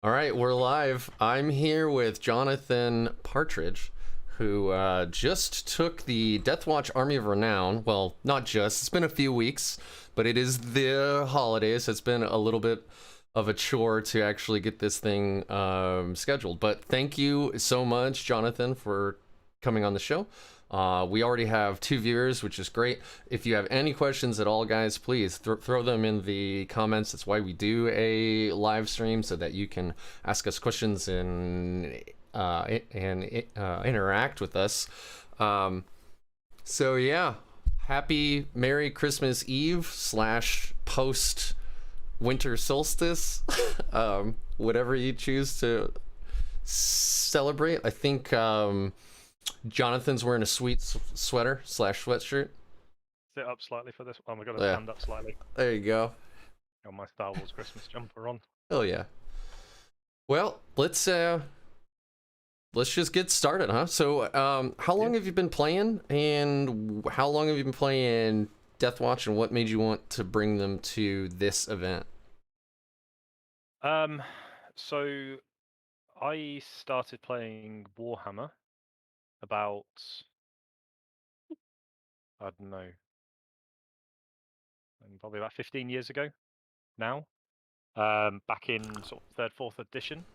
All right, we're live. I'm here with Jonathan Partridge, who just took the Deathwatch Army of Renown. Well, not just, it's been a few weeks, but it is the holidays. It's been a little bit of a chore to actually get this thing scheduled. But thank you so much, Jonathan, for coming on the show. We already have 2 viewers, which is great. If you have any questions at all, guys, please throw them in the comments. That's why we do a live stream, so that you can ask us questions and interact with us. So yeah, happy Merry Christmas Eve slash post winter solstice, whatever you choose to celebrate. I think Jonathan's wearing a sweet sweater slash sweatshirt. Sit up slightly for this. Oh, we're going to Yeah, stand up slightly. there you go. Got my Star Wars Christmas jumper on. Oh yeah. Well, let's just get started, huh? So, how long have you been playing, and how long have you been playing Deathwatch, and what made you want to bring them to this event? So I started playing Warhammer about, I don't know, probably about 15 years ago now. Back in sort of third, fourth edition.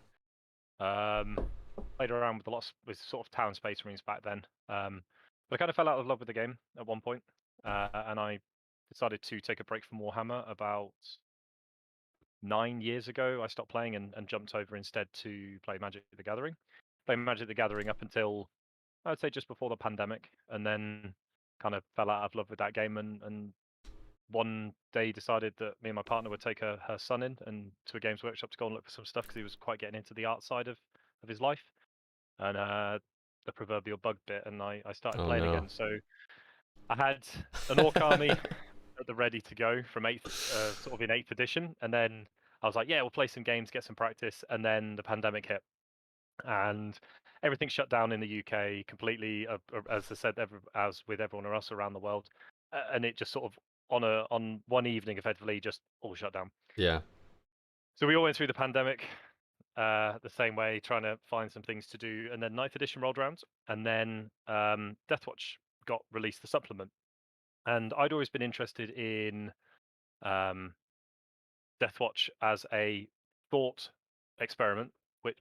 Played around with with sort of town space marines back then. But I kind of fell out of love with the game at one point, and I decided to take a break from Warhammer about 9 years ago. I stopped playing and jumped over instead to play Magic the Gathering. Played Magic the Gathering up until I'd say just before the pandemic, and then kind of fell out of love with that game and one day decided that me and my partner would take her son in and to a Games Workshop to go and look for some stuff because he was quite getting into the art side of his life, and the proverbial bug bit, and I started Oh playing no. again. So I had an orc army at the ready to go from sort of in 8th edition, and then I was like, yeah, we'll play some games, get some practice, and then the pandemic hit, and everything shut down in the UK completely, as I said, as with everyone else around the world, and it just sort of on one evening effectively just all shut down. Yeah. So we all went through the pandemic the same way, trying to find some things to do, and then 9th edition rolled around, and then Deathwatch got released the supplement, and I'd always been interested in um, Deathwatch as a thought experiment,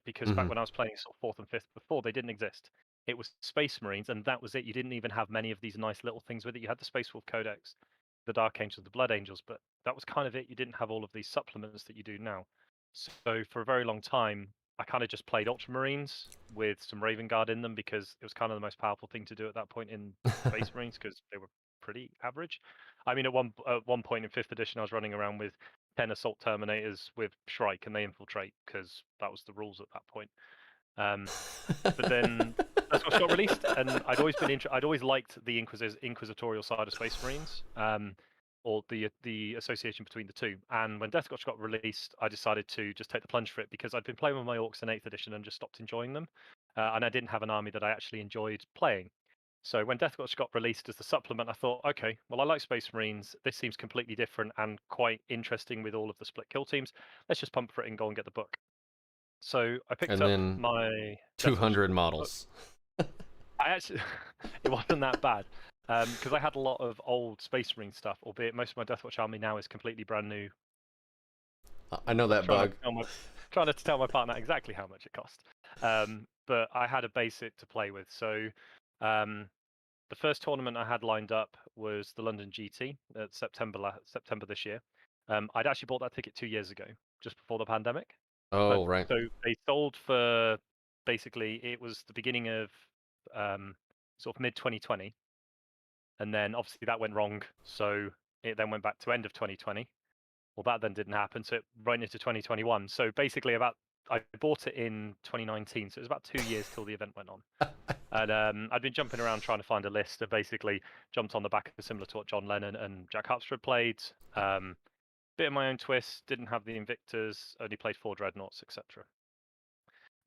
because back Hmm. when I was playing sort of fourth and fifth before, they didn't exist. It was Space Marines, and that was it. You didn't even have many of these nice little things with it. You had the Space Wolf Codex, the Dark Angels, the Blood Angels, but that was kind of it. You didn't have all of these supplements that you do now. So for a very long time, I kind of just played Ultramarines with some Raven Guard in them because it was kind of the most powerful thing to do at that point in Space Marines because they were pretty average. I mean, at one point in fifth edition, I was running around with 10 assault terminators with Shrike, and they infiltrate because that was the rules at that point. But then that's what got released, and I'd always liked the inquisitorial side of Space Marines, or the association between the two. And when Deathwatch got released, I decided to just take the plunge for it because I'd been playing with my orcs in 8th edition and just stopped enjoying them, and I didn't have an army that I actually enjoyed playing. So when Deathwatch got released as the supplement, I thought, okay, well, I like Space Marines. This seems completely different and quite interesting with all of the split kill teams. Let's just pump for it and go and get the book. So I picked And up then my Deathwatch 200 book. models. I actually, it wasn't that bad, because I had a lot of old Space Marine stuff, albeit most of my Deathwatch army now is completely brand new. I know that Trying not bug. to tell my, trying not to tell my partner exactly how much it cost. But I had a basic to play with. So the first tournament I had lined up was the London GT at September this year. I'd actually bought that ticket 2 years ago, just before the pandemic. Oh, right. So they sold for basically it was the beginning of sort of mid 2020, and then obviously that went wrong. So it then went back to end of 2020. Well, that then didn't happen, so it right into 2021. So basically, I bought it in 2019, so it was about 2 years till the event went on. And I'd been jumping around trying to find a list, and basically jumped on the back of similar to what John Lennon and Jack Harpsford played. Bit of my own twist, didn't have the Invictors, only played 4 Dreadnoughts, etc.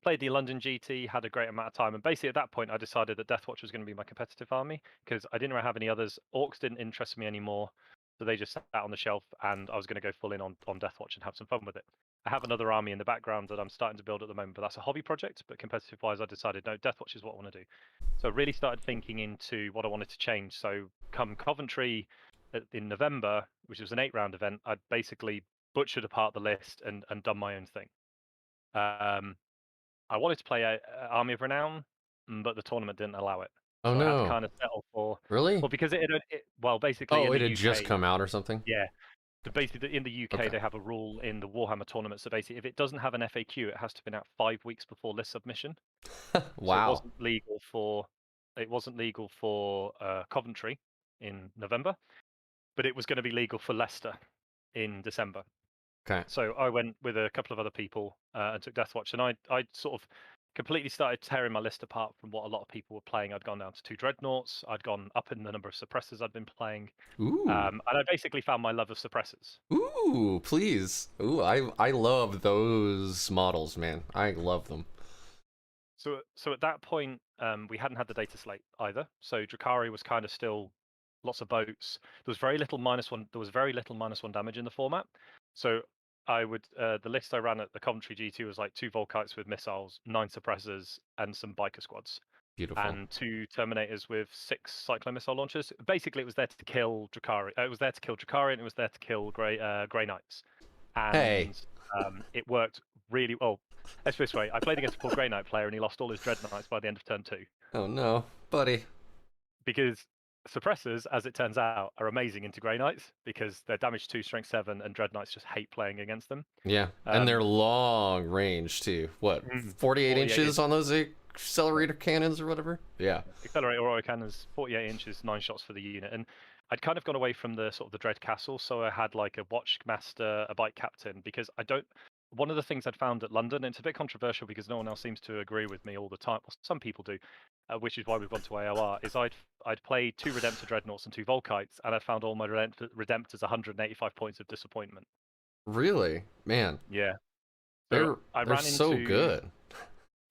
Played the London GT, had a great amount of time, and basically at that point I decided that Deathwatch was going to be my competitive army because I didn't really have any others. Orcs didn't interest me anymore. So they just sat on the shelf, and I was going to go full in on Deathwatch and have some fun with it. I have another army in the background that I'm starting to build at the moment, but that's a hobby project. But competitive wise, I decided no, Deathwatch is what I want to do. So I really started thinking into what I wanted to change. So come Coventry in November, which was an 8-round event, I'd basically butchered apart the list and done my own thing. I wanted to play a Army of Renown, but the tournament didn't allow it. Oh So I had to no. kind of settle for Really? well, because well, basically Oh, in it the had just UK, come out or something? yeah, basically in the UK Okay. they have a rule in the Warhammer tournament. So basically, if it doesn't have an FAQ, it has to be out 5 weeks before list submission. So Wow. it wasn't legal for Coventry in November, but it was going to be legal for Leicester in December. Okay. So I went with a couple of other people and took Deathwatch, and I sort of completely started tearing my list apart from what a lot of people were playing. I'd gone down to 2 dreadnoughts, I'd gone up in the number of suppressors I'd been playing, Ooh. and I basically found my love of suppressors. Ooh, please. Ooh, I love those models, man. I love them. So at that point, we hadn't had the data slate either. So Drukhari was kind of still lots of boats. There was very little -1. There was very little -1 damage in the format. So I would the list I ran at the Coventry G2 was like 2 Volkites with missiles, 9 suppressors, and some biker squads, Beautiful. and 2 Terminators with 6 cyclone missile launchers. Basically, it was there to kill Drukhari. It was there to kill Drukhari, and it was there to kill Grey Knights. Hey. And it worked really well. Let's put it this way: I played against a poor Grey Knight player, and he lost all his Dread Knights by the end of turn 2. Oh no, buddy. Because suppressors, as it turns out, are amazing into Grey Knights because they're damage 2, strength 7, and Dread Knights just hate playing against them. Yeah, and they're long range too. What, 48 inches on those accelerator cannons or whatever? Yeah. Accelerator auto cannons, 48 inches, 9 shots for the unit. And I'd kind of gone away from the sort of the Dread Castle, so I had like a Watchmaster, a Bike Captain, because I don't. One of the things I'd found at London, and it's a bit controversial because no one else seems to agree with me all the time. Well, some people do, which is why we've gone to AOR. Is I'd played 2 Redemptor Dreadnoughts and 2 Volkites, and I found all my Redemptors 185 points of disappointment. Really? Man, Yeah. So they're I they're ran so into good.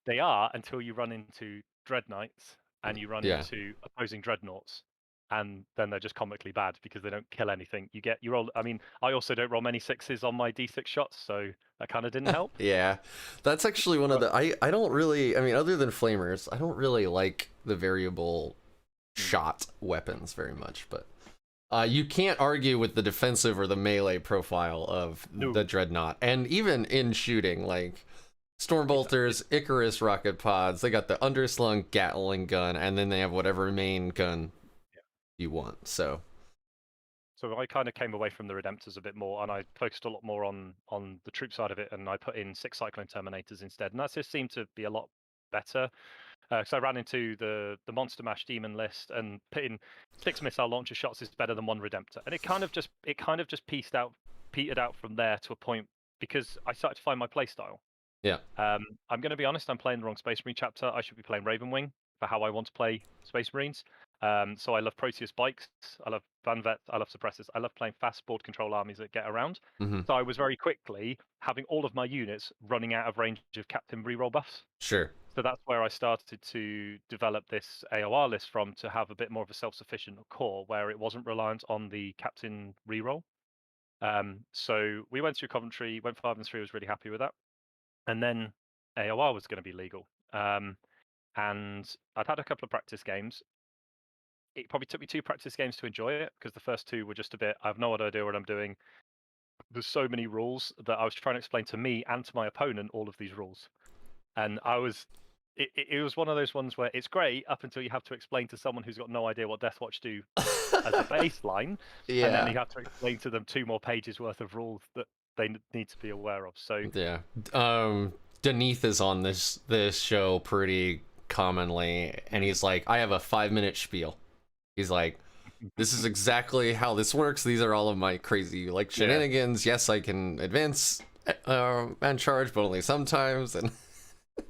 They are until you run into Dread Knights and you run Yeah. into opposing Dreadnoughts, and then they're just comically bad because they don't kill anything. You roll. I mean, I also don't roll many 6s on my D6 shots, so that kind of didn't help. Yeah. That's actually one of the I don't really, I mean, other than flamers, I don't really like the variable shot weapons very much, but you can't argue with the defensive or the melee profile of the Dreadnought. And even in shooting, like Stormbolters, Icarus rocket pods, they got the underslung Gatling gun, and then they have whatever main gun you want. So I kind of came away from the Redemptors a bit more, and I focused a lot more on the troop side of it, and I put in 6 Cyclone Terminators instead, and that just seemed to be a lot better. So I ran into the Monster Mash Demon list, and putting 6 missile launcher shots is better than 1 Redemptor, and it kind of just petered out from there to a point because I started to find my playstyle. yeah. I'm going to be honest, I'm playing the wrong Space Marine chapter. I should be playing Ravenwing for how I want to play Space Marines. So I love Proteus bikes, I love Van Vet, I love suppressors, I love playing fast board control armies that get around. Mm-hmm. So I was very quickly having all of my units running out of range of Captain reroll buffs. Sure. So that's where I started to develop this AOR list from, to have a bit more of a self-sufficient core where it wasn't reliant on the Captain reroll. So we went through Coventry, went 5-3, was really happy with that. And then AOR was going to be legal. And I'd had a couple of practice games. It probably took me 2 practice games to enjoy it because the first 2 were just a bit, I have no idea what I'm doing. There's so many rules that I was trying to explain to me and to my opponent all of these rules. And it was one of those ones where it's great up until you have to explain to someone who's got no idea what Deathwatch do as a baseline. Yeah. And then you have to explain to them 2 more pages worth of rules that they need to be aware of. So yeah. Deneath is on this show pretty commonly, and he's like, I have a 5-minute spiel. He's like, this is exactly how this works. These are all of my crazy like shenanigans. Yeah. Yes, I can advance and charge, but only sometimes. And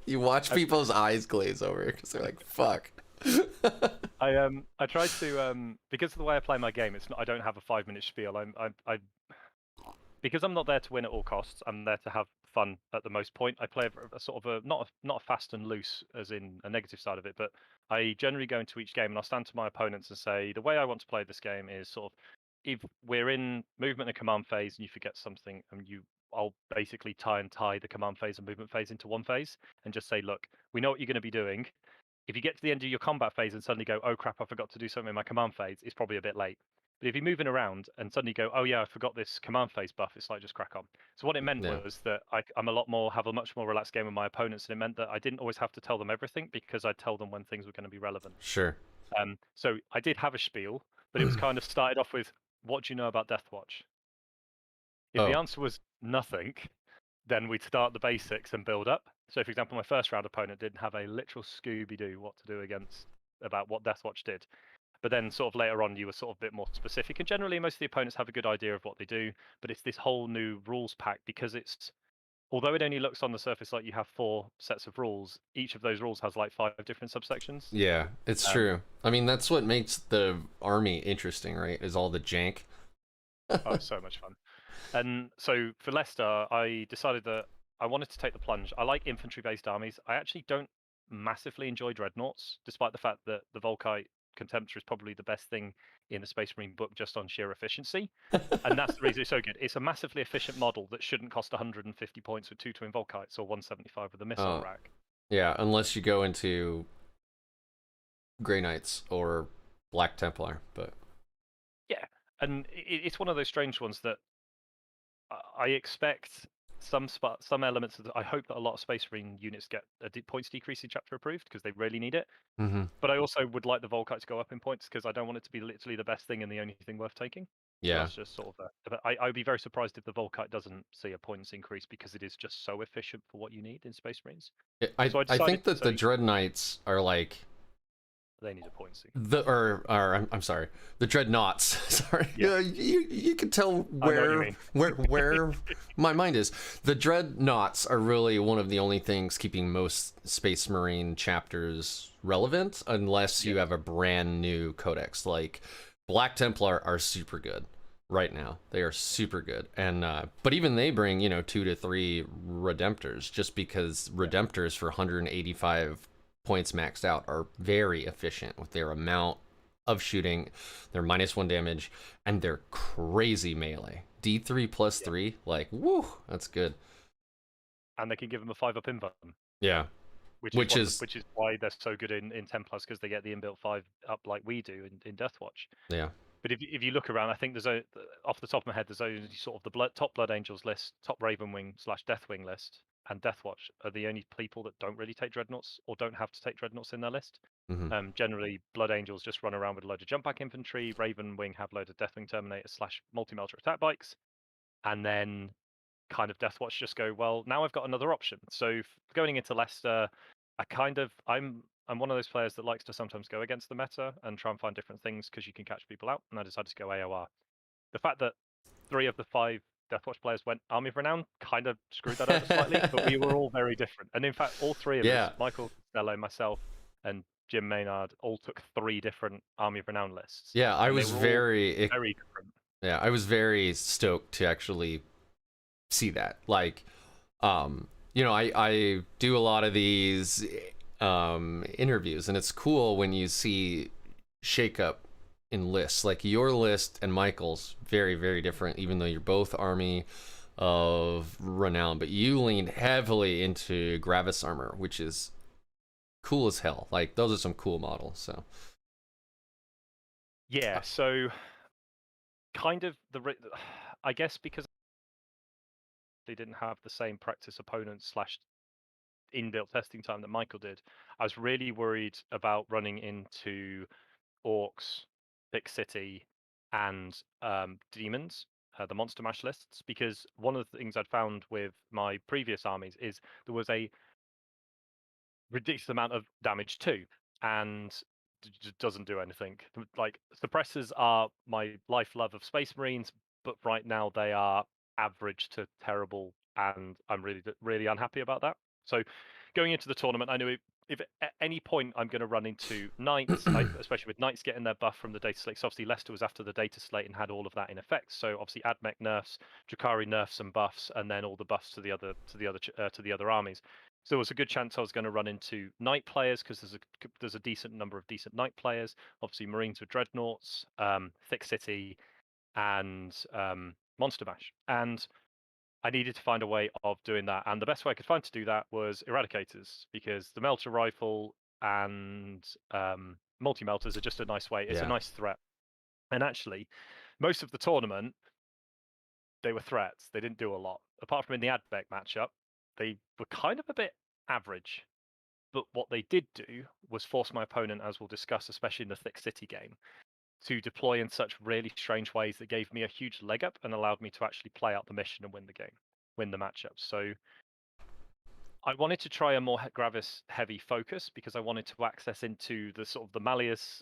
you watch people's eyes glaze over because they're like, fuck. I tried to because of the way I play my game, it's not, I don't have a 5-minute spiel. I because I'm not there to win at all costs. I'm there to have fun at the most point. I play a sort of not a fast and loose as in a negative side of it, but I generally go into each game and I'll stand to my opponents and say, the way I want to play this game is sort of if we're in movement and command phase and you forget something, and I'll basically tie the command phase and movement phase into one phase and just say, look, we know what you're going to be doing. If you get to the end of your combat phase and suddenly go, oh crap, I forgot to do something in my command phase, it's probably a bit late. But if you're moving around and suddenly go, oh yeah, I forgot this command phase buff, it's like just crack on. So what it meant Yeah. was that have a much more relaxed game with my opponents, and it meant that I didn't always have to tell them everything because I'd tell them when things were going to be relevant. Sure. So I did have a spiel, but it was kind of started off with, what do you know about Deathwatch? If the Oh, answer was nothing, then we'd start the basics and build up. So, for example, my first round opponent didn't have a literal Scooby-Doo what to do about what Deathwatch did. But then, sort of later on, you were sort of a bit more specific. And generally, most of the opponents have a good idea of what they do. But it's this whole new rules pack because although it only looks on the surface like you have 4 sets of rules, each of those rules has like 5 different subsections. yeah, it's true. I mean, that's what makes the army interesting, right? Is all the jank. Oh, it's so much fun. And so for Leicester, I decided that I wanted to take the plunge. I like infantry-based armies. I actually don't massively enjoy dreadnoughts, despite the fact that the Volkite Contemptor is probably the best thing in the Space Marine book just on sheer efficiency. And that's the reason it's so good. It's a massively efficient model that shouldn't cost 150 points with 2 twin Volkites or 175 with a missile Oh, rack. yeah, unless you go into Grey Knights or Black Templar, but Yeah, and it's one of those strange ones that I expect some elements of I hope that a lot of Space Marine units get a points decrease in chapter approved because they really need it. mm-hmm. But I also would like the Volkite to go up in points because I don't want it to be literally the best thing and the only thing worth taking. So Yeah. that's just sort of I'd be very surprised if the Volkite doesn't see a points increase because it is just so efficient for what you need in Space Marines. So I I decided think that the so Dread Knights are like they need a points I'm sorry, the Dreadnoughts. Sorry, Yeah. you can tell I know what you mean. where my mind is. The Dreadnoughts are really one of the only things keeping most Space Marine chapters relevant, unless you have a brand new codex. Like Black Templar are super good right now. They are super good, and but even they bring 2 to 3 Redemptors, just because Redemptors for 185 points maxed out are very efficient with their amount of shooting. They're -1 damage, and they're crazy melee. D3 plus 3, like, woo, that's good. And they can give them a 5-up invuln. Yeah. Which is why they're so good in Templars, because they get the inbuilt 5-up like we do in Deathwatch. Yeah. But if you look around, I think there's off the top of my head, there's only sort of the top Blood Angels list, top Ravenwing / Deathwing list, and Deathwatch are the only people that don't really take Dreadnoughts or don't have to take Dreadnoughts in their list. Mm-hmm. Generally, Blood Angels just run around with a load of jump back infantry. Ravenwing have loads of Deathwing Terminators / multi-melter attack bikes, and then kind of Deathwatch just go, well, now I've got another option. So going into Leicester, I'm one of those players that likes to sometimes go against the meta and try and find different things because you can catch people out. And I decided to go AOR. The fact that 3 of the 5 Deathwatch players went Army of Renown kind of screwed that over slightly, but we were all very different. And in fact, all 3 of us, Michael Costello, myself, and Jim Maynard, all took 3 different Army of Renown lists. Yeah, I was very different. Yeah, I was very stoked to actually see that. Like, I do a lot of these interviews, and it's cool when you see shakeup in lists. Like your list and Michael's very, very different, even though you're both Army of Renown, but you leaned heavily into Gravis armor, which is cool as hell. Like those are some cool models. So yeah, so kind of I guess because they didn't have the same practice opponents / inbuilt testing time that Michael did, I was really worried about running into Orcs, THICC City, and Demons, the Monster Mash lists, because one of the things I'd found with my previous armies is there was a ridiculous amount of damage too, and doesn't do anything. Like suppressors are my life love of Space Marines, but right now they are average to terrible, and I'm really unhappy about that. So going into the tournament, I knew if at any point I'm going to run into Knights, especially with Knights getting their buff from the data slate. So obviously Leicester was after the data slate and had all of that in effect. So obviously Admech nerfs, Drukhari nerfs and buffs, and then all the buffs to the other armies. So there was a good chance I was going to run into Knight players because there's a decent number of decent Knight players. Obviously Marines with Dreadnoughts, THICC City, and Monster Mash. And I needed to find a way of doing that. And the best way I could find to do that was Eradicators, because the Melter Rifle and multi-melters are just a nice way. It's a Yeah. nice threat. And actually, most of the tournament, they were threats. They didn't do a lot. Apart from in the Admech matchup, they were kind of a bit average. But what they did do was force my opponent, as we'll discuss, especially in the THICC game, to deploy in such really strange ways that gave me a huge leg up and allowed me to actually play out the mission and win the game, win the matchup. So I wanted to try a more Gravis heavy focus because I wanted to access into the sort of the Malleus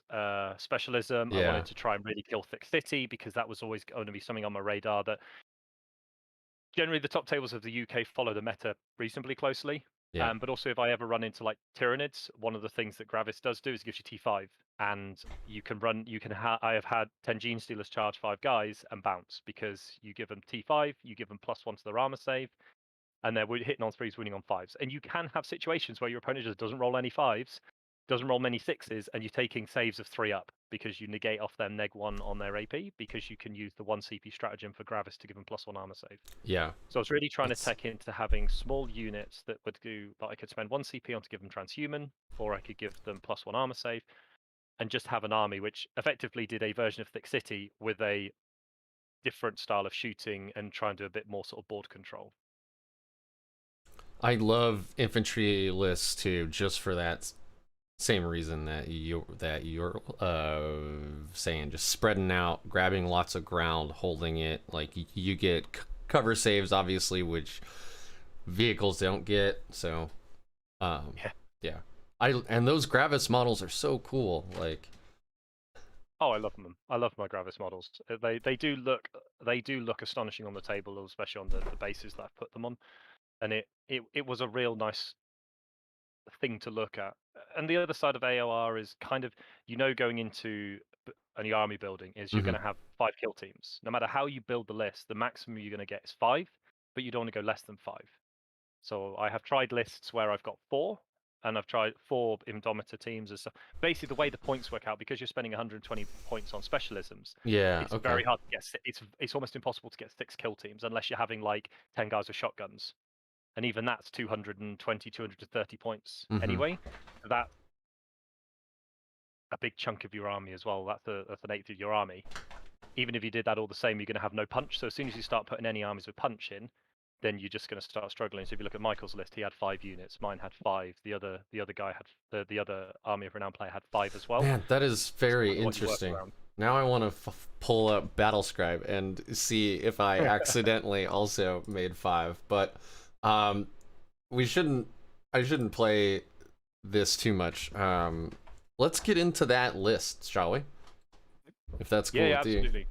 specialism. I Yeah. wanted to try and really kill THICC because that was always going to be something on my radar. That generally the top tables of the UK follow the meta reasonably closely. Yeah. But also, if I ever run into like Tyranids, one of the things that Gravis does do is gives you T5, and you can run. I have had 10 Gene Stealers charge 5 guys and bounce because you give them T5, you give them +1 to their armor save, and they're hitting on 3s, winning on 5s. And you can have situations where your opponent just doesn't roll any 5s, doesn't roll many 6s, and you're taking saves of 3 up because you negate off their neg1 on their AP because you can use the 1 CP stratagem for Gravis to give them +1 armor save. Yeah. So I was really trying That's... to tech into having small units that would do that I could spend 1 CP on to give them transhuman, or I could give them +1 armor save, and just have an army which effectively did a version of Thick City with a different style of shooting and try and do a bit more sort of board control. I love infantry lists too, just for that same reason that you're saying, just spreading out, grabbing lots of ground, holding it. Like you get cover saves, obviously, which vehicles don't get. So, yeah. And those Gravis models are so cool. Like, oh, I love them. I love my Gravis models. They do look astonishing on the table, especially on the bases that I've put them on. And it was a real nice thing to look at. And the other side of AOR is kind of, going into any army building is you're going to have 5 kill teams. No matter how you build the list, the maximum you're going to get is 5, but you don't want to go less than 5. So I have tried lists where I've got 4, and I've tried 4 Indomitor teams and stuff. Basically, the way the points work out, because you're spending 120 points on specialisms, yeah, it's okay. very hard to get. It's almost impossible to get 6 kill teams unless you're having like 10 guys with shotguns, and even that's 220, 230 points anyway. That's a big chunk of your army as well. That's an eighth of your army. Even if you did that all the same, you're going to have no punch. So as soon as you start putting any armies with punch in, then you're just going to start struggling. So if you look at Michael's list, he had 5 units. Mine had 5. The other guy had the other Army of Renown player had 5 as well. Man, that is very interesting. Now I want to pull up Battlescribe and see if I accidentally also made 5. But I shouldn't play this too much. Let's get into that list, shall we? If that's cool yeah, with you. absolutely.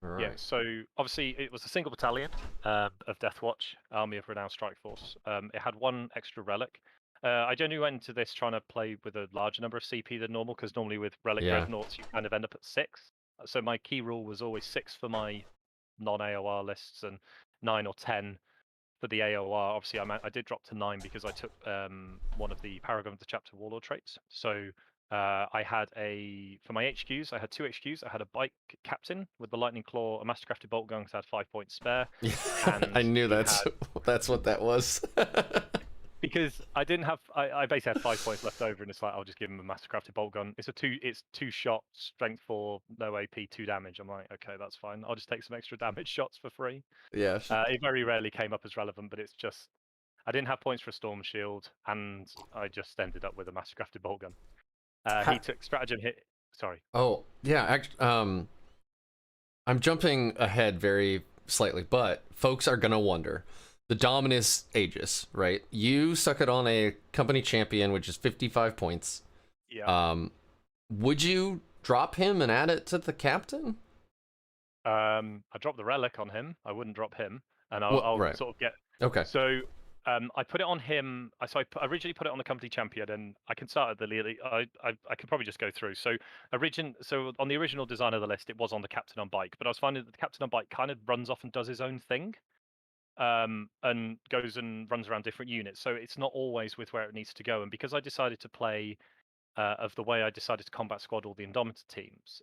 Right. Yeah, so obviously it was a single battalion of Deathwatch Army of Renown Strike Force. It had 1 extra relic. I generally went into this trying to play with a larger number of CP than normal, because normally with relic dreadnoughts you kind of end up at 6. So my key rule was always 6 for my non-AOR lists and 9 or 10 for the AOR. Obviously I did drop to 9 because I took one of the Paragon of the Chapter Warlord traits. So I had for my HQs, I had 2 HQs. I had a bike captain with the Lightning Claw, a Mastercrafted Bolt Gun, so I had 5 points spare. And I knew that's what that was. Because I didn't have, I basically had 5 points left over, and it's like, I'll just give him a Mastercrafted Bolt Gun. It's 2 shot, strength 4, no AP, 2 damage. I'm like, okay, that's fine. I'll just take some extra damage shots for free. Yeah. It very rarely came up as relevant, but it's just, I didn't have points for a Storm Shield, and I just ended up with a Mastercrafted Bolt Gun. He took stratagem hit. Sorry. Oh yeah, I'm jumping ahead very slightly, but folks are gonna wonder. The Dominus Aegis, right? You suck it on a company champion, which is 55 points. Yeah. Would you drop him and add it to the captain? I dropped the relic on him. I wouldn't drop him, and I'll right. sort of get. Okay. So I put it on him. I originally put it on the company champion, and I can start at the lead. I can probably just go through. So on the original design of the list, it was on the captain on bike, but I was finding that the captain on bike kind of runs off and does his own thing, and goes and runs around different units. So it's not always with where it needs to go. And because I decided to play of the way I decided to combat squad all the Indomitor teams,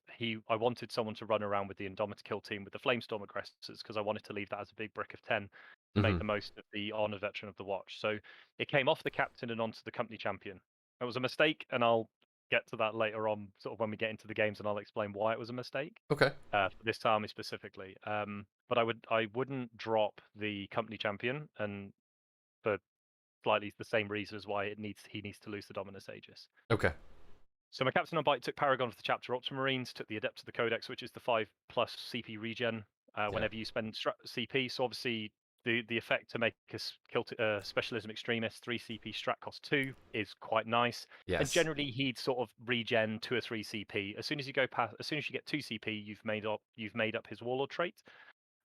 I wanted someone to run around with the Indomitor kill team with the Flamestorm aggressors because I wanted to leave that as a big brick of 10 to make Hmm. the most of the honoured veteran of the watch. So it came off the captain and onto the company champion. It was a mistake, and I'll get to that later on, sort of when we get into the games, and I'll explain why it was a mistake Okay. for this army specifically. But I wouldn't drop the company champion, and for slightly the same reason as why he needs to lose the Dominus Aegis. Okay. So my captain on bike took Paragon of the chapter Ultramarines, took the Adept of the Codex, which is the 5+ CP regen Yeah. whenever you spend CP. So obviously the effect to make a specialism extremist 3 CP strat cost 2 is quite nice. And Yes. generally he'd sort of regen 2 or 3 CP. As soon as you get 2 CP, you've made up his warlord trait.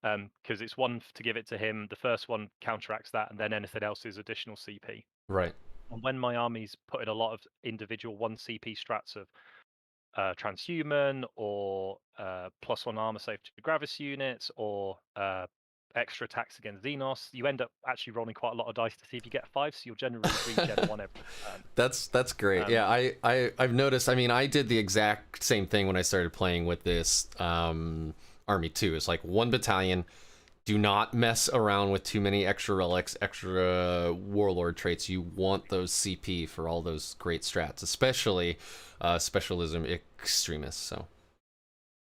Because it's one to give it to him. The first one counteracts that, and then anything else is additional CP. Right. And when my armies put in a lot of individual 1 CP strats of transhuman or +1 armor save to Gravis units or extra attacks against Xenos, you end up actually rolling quite a lot of dice to see if you get 5. So you'll generally regen 1 every turn. That's great. Yeah, I've noticed. I mean, I did the exact same thing when I started playing with this army too. It's like 1 battalion. Do not mess around with too many extra relics, extra warlord traits. You want those CP for all those great strats, especially specialism extremists. So.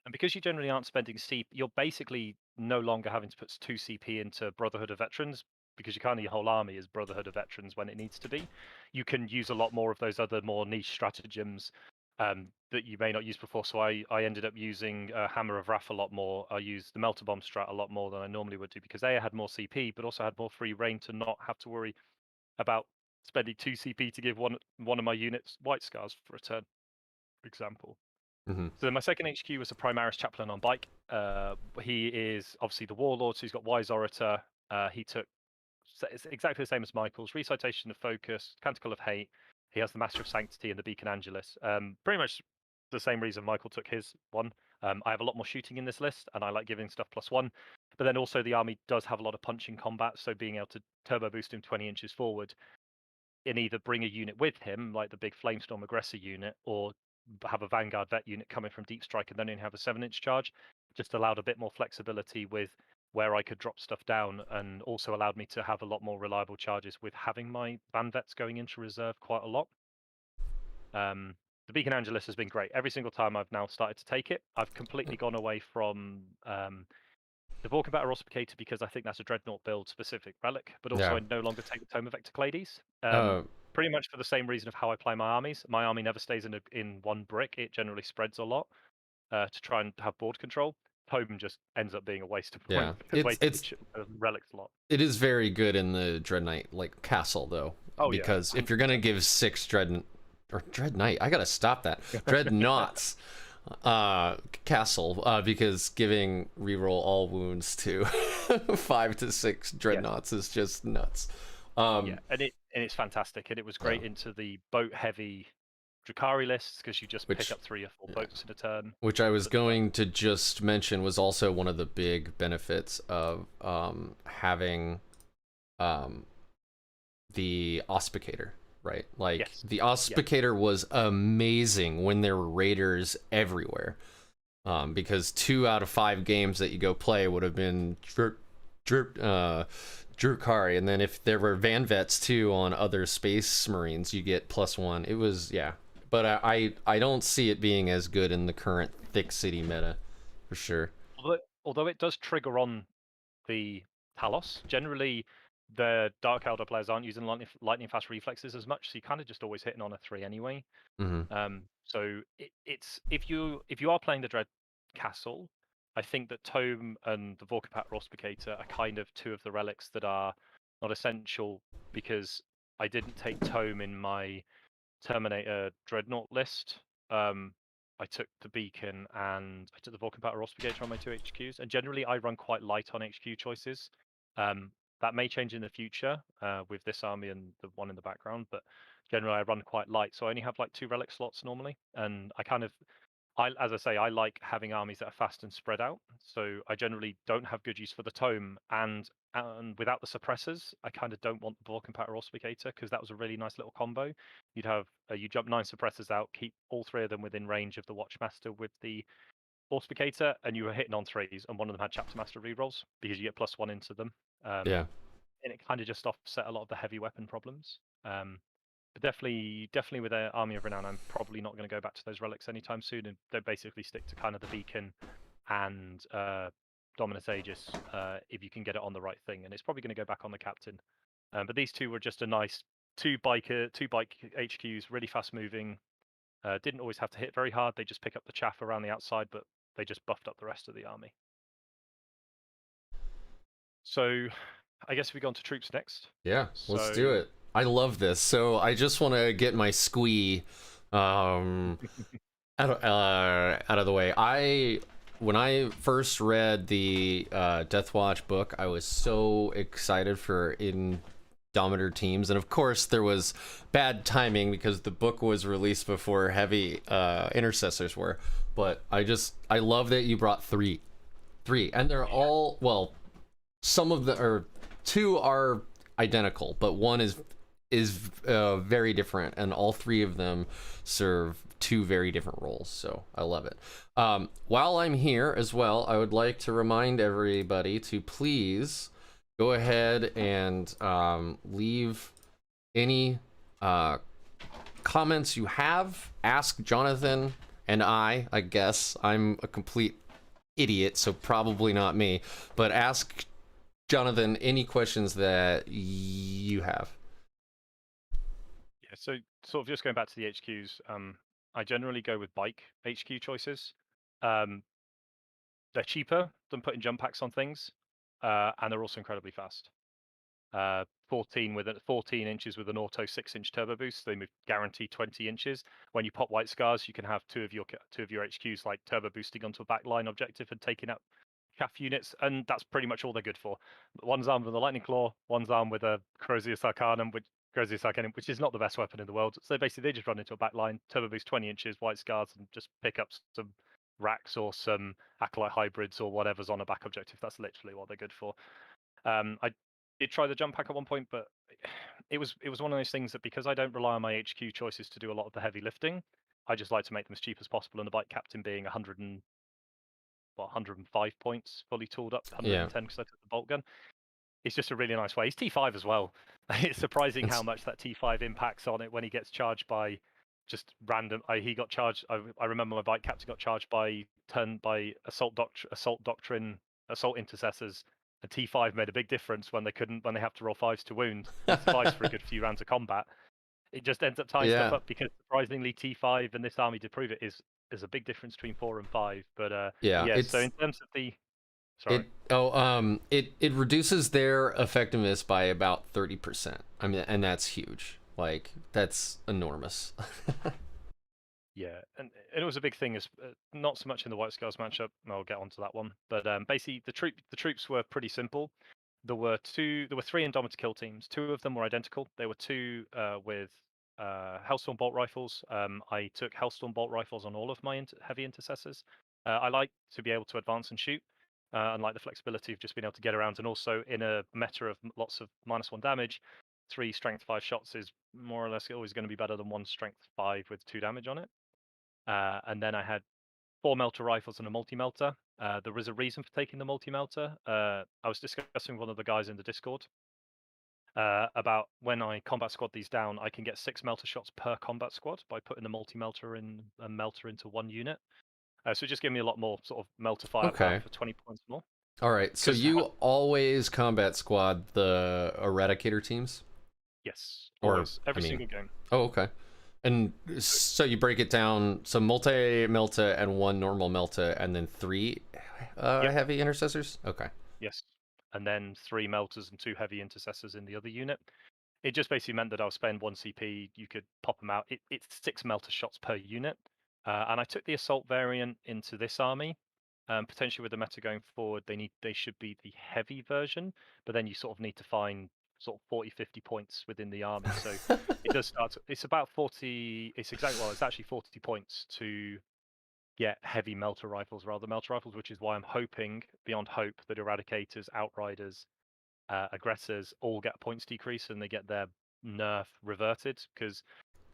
And because you generally aren't spending CP, you're basically no longer having to put 2 CP into Brotherhood of Veterans because your whole army is Brotherhood of Veterans when it needs to be. You can use a lot more of those other more niche stratagems that you may not use before. So I ended up using Hammer of Wrath a lot more. I used the Melter Bomb strat a lot more than I normally would do because I had more CP, but also had more free reign to not have to worry about spending 2 CP to give one of my units White Scars for a turn, for example. Mm-hmm. So my second HQ was a Primaris Chaplain on bike. He is obviously the Warlord, so he's got Wise Orator. He took it's exactly the same as Michael's Recitation of Focus, Canticle of Hate. He has the Master of Sanctity and the Beacon Angelus. Pretty much the same reason Michael took his one. I have a lot more shooting in this list, and I like giving stuff +1. But then also the army does have a lot of punch in combat, so being able to turbo boost him 20 inches forward and either bring a unit with him, like the big Flamestorm Aggressor unit, or have a Vanguard Vet unit coming from Deep Strike and then only have a 7-inch charge, just allowed a bit more flexibility with where I could drop stuff down, and also allowed me to have a lot more reliable charges with having my Van Vets going into reserve quite a lot. The Beacon Angelus has been great. Every single time I've now started to take it, I've completely gone away from the Vulcan Battle Rospicator because I think that's a Dreadnought build specific relic, but also Yeah. I no longer take the Tome of Ectoclades. Uh, Pretty much for the same reason of how I play my armies. My army never stays in one brick. It generally spreads a lot to try and have board control. Tome just ends up being a waste of yeah. relic slot. It is very good in the Dread Knight like castle though. Oh yeah, because if you're gonna give 6 Dread Knight, I gotta stop that. Dreadnoughts castle because giving reroll all wounds to 5 to 6 dreadnoughts is just nuts. Yeah, and it's fantastic, and it was great into the boat heavy Drukhari lists because you just pick up 3 or 4 boats in a turn. Which I was going to just mention was also one of the big benefits of having the Auspicator, right? Like Yes. the Auspicator was amazing when there were raiders everywhere. Because 2 out of 5 games that you go play would have been Drukhari, and then if there were Van Vets too on other Space Marines, you get +1. It was but I don't see it being as good in the current THICC city meta, for sure. Although it does trigger on the Talos, generally the Dark Elder players aren't using lightning fast reflexes as much, so you're kind of just always hitting on a 3 anyway. Mm-hmm. So it's if you are playing the Dread Castle, I think that Tome and the Vorkapat Rospicator are kind of 2 of the relics that are not essential because I didn't take Tome in my Terminator Dreadnought list. I took the Beacon and I took the Vorkapat Rospicator on my 2 HQs, and generally I run quite light on HQ choices. That may change in the future with this army and the one in the background, but generally I run quite light, so I only have like 2 relic slots normally, and I kind of as I say, I like having armies that are fast and spread out. So I generally don't have good use for the tome, and without the suppressors, I kind of don't want the Balkan Powder Auspicator because that was a really nice little combo. You'd have you jump 9 suppressors out, keep all 3 of them within range of the Watchmaster with the Auspicator, and you were hitting on 3s, and one of them had Chapter Master rerolls because you get +1 into them. Yeah. And it kind of just offset a lot of the heavy weapon problems. But definitely with the Army of Renown, I'm probably not going to go back to those relics anytime soon, and they basically stick to kind of the beacon and Dominus Aegis if you can get it on the right thing, and it's probably going to go back on the captain. But these two were just a nice two bike HQs, really fast moving. Didn't always have to hit very hard; they just pick up the chaff around the outside, but they just buffed up the rest of the army. So, I guess we go on to troops next. Yeah, let's do it. I love this. So I just want to get my squee out of the way. When I first read the Deathwatch book, I was so excited for Indomitor teams, and of course there was bad timing because the book was released before heavy intercessors were. But I love that you brought three, and they're all, well, some of the, or two are identical, but one is very different, and all 3 of them serve 2 very different roles. So I love it. While I'm here as well, I would like to remind everybody to please go ahead and leave any comments you have. Ask Jonathan and I guess I'm a complete idiot, so probably not me, but ask Jonathan any questions that you have. Yeah, so sort of just going back to the HQs, I generally go with bike HQ choices. They're cheaper than putting jump packs on things, and they're also incredibly fast. 14 inches with an auto 6-inch turbo boost. They move guaranteed 20 inches. When you pop white scars, you can have two of your HQs like turbo boosting onto a backline objective and taking out chaff units, and that's pretty much all they're good for. One's armed with a lightning claw, one's armed with a Corrosius Arcanum, which is not the best weapon in the world. So basically, they just run into a backline, turbo boost 20 inches, white scars, and just pick up some racks or some acolyte hybrids or whatever's on a back objective. That's literally what they're good for. I did try the jump pack at one point, but it was one of those things that because I don't rely on my HQ choices to do a lot of the heavy lifting, I just like to make them as cheap as possible. And the bike captain being 105 points, fully tooled up, 110 because I took the bolt gun. It's just a really nice way. He's T5 as well. It's surprising how much that T5 impacts on it when he gets charged by just random. He got charged. I remember my bike captain got charged by assault doctrine, assault intercessors. And T5 made a big difference when they have to roll 5s to wound. It survives for a good few rounds of combat. It just ends up tying stuff up because surprisingly T5 and this army to prove it is a big difference between 4 and 5. But so in terms of the it reduces their effectiveness by about 30%. I mean, and that's huge. Like, that's enormous. Yeah, and it was a big thing, is not so much in the White Scars matchup. I'll get onto that one, but basically the troops were pretty simple. There were 3 Indomitor kill teams. 2 of them were identical. There were 2 with Hellstorm bolt rifles. I took Hellstorm bolt rifles on all of my heavy intercessors. I like to be able to advance and shoot, and like the flexibility of just being able to get around. And also in a meta of lots of -1 damage, 3 strength 5 shots is more or less always going to be better than 1 strength 5 with 2 damage on it. And then I had 4 melter rifles and a multi-melter. There was a reason for taking the multi-melter. I was discussing with one of the guys in the Discord about when I combat squad these down, I can get 6 melter shots per combat squad by putting a multi-melter in a melter into 1 unit. So just give me a lot more sort of melter firepower for 20 points more. All right, so you always combat squad the Eradicator teams? Yes, always. Every single game. Oh, okay. And so you break it down, so multi-melta and 1 normal melta, and then 3 heavy intercessors? Okay. Yes, and then 3 melters and 2 heavy intercessors in the other unit. It just basically meant that I'll spend 1 CP, you could pop them out. It's 6 melter shots per unit. And I took the assault variant into this army. Potentially with the meta going forward, they should be the heavy version, but then you sort of need to find sort of 40-50 points within the army. So it does start. It's about 40. It's actually 40 points to get heavy melter rifles rather than melter rifles, which is why I'm hoping beyond hope that Eradicators, Outriders, Aggressors all get points decrease and they get their nerf reverted, because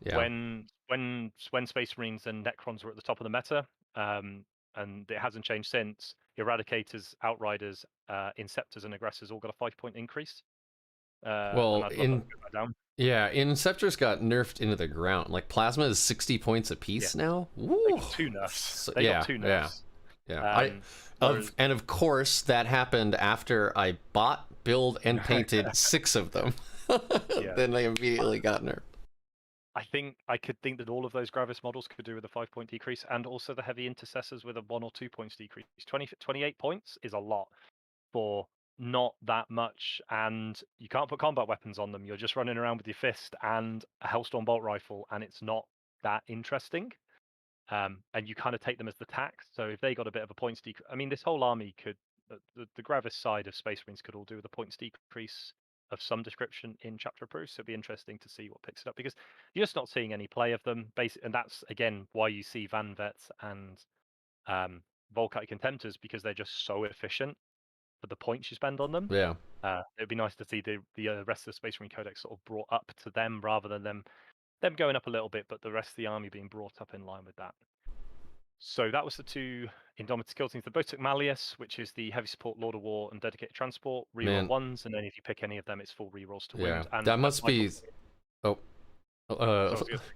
Yeah. when Space Marines and Necrons were at the top of the meta, and it hasn't changed since, Eradicators, Outriders, Inceptors, and Aggressors all got a 5-point increase. And Well, I'd love that to go back down. Inceptors got nerfed into the ground. Like Plasma is 60 points Yeah, apiece now. they Woo! got 2 nerfs. So, They got 2 nerfs. Yeah. Whereas, Of course that happened after I bought, build, and painted 6 of them. yeah. Then they immediately got nerfed. I could think that all of those Gravis models could do with a 5-point decrease, and also the heavy intercessors with a 1 or 2 points decrease. 28 points is a lot for not that much, and you can't put combat weapons on them. You're just running around with your fist and a Hellstorm bolt rifle, and it's not that interesting. And you kind of take them as the tax. So if they got a bit of a points decrease, I mean, this whole army could, the Gravis side of Space Marines could all do with a points decrease of some description in Chapter Approved. So it'd be interesting to see what picks it up, because you're just not seeing any play of them. And that's again why you see Van Vets and Volkite Contemptors, because they're just so efficient for the points you spend on them. Yeah. It'd be nice to see the rest of the Space Marine Codex sort of brought up to them, rather than them going up a little bit, but the rest of the army being brought up in line with that. So that was the 2 Indomitor kill teams. They both took Malleus, which is the heavy support Lord of War and dedicated transport, reroll 1s, and then if you pick any of them, it's full rerolls to wound. And that must be. Oh,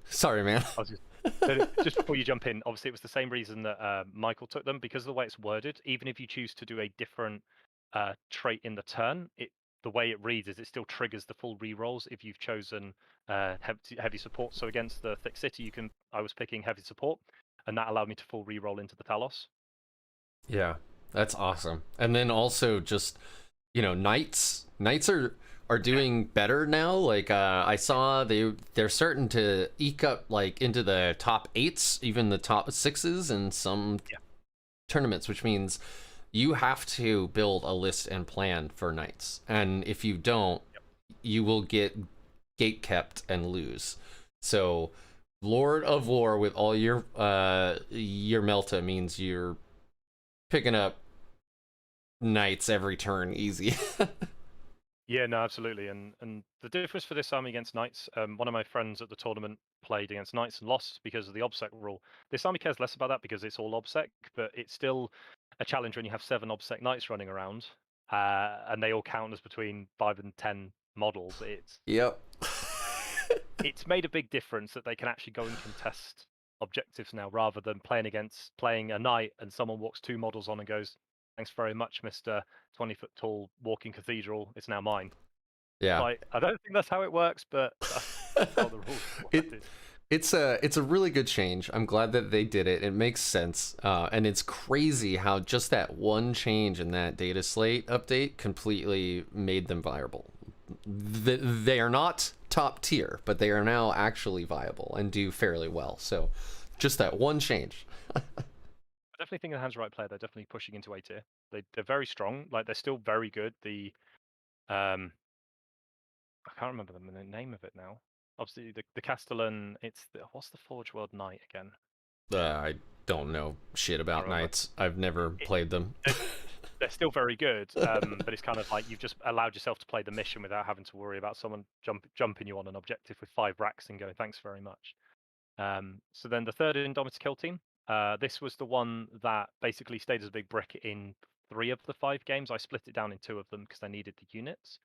sorry, man. Just before you jump in, obviously it was the same reason that Michael took them, because of the way it's worded. Even if you choose to do a different trait in the turn, the way it reads is it still triggers the full rerolls if you've chosen heavy support. So against the THICC City, I was picking heavy support, and that allowed me to full reroll into the Talos. Yeah, that's awesome. And then also just, knights are doing better now. Like I saw they're starting to eke up like into the top 8s, even the top 6s in some tournaments, which means you have to build a list and plan for knights. And if you don't, you will get gate kept and lose. So Lord of War with all your Melta means you're picking up knights every turn easy. Yeah, no, absolutely. And the difference for this army against knights, one of my friends at the tournament played against knights and lost because of the obsec rule. This army cares less about that because it's all obsec, but it's still a challenge when you have 7 obsec knights running around, and they all count as between 5 and 10 models. Yep. It's made a big difference that they can actually go and contest objectives now, rather than playing a knight and someone walks 2 models on and goes, "Thanks very much, Mr. 20-foot tall walking cathedral. It's now mine." Yeah. Like, I don't think that's how it works, but that's how the rules. It's a really good change. I'm glad that they did it. It makes sense, and it's crazy how just that one change in that data slate update completely made them viable. They are not top tier, but they are now actually viable and do fairly well. So, just that one change. I definitely think the Hands Right player, they're definitely pushing into A tier. They're very strong. Like, they're still very good. I can't remember the name of it now. Obviously, the Castellan. What's the Forge World Knight again? I don't know shit about knights. I've never played them. They're still very good, but it's kind of like you've just allowed yourself to play the mission without having to worry about someone jumping you on an objective with 5 racks and going, "Thanks very much." So then the third Indomitor kill team. This was the one that basically stayed as a big brick in 3 of the 5 games. I split it down in 2 of them because I needed the units.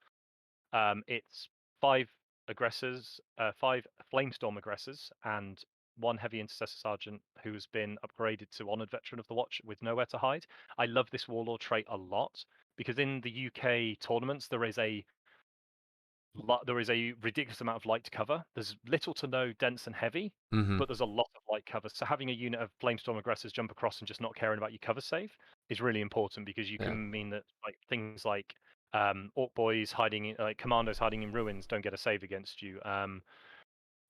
It's 5 aggressors, 5 flamestorm aggressors, and 1 heavy intercessor sergeant who's been upgraded to honored veteran of the watch with nowhere to hide. I love this warlord trait a lot, because in the UK tournaments there is a ridiculous amount of light cover. There's little to no dense and heavy, but there's a lot of light cover. So having a unit of flamestorm aggressors jump across and just not caring about your cover save is really important, because you can mean that things like orc boys hiding like commandos hiding in ruins don't get a save against you.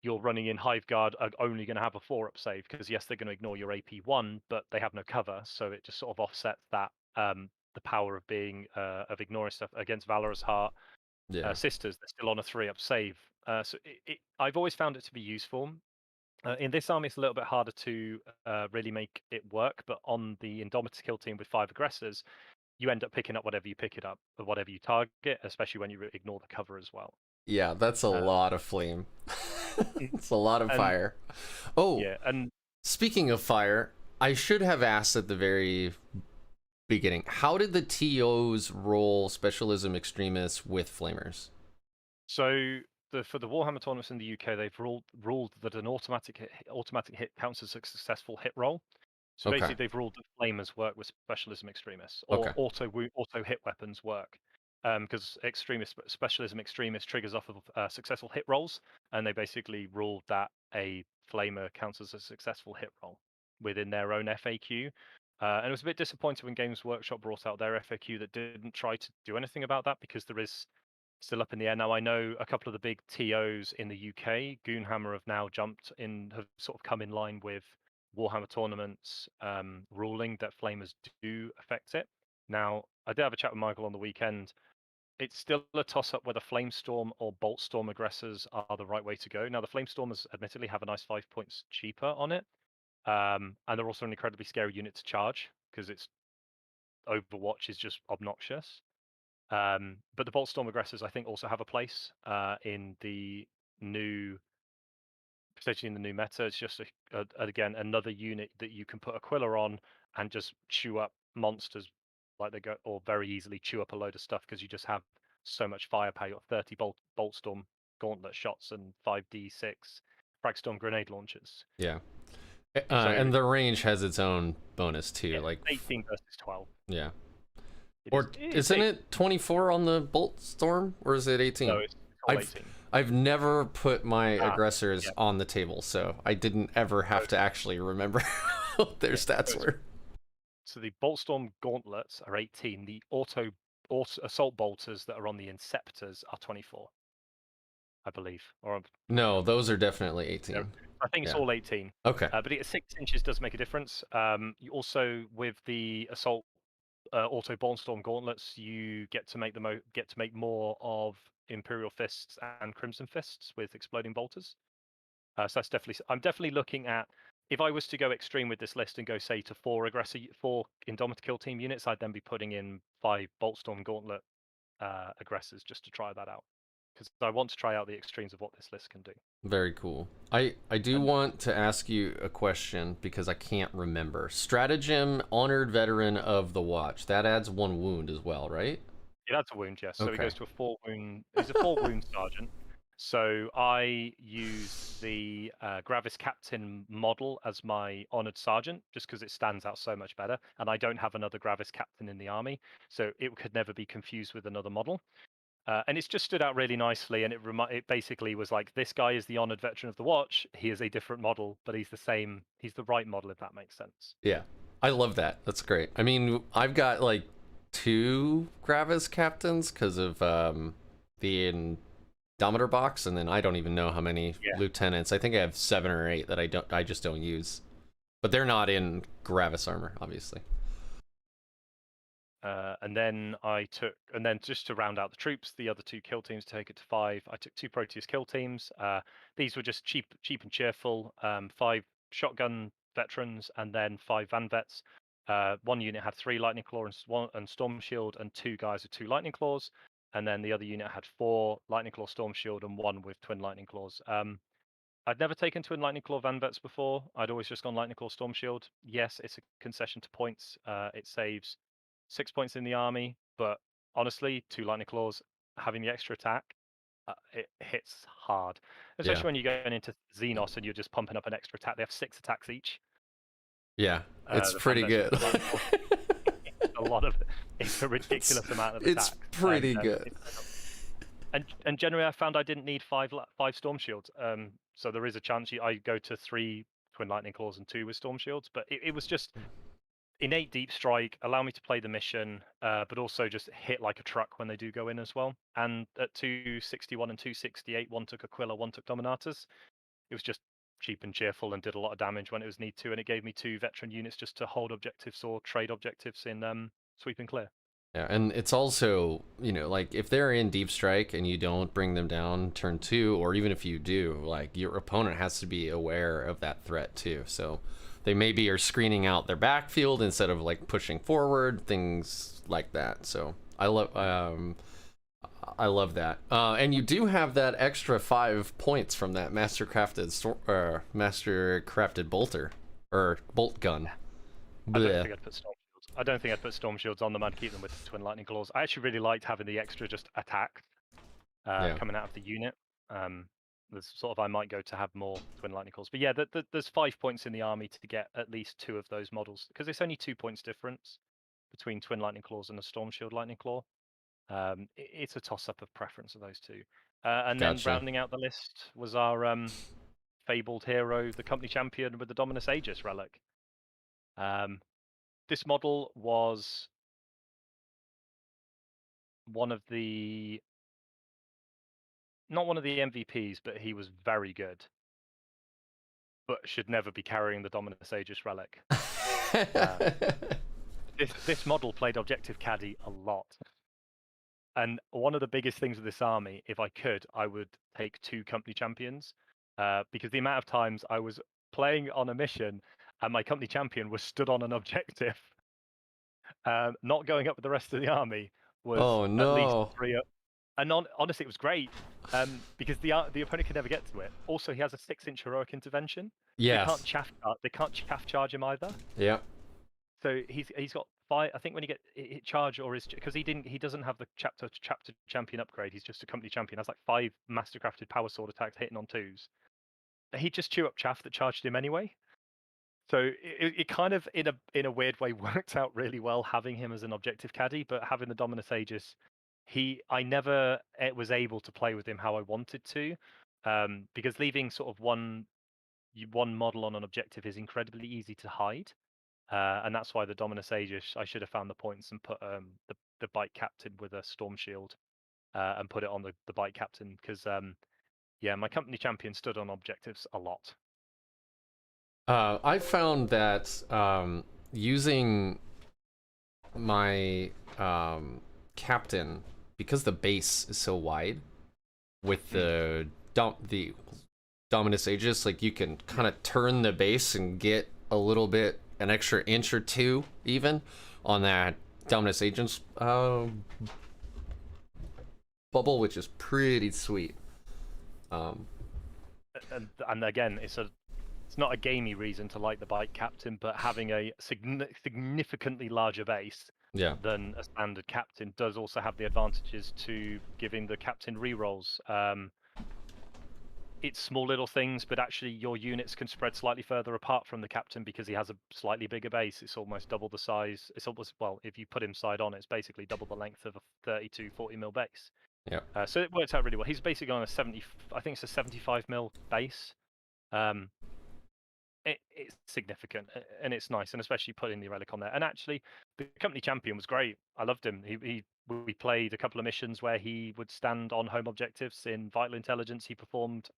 You're running in Hive Guard are only going to have a 4-up save, because yes, they're going to ignore your AP1, but they have no cover, so it just sort of offsets that the power of being of ignoring stuff. Against Valorous Heart, Sisters, they're still on a 3-up save. So I've always found it to be useful. In this army, it's a little bit harder to really make it work, but on the Indomitor kill team with 5 aggressors, you end up picking up whatever you pick it up, or whatever you target, especially when you ignore the cover as well. Yeah, that's a Uh, lot of flame. It's a lot of and fire. Oh, yeah, and speaking of fire, I should have asked at the very beginning, how did the TOs roll Specialism Extremists with Flamers? so for the Warhammer tournaments in the UK, they've ruled that an automatic hit counts as a successful hit roll. So Okay. basically, they've ruled that flamers work with specialism extremists, or Okay. auto hit weapons work, because specialism extremist triggers off of successful hit rolls, and they basically ruled that a flamer counts as a successful hit roll within their own FAQ. And it was a bit disappointing when Games Workshop brought out their FAQ that didn't try to do anything about that, because there is still up in the air. Now, I know a couple of the big TOs in the UK, Goonhammer, have now jumped in, have sort of come in line with Warhammer tournaments ruling that flamers do affect it. Now, I did have a chat with Michael on the weekend. It's still a toss-up whether Flamestorm or Boltstorm aggressors are the right way to go. Now, the Flamestormers admittedly have a nice 5 points cheaper on it, and they're also an incredibly scary unit to charge because its Overwatch is just obnoxious. But the Boltstorm aggressors, I think, also have a place in the new, potentially in the new meta. It's just again another unit that you can put Aquila on and just chew up monsters like they go, or very easily chew up a load of stuff because you just have so much firepower. You got 30 Boltstorm gauntlet shots and 5d6 Fragstorm grenade launchers. Yeah. So And the range has its own bonus too. yeah, Like, 18 versus 12. yeah. It is. Or It's isn't 8. it 24 on the Bolt Storm, or is it No, 18? it's all I've 18. I've never put my Ah, aggressors yeah. on the table, so I didn't ever have to actually remember what their stats were. So the Boltstorm gauntlets are 18. The auto assault bolters that are on the Inceptors are 24, I believe. Or I can't No, remember. those are definitely 18. I think it's Yeah. all 18. Okay. But 6 inches does make a difference. You also, with the assault auto Boltstorm gauntlets, you get to make more of Imperial Fists and Crimson Fists with exploding bolters. So that's definitely. I'm definitely looking at. If I was to go extreme with this list and go say to 4 Indomitor kill team units, I'd then be putting in 5 Boltstorm Gauntlet aggressors just to try that out, because I want to try out the extremes of what this list can do. Very cool. I do And want to ask you a question because I can't remember. Stratagem, honored veteran of the watch. That adds 1 wound as well, right? yeah, that's a wound, yes. So he Okay. goes to a 4 wound. He's a 4 wound sergeant. So I used the Gravis Captain model as my honored sergeant just because it stands out so much better, and I don't have another Gravis Captain in the army, so it could never be confused with another model. And it's just stood out really nicely, and it basically was like, this guy is the honored veteran of the watch. He is a different model, but he's the same. He's the right model, if that makes sense. Yeah. I love that. That's great. I mean, I've got like 2 Gravis captains because of the Indomitor box, and then I don't even know how many Yeah. lieutenants. I think I have 7 or 8 that I just don't use. But they're not in Gravis armor, obviously. And then just to round out the troops, the other 2 kill teams to take it to 5. I took 2 Proteus kill teams. These were just cheap and cheerful. 5 shotgun veterans and then 5 van vets. 1 unit had 3 lightning claw and storm shield, and 2 guys with 2 lightning claws. And then the other unit had 4 lightning claw, storm shield, and 1 with twin lightning claws. I'd never taken twin lightning claw van vets before. I'd always just gone lightning claw, storm shield. Yes, it's a concession to points. It saves 6 points in the army, but honestly, 2 lightning claws, having the extra attack, it hits hard. Yeah. Especially when you're going into Xenos and you're just pumping up an extra attack. They have 6 attacks each. Yeah. It's The fan pretty vets with good. the lightning claw. A lot of it's a ridiculous amount of attacks. It's pretty good. And generally, I found I didn't need 5 storm shields. So there is a chance I go to 3 twin lightning claws and 2 with storm shields. But it was just innate deep strike, allow me to play the mission, but also just hit like a truck when they do go in as well. And at 261 and 268, 1 took Aquila, 1 took Dominators. It was just cheap and cheerful and did a lot of damage when it was need to, and it gave me 2 veteran units just to hold objectives or trade objectives in sweep and clear. Yeah, and it's also, like if they're in deep strike and you don't bring them down turn 2, or even if you do, like your opponent has to be aware of that threat too. So they maybe are screening out their backfield instead of like pushing forward, things like that. So I love that. And you do have that extra 5 points from that master crafted bolter or bolt gun. I don't Blech. think I'd put storm shields. I don't think I'd put storm shields on them. I'd keep them with twin lightning claws. I actually really liked having the extra just attack Yeah. coming out of the unit. There's sort of I might go to have more twin lightning claws, but yeah, there's 5 points in the army to get at least 2 of those models because it's only 2 points difference between twin lightning claws and a storm shield lightning claw. It's a toss up of preference of those two. And then Gotcha. rounding out the list was our fabled hero, the company champion with the Dominus Aegis relic. This model was one of the not one of the MVPs, but he was very good, but should never be carrying the Dominus Aegis relic. This model played objective caddy a lot. And one of the biggest things with this army, if I could, I would take 2 company champions, because the amount of times I was playing on a mission and my company champion was stood on an objective, not going up with the rest of the army, was Oh at least no. 3 up. And honestly, it was great, because the opponent could never get to it. Also, he has a 6-inch heroic intervention. Yes. They can't chaff charge him either. Yeah. So he's got 5. I think when you get hit charge or his, because he doesn't have the chapter champion upgrade. He's just a company champion. Has like 5 mastercrafted power sword attacks hitting on 2s. He'd just chew up chaff that charged him anyway. So it kind of in a weird way worked out really well having him as an objective caddy, but having the Dominus Aegis, I never was able to play with him how I wanted to, because leaving sort of one model on an objective is incredibly easy to hide. And that's why the Dominus Aegis, I should have found the points and put the bike captain with a storm shield, and put it on the bike captain because yeah, my company champion stood on objectives a lot. I found that using my captain, because the base is so wide with the Dominus Aegis, like you can kind of turn the base and get a little bit, an extra inch or 2 even on that Dominus Aegis bubble, which is pretty sweet. And again, it's not a gamey reason to like the bike captain, but having a significantly larger base Yeah. than a standard captain does also have the advantages to giving the captain rerolls. It's small little things, but actually your units can spread slightly further apart from the captain because he has a slightly bigger base. It's almost double the size. It's almost, well, if you put him side on, it's basically double the length of a 30 to 40 mil base. Yeah. So it works out really well. He's basically on a 70, I think it's a 75 mil base. It's significant and it's nice, and especially putting the relic on there. And actually, the company champion was great. I loved him. We played a couple of missions where he would stand on home objectives in vital intelligence. He performed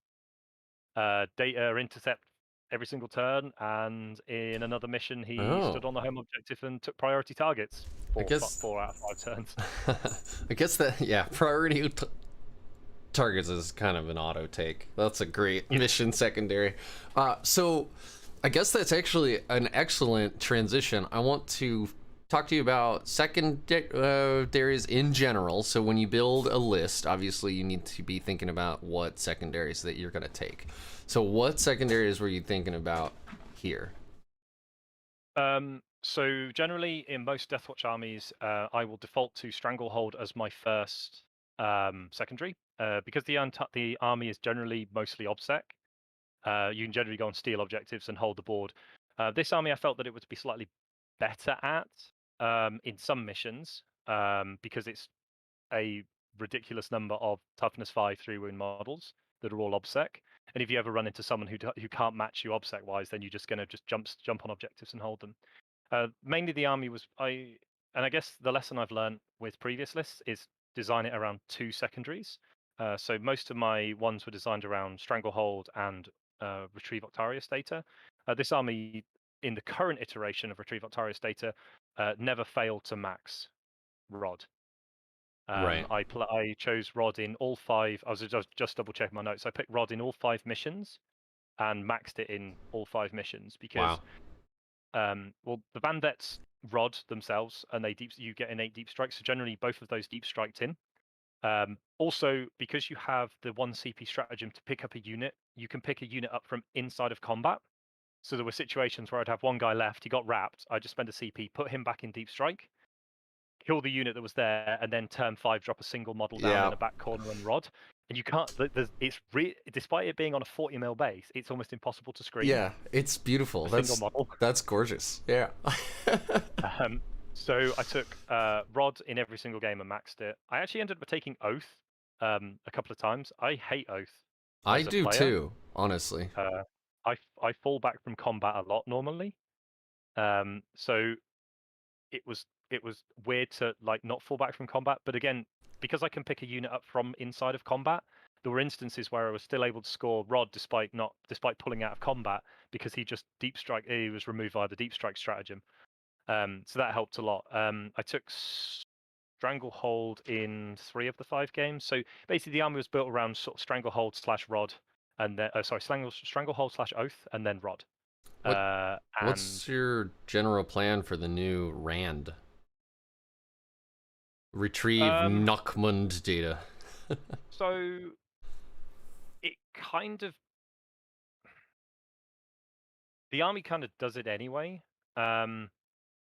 data intercept every single turn, and in another mission he stood Oh. on the home objective and took priority targets I for guess 4 out of 5 turns. I guess that, yeah, priority targets is kind of an auto take. That's a great mission secondary. So I guess that's actually an excellent transition. I want to talk to you about secondaries in general. So when you build a list, obviously you need to be thinking about what secondaries that you're going to take. So what secondaries were you thinking about here? So generally in most Deathwatch armies, I will default to Stranglehold as my first secondary, because the army is generally mostly OBSEC. You can generally go on steal objectives and hold the board. This army, I felt that it would be slightly better at in some missions, because it's a ridiculous number of toughness 5 3-wound models that are all OBSEC. And if you ever run into someone who can't match you OBSEC wise, then you're just going to just jump on objectives and hold them. Mainly the army was and I guess the lesson I've learned with previous lists is design it around 2 secondaries. So most of my ones were designed around Stranglehold and Retrieve Octarius data. This army, in the current iteration of Retrieve Octarius data, never failed to max Rod. Right. I chose Rod in all 5. I was just double checking my notes. I picked Rod in all 5 missions and maxed it in all 5 missions because, Wow. well, the Van Vets Rod themselves, and you get innate deep strikes. So generally, both of those deep strikes in. Also, because you have the 1 CP stratagem to pick up a unit, you can pick a unit up from inside of combat. So there were situations where I'd have one guy left, he got wrapped, I just spend a CP, put him back in deep strike, kill the unit that was there, and then turn 5 drop a single model down Yeah. in a back corner on Rod. And you can't. Despite it being on a 40 mil base, it's almost impossible to screen Yeah, it's beautiful. a single model. That's gorgeous. Yeah. So I took Rod in every single game and maxed it. I actually ended up taking Oath a couple of times. I hate Oath I as a do player. too, honestly. I fall back from combat a lot normally. So it was weird to like not fall back from combat. But again, because I can pick a unit up from inside of combat, there were instances where I was still able to score Rod despite pulling out of combat because he was removed via the deep strike stratagem. So that helped a lot. I took Stranglehold in 3 of the 5 games. So basically, the army was built around sort of Stranglehold / Rod, and then Stranglehold / Oath, and then Rod. What's your general plan for the new Rand? Retrieve Nockmund data. So it kind of the army kind of does it anyway. The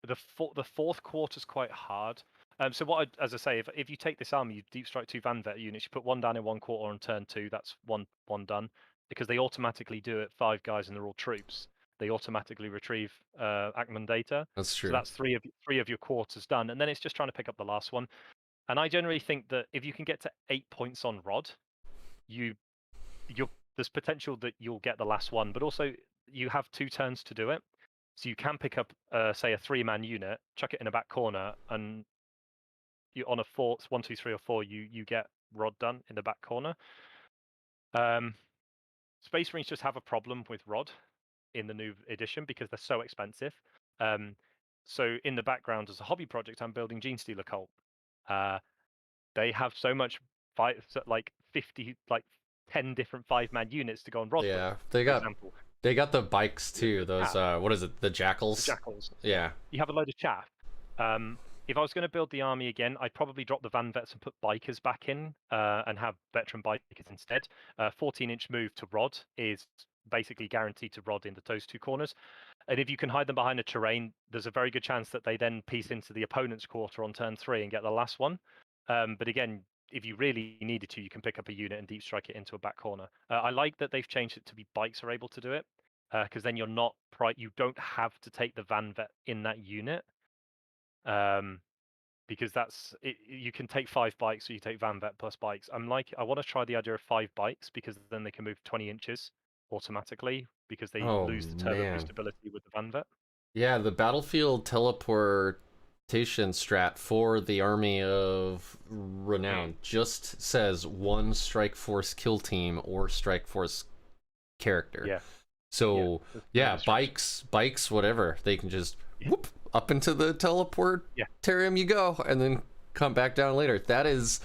4th quarter's quite hard. So as I say, if you take this army, you deep strike 2 Van Vet units, you put 1 down in 1 quarter on turn 2. That's one done because they automatically do it. 5 guys and they're all troops. They automatically retrieve Ackman data. That's true. So that's three of your quarters done, and then it's just trying to pick up the last one. And I generally think that if you can get to 8 points on Rod, there's potential that you'll get the last one, but also you have 2 turns to do it. So you can pick up, say, a 3-man unit, chuck it in a back corner, and you on a 4, 1, 2, 3, or 4, you get Rod done in the back corner. Space Marines just have a problem with Rod in the new edition because they're so expensive. So in the background, as a hobby project, I'm building Genestealer Cult. They have so much like 50, like 10 different 5-man units to go on Rod. Yeah, with, they got the bikes too. Those what is it? The Jackals. The Jackals. Yeah. You have a load of chaff. If I was going to build the army again, I'd probably drop the Van Vets and put bikers back in and have veteran bikers instead. 14-inch move to Rod is basically guaranteed to Rod in those 2 corners. And if you can hide them behind a terrain, there's a very good chance that they then piece into the opponent's quarter on turn 3 and get the last one. But again, if you really needed to, you can pick up a unit and deep strike it into a back corner. I like that they've changed it to be bikes are able to do it because then you don't have to take the Van Vet in that unit. Because you can take 5 bikes or you take Van Vet plus bikes. I want to try the idea of 5 bikes because then they can move 20 inches automatically because they lose the turbo boost ability with the Van Vet. Yeah, the battlefield teleportation strat for the Army of Renown just says 1 Strike Force kill team or Strike Force character. Yeah. So yeah, bikes, whatever. They can just whoop up into the teleportarium you go, and then come back down later. That is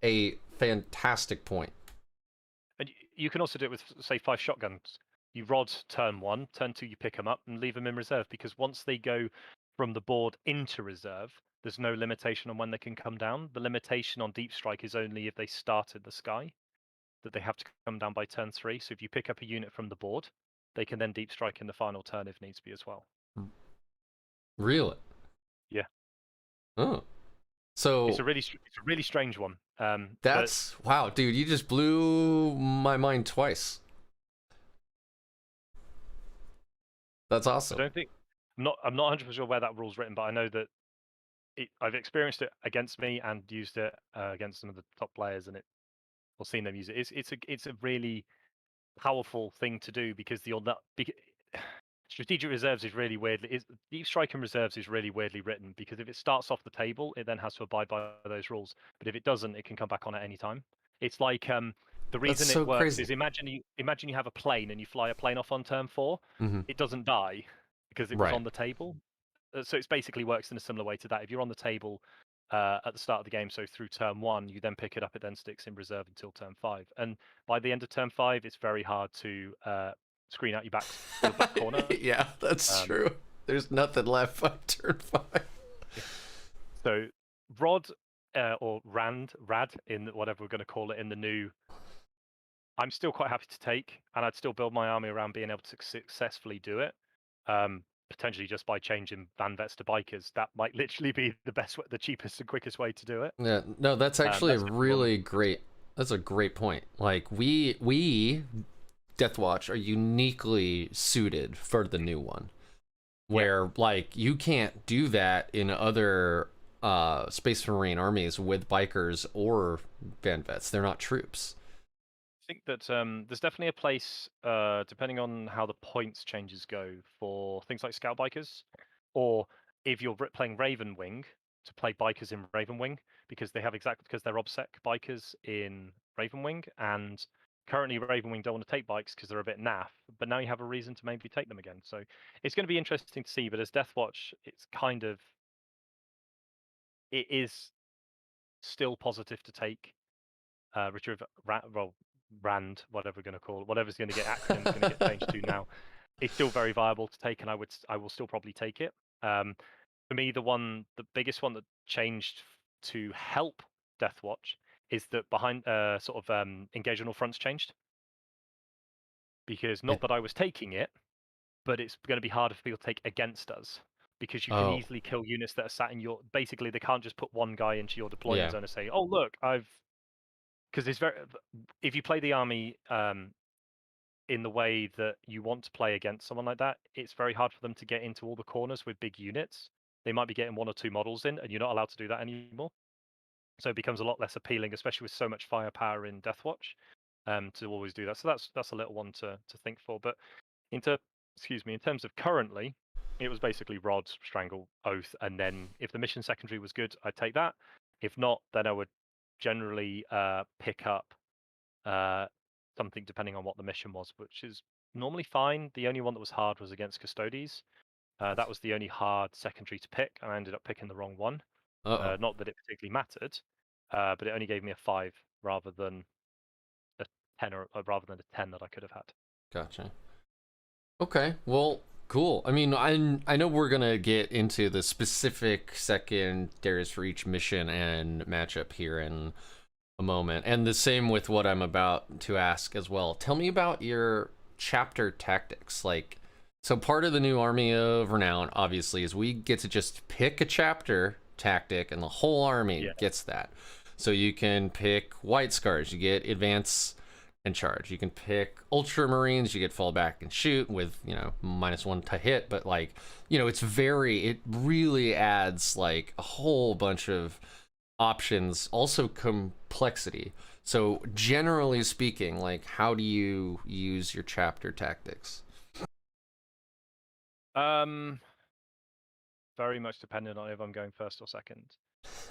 a fantastic point. And you can also do it with, say, 5 shotguns. You Rod turn 1, turn 2 you pick them up and leave them in reserve because once they go from the board into reserve, there's no limitation on when they can come down. The limitation on deep strike is only if they start in the sky, that they have to come down by turn 3. So if you pick up a unit from the board, they can then deep strike in the final turn if needs be as well. Really? Yeah. Oh. So it's a really strange one. Wow, dude, you just blew my mind twice. That's awesome. I don't think I'm not 100% sure where that rule's written, but I know that I've experienced it against me and used it against some of the top players, or seen them use it. It's a really powerful thing to do because strategic reserves is really weirdly. Deep strike and reserves is really weirdly written because if it starts off the table, it then has to abide by those rules. But if it doesn't, it can come back on at any time. It's like the reason it works is imagine you have a plane and you fly a plane off on turn 4. Mm-hmm. It doesn't die because it was on the table. So it basically works in a similar way to that. If you're on the table at the start of the game. So through turn 1, you then pick it up. It then sticks in reserve until turn 5. And by the end of turn 5, it's very hard to screen out your back corner. Yeah, that's true. There's nothing left by turn 5. Yeah. So Rod or Rad in whatever we're going to call it in the new, I'm still quite happy to take, and I'd still build my army around being able to successfully do it. Potentially just by changing van vets to bikers, that might literally be the best, the cheapest and quickest way to do it. Yeah, no, that's actually a really great. That's a great point. Like we Deathwatch are uniquely suited for the new one, where like you can't do that in other Space Marine armies with bikers or van vets. They're not troops. I think that there's definitely a place, depending on how the points changes go, for things like scout bikers, or if you're playing Raven Wing, to play bikers in Raven Wing, because they're OBSEC bikers in Raven Wing, and currently Raven Wing don't want to take bikes because they're a bit naff, but now you have a reason to maybe take them again. So it's going to be interesting to see. But as Deathwatch, it is still positive to take Richard Rand, whatever we're going to call it, whatever's going to get acronyms going to get changed to now. It's still very viable to take, and I will still probably take it. For me, the biggest one that changed to help Deathwatch is that behind engage on all fronts changed, because not that I was taking it, but it's going to be harder for people to take against us, because you can easily kill units that are sat in your. Basically, they can't just put one guy into your deployment zone and say, "Oh, look, because it's very. If you play the army in the way that you want to play against someone like that, it's very hard for them to get into all the corners with big units. They might be getting 1 or 2 models in, and you're not allowed to do that anymore. So it becomes a lot less appealing, especially with so much firepower in Deathwatch, to always do that. So that's a little one to think for. But in terms of currently, it was basically Rod, Strangle, Oath, and then if the mission secondary was good, I'd take that. If not, then I would generally pick up something depending on what the mission was, which is normally fine. The only one that was hard was against Custodes. That was the only hard secondary to pick, and I ended up picking the wrong one. Not that it particularly mattered, but it only gave me a 5 rather than a 10 rather than a 10 that I could have had. Gotcha. Okay, well, cool. I mean, I know we're gonna get into the specific secondaries for each mission and matchup here in a moment, and the same with what I'm about to ask as well. Tell me about your chapter tactics. Like, so part of the new Army of Renown, obviously, is we get to just pick a chapter tactic, and the whole army gets that. So you can pick White Scars, you get advance and charge. You can pick Ultramarines, you get fall back and shoot with, -1 to hit, but like, it really adds like a whole bunch of options, also complexity. So generally speaking, like, how do you use your chapter tactics? Very much dependent on if I'm going first or second.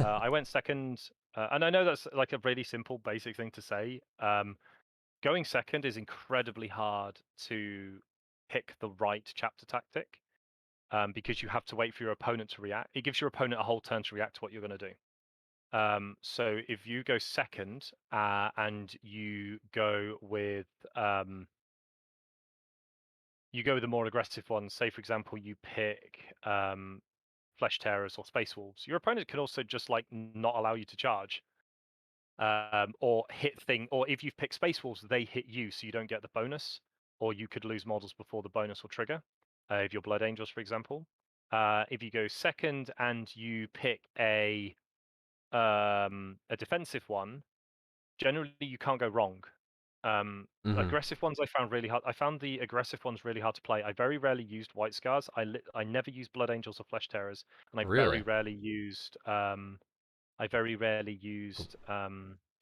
I went second, and I know that's like a really simple, basic thing to say. Going second is incredibly hard to pick the right chapter tactic, because you have to wait for your opponent to react. It gives your opponent a whole turn to react to what you're going to do. So if you go second and you go with the more aggressive ones, say for example you pick Flesh Tearers or Space Wolves, your opponent can also just like not allow you to charge. Or if you've picked Space Wolves, they hit you, so you don't get the bonus, or you could lose models before the bonus will trigger. If you're Blood Angels, for example, if you go second and you pick a defensive one, generally you can't go wrong. Aggressive ones I found really hard. I found the aggressive ones really hard to play. I very rarely used White Scars. I never used Blood Angels or Flesh Tearers, and I very rarely used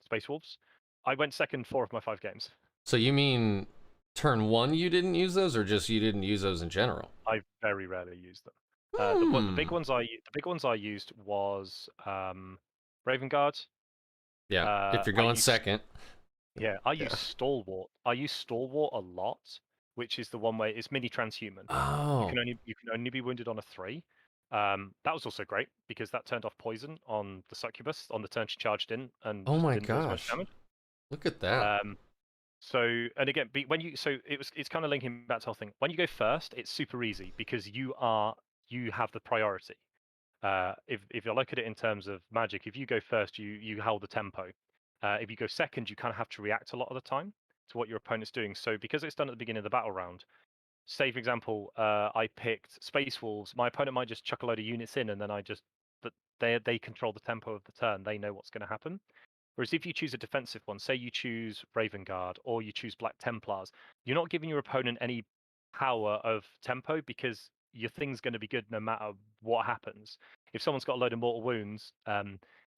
Space Wolves. I went second 4 of my 5 games. So you mean turn 1 you didn't use those, or just you didn't use those in general? I very rarely used them. The big ones I used was Raven Guard. Yeah, if you're going second. Yeah, I use Stalwart. I use Stalwart a lot, which is the one where it's mini transhuman. Oh. You can only be wounded on a 3. That was also great because that turned off poison on the succubus on the turn she charged in and Oh just my didn't do as much gosh. damage. Look at that. So, and again, when you it's kind of linking back to the whole thing. When you go first, it's super easy because you have the priority. If you look at it in terms of magic, if you go first, you hold the tempo. If you go second, you kind of have to react a lot of the time to what your opponent's doing. So because it's done at the beginning of the battle round, say for example, I picked Space Wolves, my opponent might just chuck a load of units in, and then but they control the tempo of the turn. They know what's going to happen. Whereas if you choose a defensive one, say you choose Raven Guard or you choose Black Templars, you're not giving your opponent any power of tempo because your thing's going to be good no matter what happens. If someone's got a load of mortal wounds,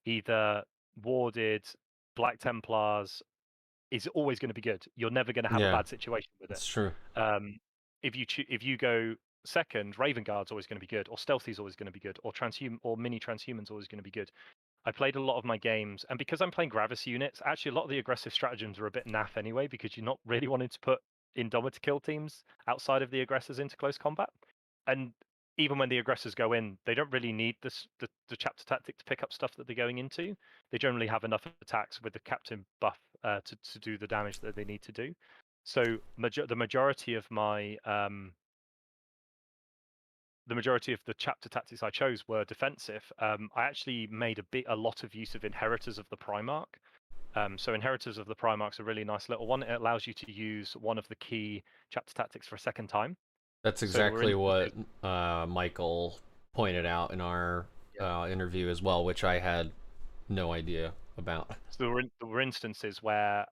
either warded, Black Templars is always going to be good. You're never going to have a Yeah, bad situation with it. it's true. If you go second, Raven Guard's always going to be good, or Stealthy's always going to be good, or mini Transhuman's always going to be good. I played a lot of my games, and because I'm playing Gravis units, actually a lot of the aggressive stratagems are a bit naff anyway, because you're not really wanting to put Indomitor kill teams outside of the aggressors into close combat. And even when the aggressors go in, they don't really need the chapter tactic to pick up stuff that they're going into. They generally have enough attacks with the captain buff to do the damage that they need to do. So the majority of my the majority of the chapter tactics I chose were defensive. I actually made a lot of use of Inheritors of the Primarch. So Inheritors of the Primarch's a really nice little one. It allows you to use one of the key chapter tactics for a second time. That's exactly what Michael pointed out in our interview as well, which I had no idea about. So there were instances where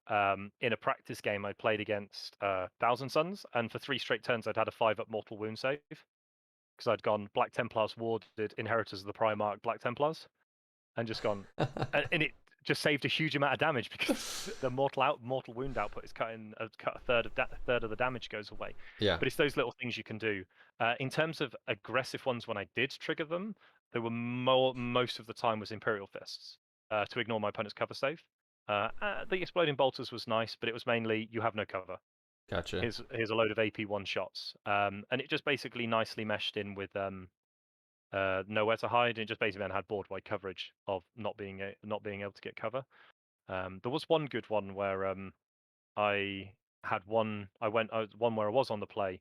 in a practice game I played against Thousand Suns, and for 3 straight turns I'd had a 5-up mortal wound save. Because I'd gone Black Templars warded, Inheritors of the Primarch, Black Templars, and just gone, and it just saved a huge amount of damage because the mortal wound output is cut a third of the damage goes away. Yeah. But it's those little things you can do. In terms of aggressive ones, when I did trigger them, they were most of the time was Imperial Fists to ignore my opponent's cover save. The Exploding Bolters was nice, but it was mainly you have no cover. Gotcha. Here's a load of AP one shots, and it just basically nicely meshed in with nowhere to hide. It just basically had board wide coverage of not being able to get cover. There was one good one where I had one. I went one where I was on the play,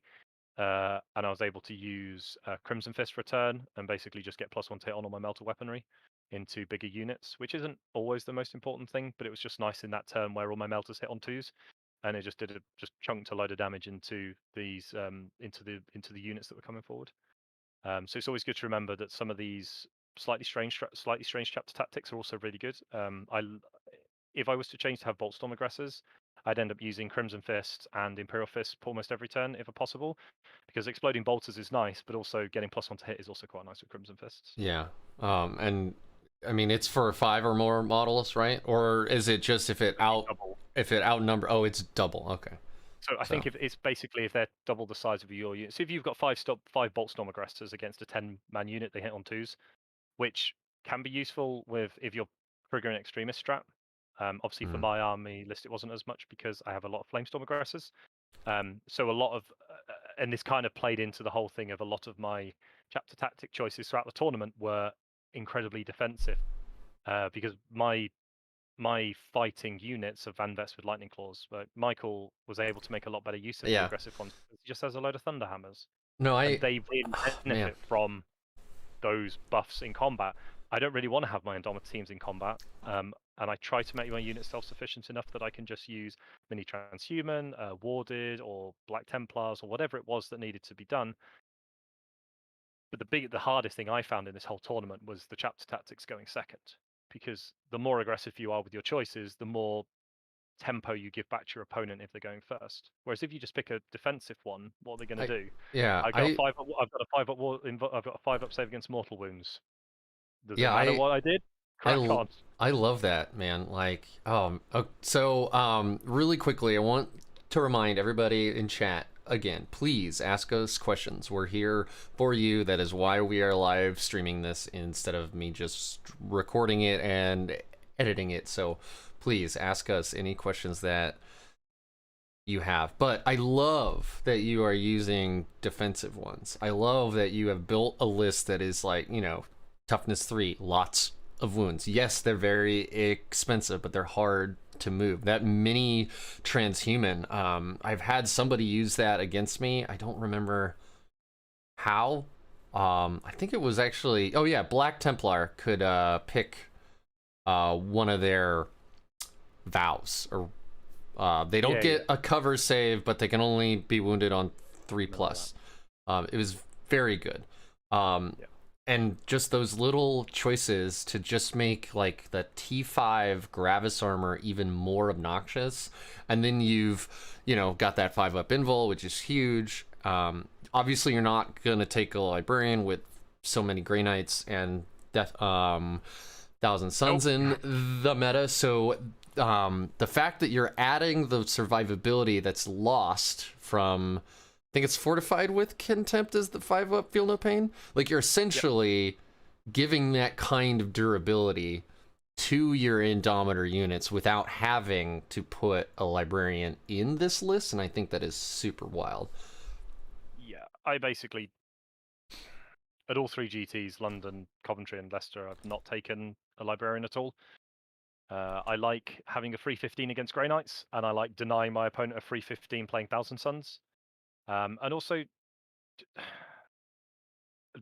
and I was able to use Crimson Fist for a turn and basically just get +1 to hit on all my melter weaponry into bigger units, which isn't always the most important thing, but it was just nice in that turn where all my melters hit on 2s. And it just chunked a load of damage into these into the units that were coming forward. So it's always good to remember that some of these slightly strange chapter tactics are also really good. If I was to change to have Boltstorm aggressors, I'd end up using Crimson Fist and Imperial Fist almost every turn if possible, because Exploding Bolters is nice, but also getting +1 to hit is also quite nice with Crimson Fists. Yeah. And I mean, it's for 5 or more models, right? Or is it just if it outnumber? Oh, it's double. Okay. So I think if it's basically if they're double the size of your unit. So if you've got 5 Boltstorm aggressors against a 10-man unit, they hit on 2s, which can be useful if you're triggering extremist strat. Obviously for my army list it wasn't as much because I have a lot of Flamestorm aggressors. So a lot of and this kind of played into the whole thing of a lot of my chapter tactic choices throughout the tournament were incredibly defensive because my fighting units of Van Vets with Lightning Claws, but Michael was able to make a lot better use of the aggressive ones. He just has a load of Thunder Hammers. And they really benefit from those buffs in combat. I don't really want to have my Indomitor teams in combat, and I try to make my units self-sufficient enough that I can just use mini Transhuman, Warded, or Black Templars, or whatever it was that needed to be done. But the hardest thing I found in this whole tournament was the chapter tactics going second, because the more aggressive you are with your choices, the more tempo you give back to your opponent if they're going first. Whereas if you just pick a defensive one, what are they going to do? Yeah, I've got a 5-up save against mortal wounds. Does it matter what I did? I love that, man. Like, so really quickly, I want to remind everybody in chat again, please ask us questions. We're here for you. That is why we are live streaming this instead of me just recording it and editing it. So please ask us any questions that you have. But I love that you are using defensive ones. I love that you have built a list that is like, toughness 3, lots of wounds. Yes, they're very expensive, but they're hard to move. That mini transhuman, I've had somebody use that against me. I don't remember how. I think it was actually, oh yeah, Black Templar could pick one of their vows, or they don't get a cover save, but they can only be wounded on 3+. It was very good. And just those little choices to just make like the T5 Gravis armor even more obnoxious. And then you've, got that 5-up invul, which is huge. Obviously, you're not going to take a librarian with so many Grey Knights and Thousand Suns in the meta. So the fact that you're adding the survivability that's lost from, I think it's fortified with contempt as the 5-up feel no pain. Like you're essentially giving that kind of durability to your Indomitor units without having to put a librarian in this list, and I think that is super wild. Yeah, I basically, at all 3 GTs, London, Coventry, and Leicester, I've not taken a librarian at all. I like having a free 15 against Grey Knights, and I like denying my opponent a free 15 playing Thousand Suns. And also,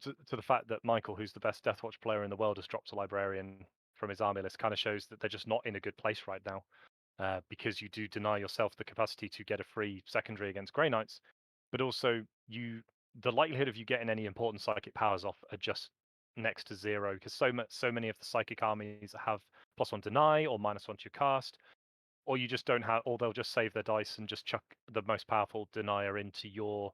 to the fact that Michael, who's the best Deathwatch player in the world, has dropped a librarian from his army list, kind of shows that they're just not in a good place right now. Because you do deny yourself the capacity to get a free secondary against Grey Knights, but also the likelihood of you getting any important psychic powers off are just next to 0, because so many of the psychic armies have +1 deny or -1 to your cast, or you just don't have, or they'll just save their dice and just chuck the most powerful denier into your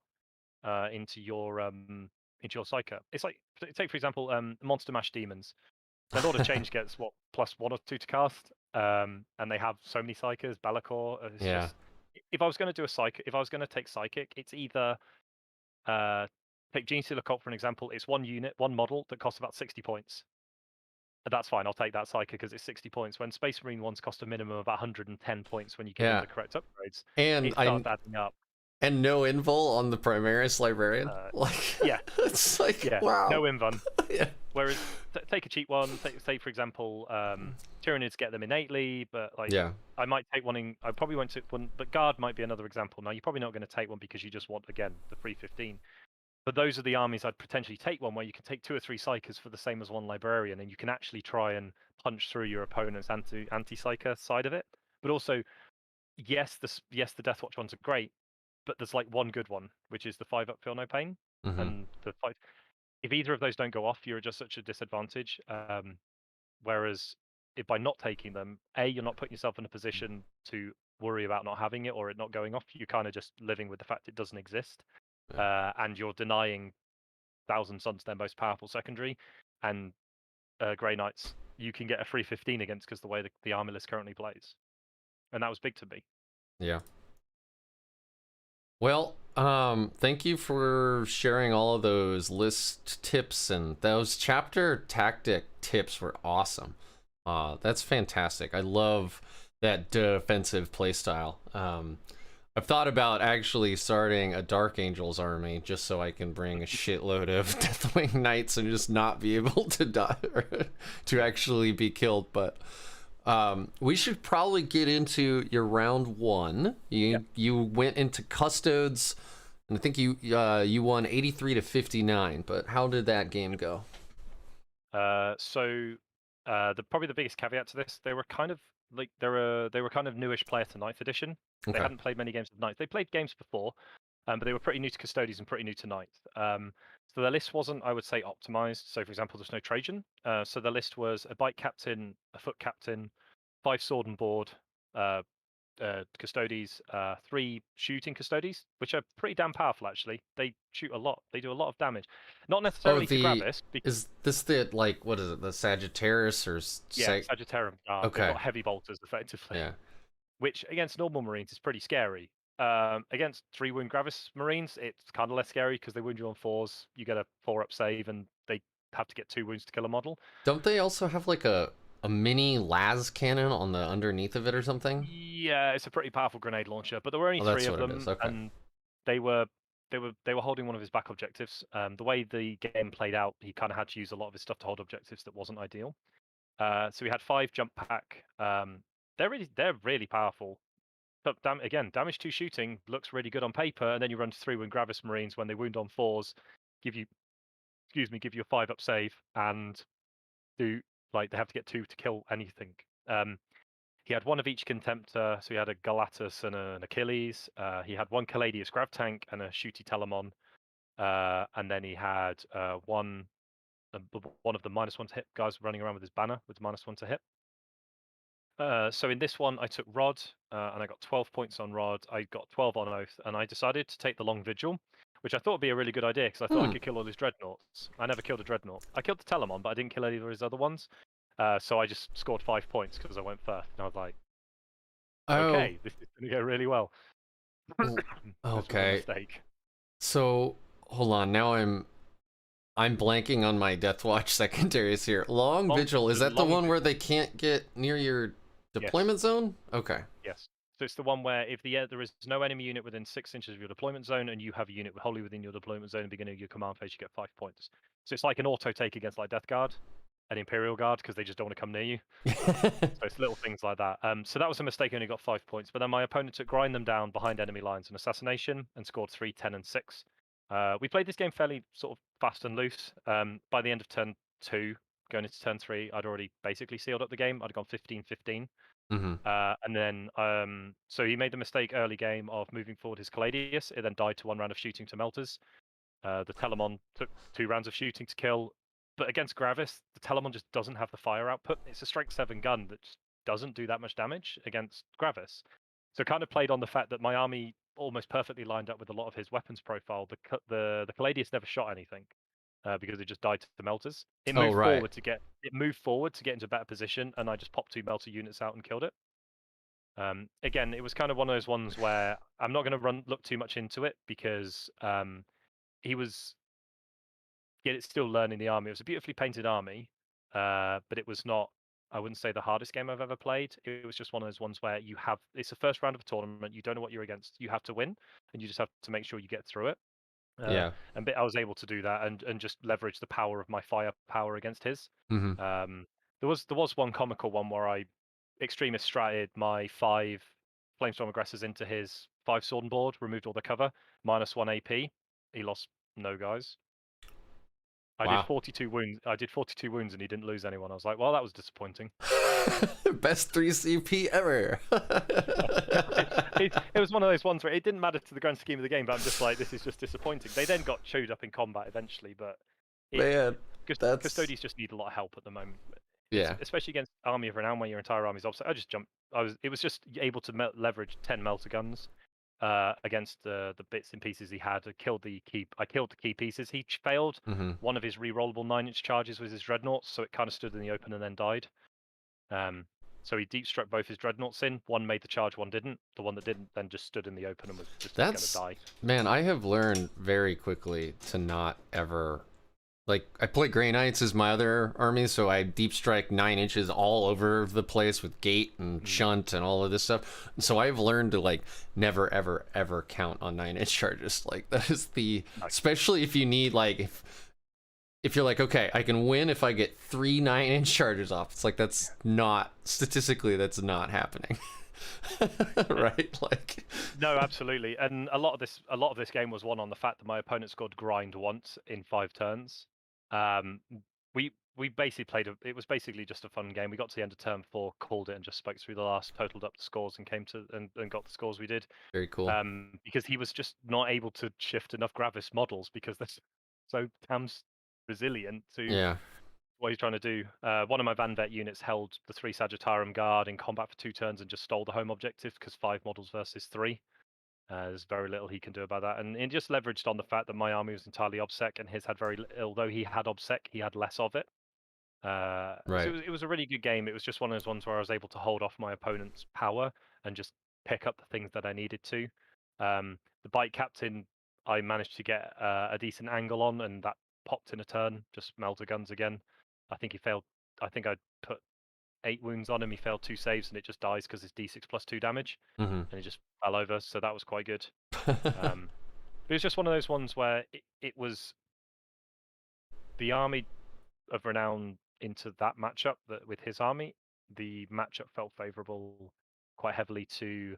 psyker. It's like, take for example, Monster Mash Demons. Their Lord of Change gets what, +1 or 2 to cast, and they have so many psychers. Bellicor. It's just, if I was going to do a psychic, if I was going to take psychic, it's either take Gene Stealer Cult for an example. It's one unit, one model that costs about 60 points. That's fine. I'll take that psychic because it's 60 points. When Space Marine ones cost a minimum of 110 points when you give them the correct upgrades, and it starts adding up. And no invul on the Primaris librarian. It's like, wow. No invul. Whereas take a cheap one. Say for example, Tyranids get them innately, but I might take one in. I probably won't take one, but Guard might be another example. Now you're probably not going to take one because you just want, again, the free 15. But those are the armies I'd potentially take one where you can take 2 or 3 psychers for the same as one librarian, and you can actually try and punch through your opponent's anti-psyker side of it. But also, yes, the Deathwatch ones are great, but there's like one good one, which is the 5-up feel no pain, and the 5. If either of those don't go off, you're just such a disadvantage. Whereas if by not taking them, you're not putting yourself in a position to worry about not having it or it not going off. You're kind of just living with the fact it doesn't exist, and you're denying Thousand Suns their most powerful secondary, and Grey Knights you can get a free 15 against because the way the army list currently plays, and that was big to me. Yeah. Well, thank you for sharing all of those list tips, and those chapter tactic tips were awesome. That's fantastic. I love that defensive playstyle. I've thought about actually starting a Dark Angels army just so I can bring a shitload of Deathwing Knights and just not be able to die or to actually be killed. But we should probably get into your round 1. You went into Custodes, and I think you won 83 to 59. But how did that game go? So probably the biggest caveat to this, they were kind of like they were kind of newish player to 9th edition. They hadn't played many games of 9th. They played games before, but they were pretty new to Custodes and pretty new to 9th. So their list wasn't, I would say, optimized. So for example, there's no Trajan. So the list was a bike captain, a foot captain, 5 sword and board, Custodes, 3 shooting Custodes, which are pretty damn powerful actually. They shoot a lot. They do a lot of damage. Not necessarily to Gravis. Is this the, like, what is it, the Sagittarius or Sagittarium? They've got heavy bolters effectively. Yeah. Which against normal Marines is pretty scary. Against 3-wound Gravis Marines, it's kind of less scary because they wound you on 4s. You get a 4-up save, and they have to get 2 wounds to kill a model. Don't they also have like a a mini las cannon on the underneath of it or something? Yeah, it's a pretty powerful grenade launcher, but there were only Oh, three that's of what it is. them, Okay. and they were they were holding one of his back objectives. The way the game played out, he kind of had to use a lot of his stuff to hold objectives that wasn't ideal. So we had 5 jump pack. They're really powerful. But again, damage 2 shooting looks really good on paper, and then you run through with Gravis Marines when they wound on 4s, give you give you a 5 up save, and do like they have to get 2 to kill anything. He had one of each contemptor, so he had a Galatus and an Achilles. He had one Caladius grav tank and a shooty Telemon, and then he had one of the -1 to hit guys running around with his banner with -1 to hit. So in this one, I took Rod, and I got 12 points on Rod. I got 12 on Oath, and I decided to take the Long Vigil, which I thought would be a really good idea because I thought I Hmm. could kill all his Dreadnoughts. I never killed a Dreadnought. I killed the Telemon, but I didn't kill any of his other ones. So I just scored 5 points because I went first, and I was like, Oh, okay, this is going to go really well. This was a okay. mistake. So hold on. Now I'm blanking on my Deathwatch secondaries here. Long Vigil, is that the one where they can't get near your deployment Yes, zone? Okay. yes. So it's the one where if there is no enemy unit within 6 inches of your deployment zone, and you have a unit wholly within your deployment zone at the beginning of your command phase, you get 5 points. So it's like an auto take against like Death Guard and Imperial Guard because they just don't want to come near you. So it's little things like that. So that was a mistake. I only got 5 points, but then my opponent took grind them down behind enemy lines and assassination and scored 3, 10, and 6. We played this game fairly sort of fast and loose. By the end of turn 2, going into turn 3, I'd already basically sealed up the game. I'd gone 15-15. Hmm. And then, so he made the mistake early game of moving forward his Caladius. It then died to 1 round of shooting to Melters. The Telemon took 2 rounds of shooting to kill. But against Gravis, the Telemon just doesn't have the fire output. It's a strength 7 gun that just doesn't do that much damage against Gravis. So it kind of played on the fact that my army almost perfectly lined up with a lot of his weapons profile. The Caladius never shot anything because it just died to the Melters. Oh, right. It moved forward to get into a better position, and I just popped 2 Melter units out and killed it. Again, it was kind of one of those ones where I'm not going to look too much into it because he was it's still learning the army. It was a beautifully painted army, but it was not. I wouldn't say the hardest game I've ever played. It was just one of those ones where it's the first round of a tournament. You don't know what you're against. You have to win, and you just have to make sure you get through it. Uh, Yeah. I was able to do that and just leverage the power of my firepower against his. Hmm. Um, there was one comical one where I extremist stratted my 5 flamestorm aggressors into his 5 sword and board, removed all the cover, -1 AP. He lost no guys. I did Wow. 42 wounds. I did 42 wounds, and he didn't lose anyone. I was like, well, that was disappointing. Best 3 CP ever. It was one of those ones where it didn't matter to the grand scheme of the game, but I'm just like, this is just disappointing. They then got chewed up in combat eventually, but it Man, that's Custodes just need a lot of help at the moment. yeah. Especially against Army of Renown, where your entire army's offset. I just jumped. It was just able to leverage 10 melter guns against the bits and pieces he had. I killed the key pieces. He failed Hmm. one of his re-rollable 9-inch charges with his dreadnoughts, so it kind of stood in the open and then died. So he deep struck both his dreadnoughts in. One made the charge, one didn't. The one that didn't then just stood in the open and was just going to That's die. man, I have learned very quickly to not ever like I play Grey Knights as my other army, so I deep strike 9 inches all over the place with gate and shunt and all of this stuff. So I've learned to like never ever ever count on 9 inch charges. Like that is Nice. especially if you need like if you're like, okay, I can win if I get 3 9 inch charges off. It's like that's not statistically that's not happening. Right? Like No, absolutely. And a lot of this game was won on the fact that my opponent scored grind once in 5 turns. Um, we basically it was basically just a fun game. We got to the end of turn 4, called it, and just spoke through the last, totaled up the scores, and came to and got the scores we did. very cool. Because he was just not able to shift enough Gravis models because they're so damn resilient to Yeah. what he's trying to do. One of my Van Vet units held the 3 Sagittarium Guard in combat for 2 turns and just stole the home objective because 5 models versus 3. There's very little he can do about that, and it just leveraged on the fact that my army was entirely obsec, and his had although he had obsec, he had less of it. So Right. it was a really good game. It was just one of those ones where I was able to hold off my opponent's power and just pick up the things that I needed to. The bike captain, I managed to get a decent angle on, and that popped in a turn. Just melter guns again. I think he failed. I think I put 8 wounds on him. He failed 2 saves, and it just dies because it's D6 plus 2 damage, Mm-hmm. and he just fell over. So that was quite good. It was just one of those ones where it was the Army of Renown into that matchup that with his army, the matchup felt favourable quite heavily to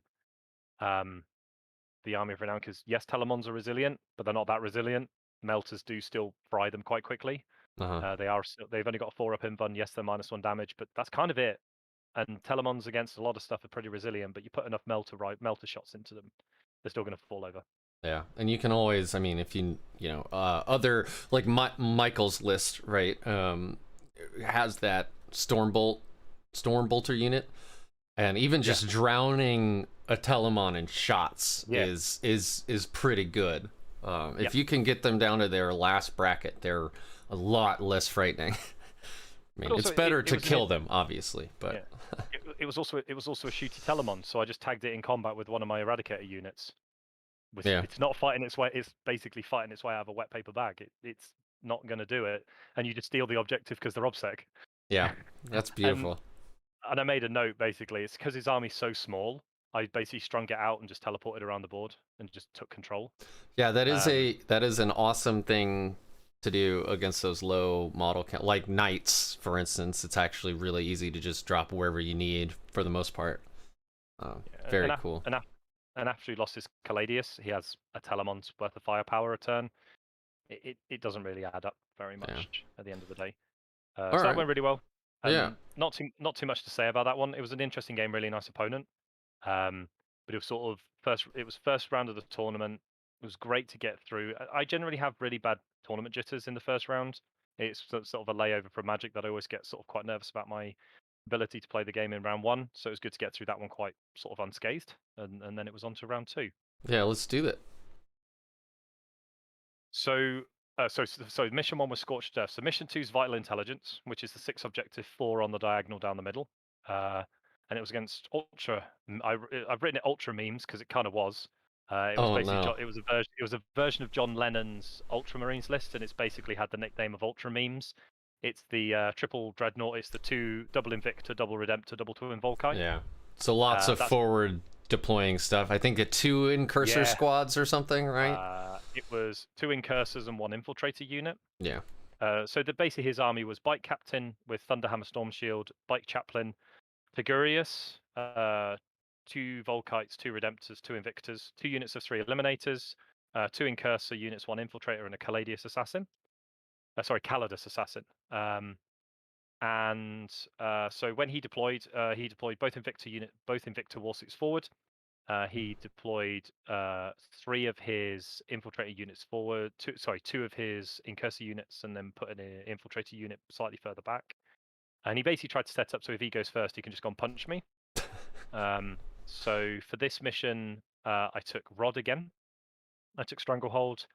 the Army of Renown because yes, Telemons are resilient, but they're not that resilient. Melters do still fry them quite quickly. Uh-huh. They've only got a 4-up invuln. Yes, they're -1 damage, but that's kind of it. And Telemons against a lot of stuff are pretty resilient, but you put enough melter shots into them, they're still going to fall over. Yeah, and you can always, I mean, if other like Michael's list, right, has that Stormbolter unit, and even just drowning a Telemon in shots is pretty good. If you can get them down to their last bracket, they're a lot less frightening. I mean, it's better to kill them, obviously, but it was also a shooty Telemon, so I just tagged it in combat with one of my Eradicator units. It's not fighting its way. It's basically fighting its way out of a wet paper bag. It's not going to do it, and you just steal the objective because they're obsec. Yeah, that's beautiful. And I made a note. Basically, it's because his army's so small. I basically strung it out and just teleported around the board and just took control. Yeah, that is an awesome thing to do against those low model count, like knights, for instance. It's actually really easy to just drop wherever you need for the most part. Very cool. And after he lost his Caladius, he has a Telemon's worth of firepower a turn. It doesn't really add up very much at the end of the day. So that went really well. Not too much to say about that one. It was an interesting game, really nice opponent. But it was sort of first round of the tournament. It was great to get through. I generally have really bad tournament jitters in the first round. It's sort of a layover from Magic that I always get sort of quite nervous about my ability to play the game in round 1, so it was good to get through that one quite sort of unscathed, and then it was on to round 2. Yeah, let's do that. So mission 1 was Scorched Earth. So mission 2 is Vital Intelligence, which is the 6 objective 4 on the diagonal down the middle, and it was against Ultra. I've written it Ultra Memes because it kind of was. It was a version of John Lennon's Ultramarines list, and it's basically had the nickname of Ultra Memes. It's the triple Dreadnought. It's the 2 double Invicta, double Redemptor, double Twin Volkite. Yeah. So lots of forward deploying stuff. I think 2 Incursor squads or something, right? It was 2 Incursors and 1 Infiltrator unit. Yeah. So basically his army was Bike Captain with Thunderhammer Storm Shield, Bike Chaplain, Figurius, 2 Volkites, 2 Redemptors, 2 Invictors, 2 units of 3 Eliminators, 2 Incursor units, 1 Infiltrator, and a Caladius Assassin. Calidus Assassin. So when he deployed both Invicta Warsix forward. He deployed 3 of his Infiltrator units forward. 2 of his Incursor units, and then put an Infiltrator unit slightly further back. And he basically tried to set up so if he goes first, he can just go and punch me. So for this mission, I took Rod again. I took Stranglehold.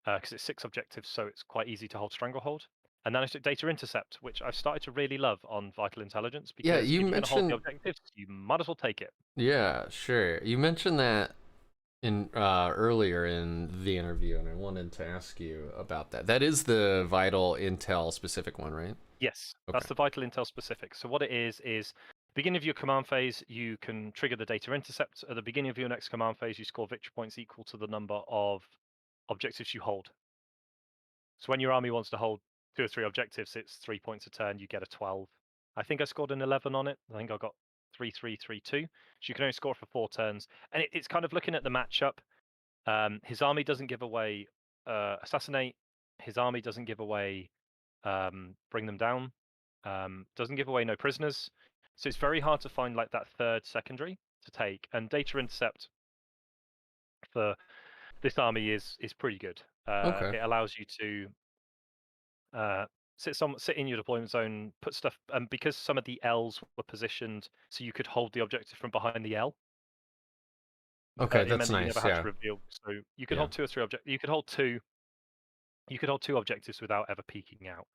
Because it's 6 objectives, so it's quite easy to hold Stranglehold. And then I took Data Intercept, which I've started to really love on Vital Intelligence. Because you if mentioned you're hold the objectives, you might as well take it. Yeah, sure. You mentioned that in earlier in the interview, and I wanted to ask you about that. That is the Vital Intel specific one, right? Yes, that's the Vital Intel specific. So what it is beginning of your command phase, you can trigger the Data Intercept. At the beginning of your next command phase, you score victory points equal to the number of objectives you hold. So when your army wants to hold 2 or 3 objectives, it's 3 points a turn. You get a 12. I think I scored an 11 on it. I think I got 3-3-3-2. So you can only score for 4 turns. And it's kind of looking at the matchup. His army doesn't give away Assassinate. His army doesn't give away Bring Them Down. Doesn't give away No Prisoners. So it's very hard to find like that 3rd secondary to take. And Data Intercept for this army is pretty good. It allows you to sit in your deployment zone, put stuff, and because some of the L's were positioned so you could hold the objective from behind the L. Okay, that's nice. You never had to reveal, so you could hold 2 or 3 objectives. You could hold 2. You could hold 2 objectives without ever peeking out.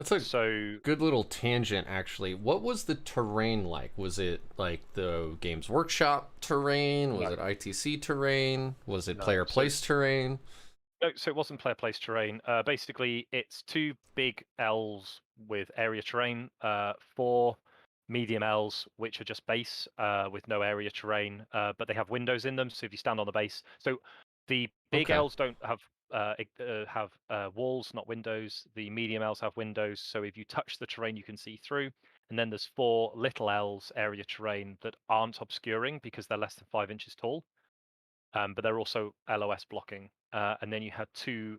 That's a good little tangent, actually. What was the terrain like? Was it like the Games Workshop terrain? Was it ITC terrain? Was it player place terrain? No, so it wasn't player place terrain. Basically, it's 2 big L's with area terrain, 4 medium Ls, which are just base with no area terrain, but they have windows in them. So if you stand on the base, so the big Okay. Ls don't have walls, not windows. The medium Ls have windows, so if you touch the terrain, you can see through. And then there's 4 little Ls area terrain that aren't obscuring because they're less than 5 inches tall, but they're also LOS blocking. And then you had two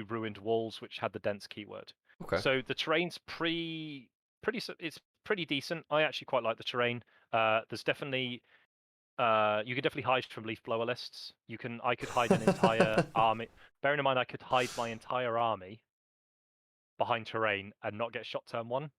ruined walls which had the dense keyword. Okay. So the terrain's it's pretty decent. I actually quite like the terrain. There's definitely you can definitely hide from leaf blower lists. I could hide an entire army. Bearing in mind I could hide my entire army behind terrain and not get shot turn 1.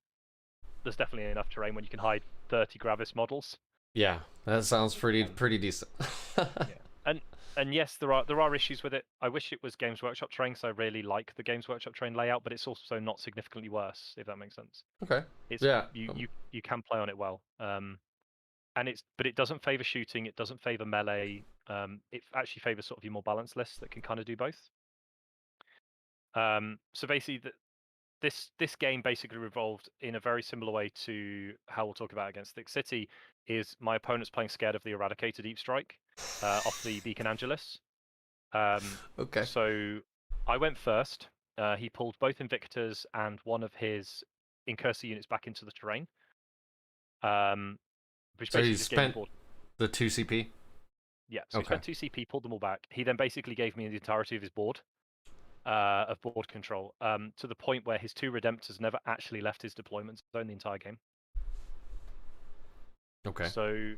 There's definitely enough terrain when you can hide 30 Gravis models. Yeah, that sounds pretty decent. Yeah. And yes, there are issues with it. I wish it was Games Workshop terrain, because I really like the Games Workshop terrain layout, but it's also not significantly worse, if that makes sense. Okay. It's Yeah. you can play on it well. But it doesn't favor shooting. It doesn't favor melee. It actually favors sort of your more balanced lists that can kind of do both. So basically, this game basically revolved in a very similar way to how we'll talk about against THICC City. Is my opponent's playing scared of the Eradicator Deep Strike off the Beacon Angelus. Okay. So I went first. He pulled both Invictors and one of his Incursor units back into the terrain. Which So basically you just gave me spent the 2 CP? Yeah, so he spent 2 CP, pulled them all back. He then basically gave me the entirety of his board, of board control, to the point where his 2 Redemptors never actually left his deployment zone the entire game. Okay. So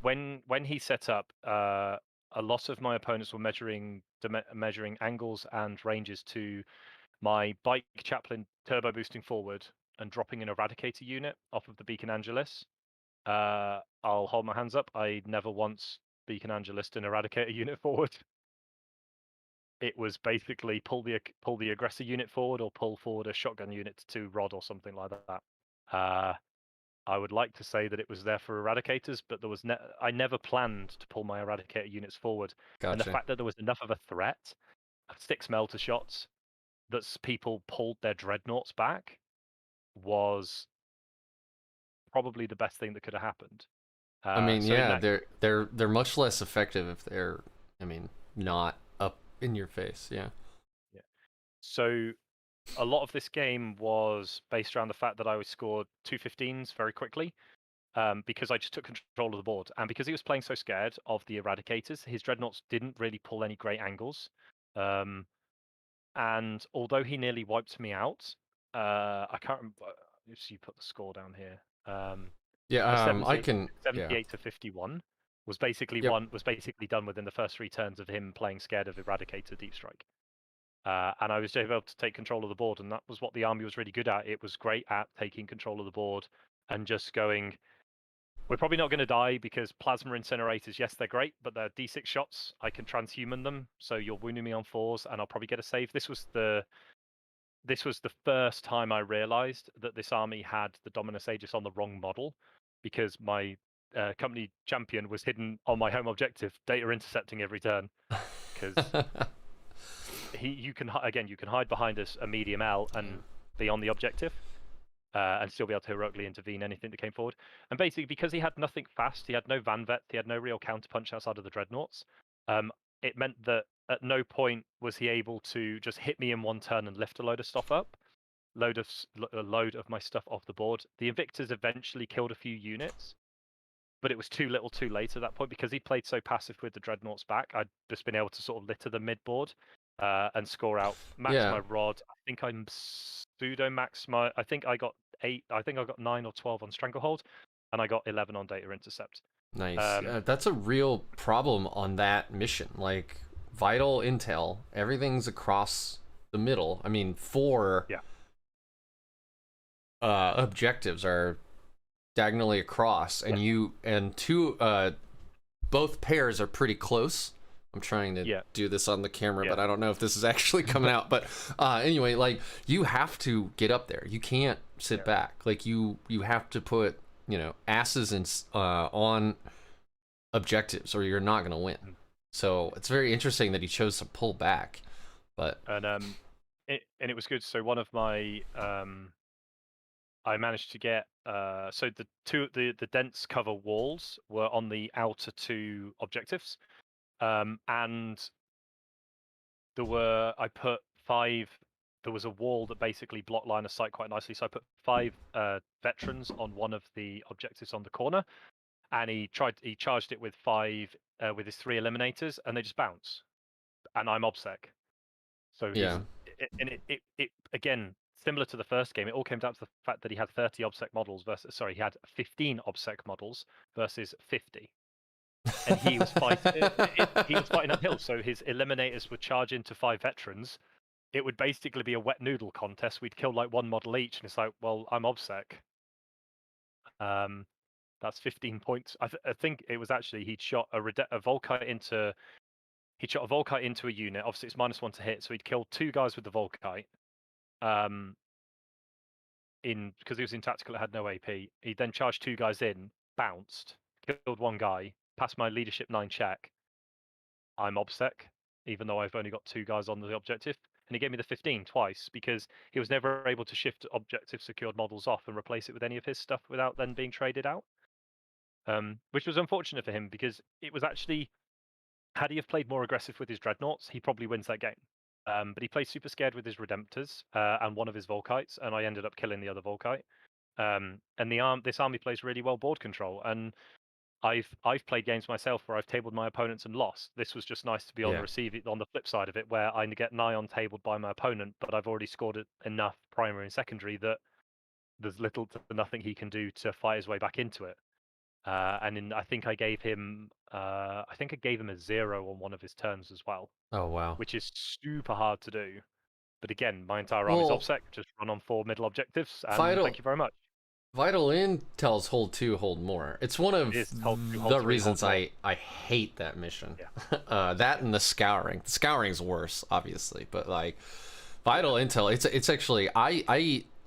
when he set up, a lot of my opponents were measuring angles and ranges to my Bike Chaplain turbo boosting forward and dropping an Eradicator unit off of the Beacon Angelus. I'll hold my hands up. I never once Beacon Angelus an Eradicator unit forward. It was basically pull the aggressor unit forward or pull forward a shotgun unit to rod or something like that. I would like to say that it was there for Eradicators, but there was I never planned to pull my Eradicator units forward. Gotcha. And the fact that there was enough of a threat, 6 melter shots, that people pulled their dreadnoughts back was probably the best thing that could have happened. I mean, yeah, they're much less effective if they're, not up in your face. Yeah. Yeah. So a lot of this game was based around the fact that I scored 215s very quickly, because I just took control of the board, and because he was playing so scared of the Eradicators, his dreadnoughts didn't really pull any great angles. And although he nearly wiped me out, I can't remember if you put the score down here. Yeah, I 78, can. 78 to 51 was basically Yep. done within the first 3 turns of him playing scared of Eradicator Deep Strike. And I was able to take control of the board, and that was what the army was really good at. It was great at taking control of the board and just going, we're probably not going to die because plasma incinerators, yes, they're great, but they're D6 shots. I can transhuman them, so you're wounding me on 4s, and I'll probably get a save. This was the first time I realized that this army had the Dominus Aegis on the wrong model, because my company champion was hidden on my home objective, data intercepting every turn. Because you can hide behind a medium L and be on the objective, and still be able to heroically intervene anything that came forward. And basically, because he had nothing fast, he had no Vanvet, he had no real counterpunch outside of the dreadnoughts. It meant that at no point was he able to just hit me in one turn and lift a load of stuff up, a load of my stuff off the board. The Invictors eventually killed a few units, but it was too little too late at that point, because he played so passive with the dreadnoughts back. I'd just been able to sort of litter the mid board and score out, max my rod. I think I'm pseudo max my. I think I got 8. I think I got 9 or 12 on Stranglehold, and I got 11 on Data Intercept. Nice. That's a real problem on that mission. Like, vital intel, everything's across the middle. I mean, 4 objectives are diagonally across, and you and 2 both pairs are pretty close. I'm trying to do this on the camera, but I don't know if this is actually coming out. But anyway, like, you have to get up there. You can't sit back. Like, you have to put, asses in, on objectives, or you're not going to win. So it's very interesting that he chose to pull back. But it was good. So one of my I managed to get so the dense cover walls were on the outer two objectives, and I put 5. There was a wall that basically blocked line of sight quite nicely, so I put 5 veterans on one of the objectives on the corner, and he charged it with 5 with his 3 eliminators, and they just bounce. And I'm obsec, so Yeah. it again, similar to the first game, it all came down to the fact that he had 30 obsec models versus he had 15 obsec models versus 50. And he was fighting uphill, so his eliminators would charge into 5 veterans. It would basically be a wet noodle contest. We'd kill like 1 model each, and it's like, well, I'm obsec. That's 15 points. I think it was actually he'd shot a Volkite into a unit. Obviously, it's -1 to hit, so he'd killed 2 guys with the Volkite. Because he was in tactical, it had no AP. He then charged 2 guys in, bounced, killed 1 guy, passed my leadership 9 check. I'm obsec, even though I've only got 2 guys on the objective. And he gave me the 15 twice because he was never able to shift objective secured models off and replace it with any of his stuff without then being traded out. Which was unfortunate for him because it was actually, had he have played more aggressive with his dreadnoughts, he probably wins that game. But he played super scared with his Redemptors and one of his Volkites, and I ended up killing the other Volkite. And this army plays really well board control, and I've played games myself where I've tabled my opponents and lost. This was just nice to be on the flip side of it, where I get nigh on tabled by my opponent, but I've already scored enough primary and secondary that there's little to nothing he can do to fight his way back into it. I think I gave him a 0 on one of his turns as well. Oh wow. Which is super hard to do. But again, my entire army's obsec, just run on 4 middle objectives, and thank you very much. Vital Intel's hold 2, hold more. It's one of the reasons I hate that mission. Yeah. That and the Scouring. The Scouring's worse, obviously, but like Vital Intel, it's actually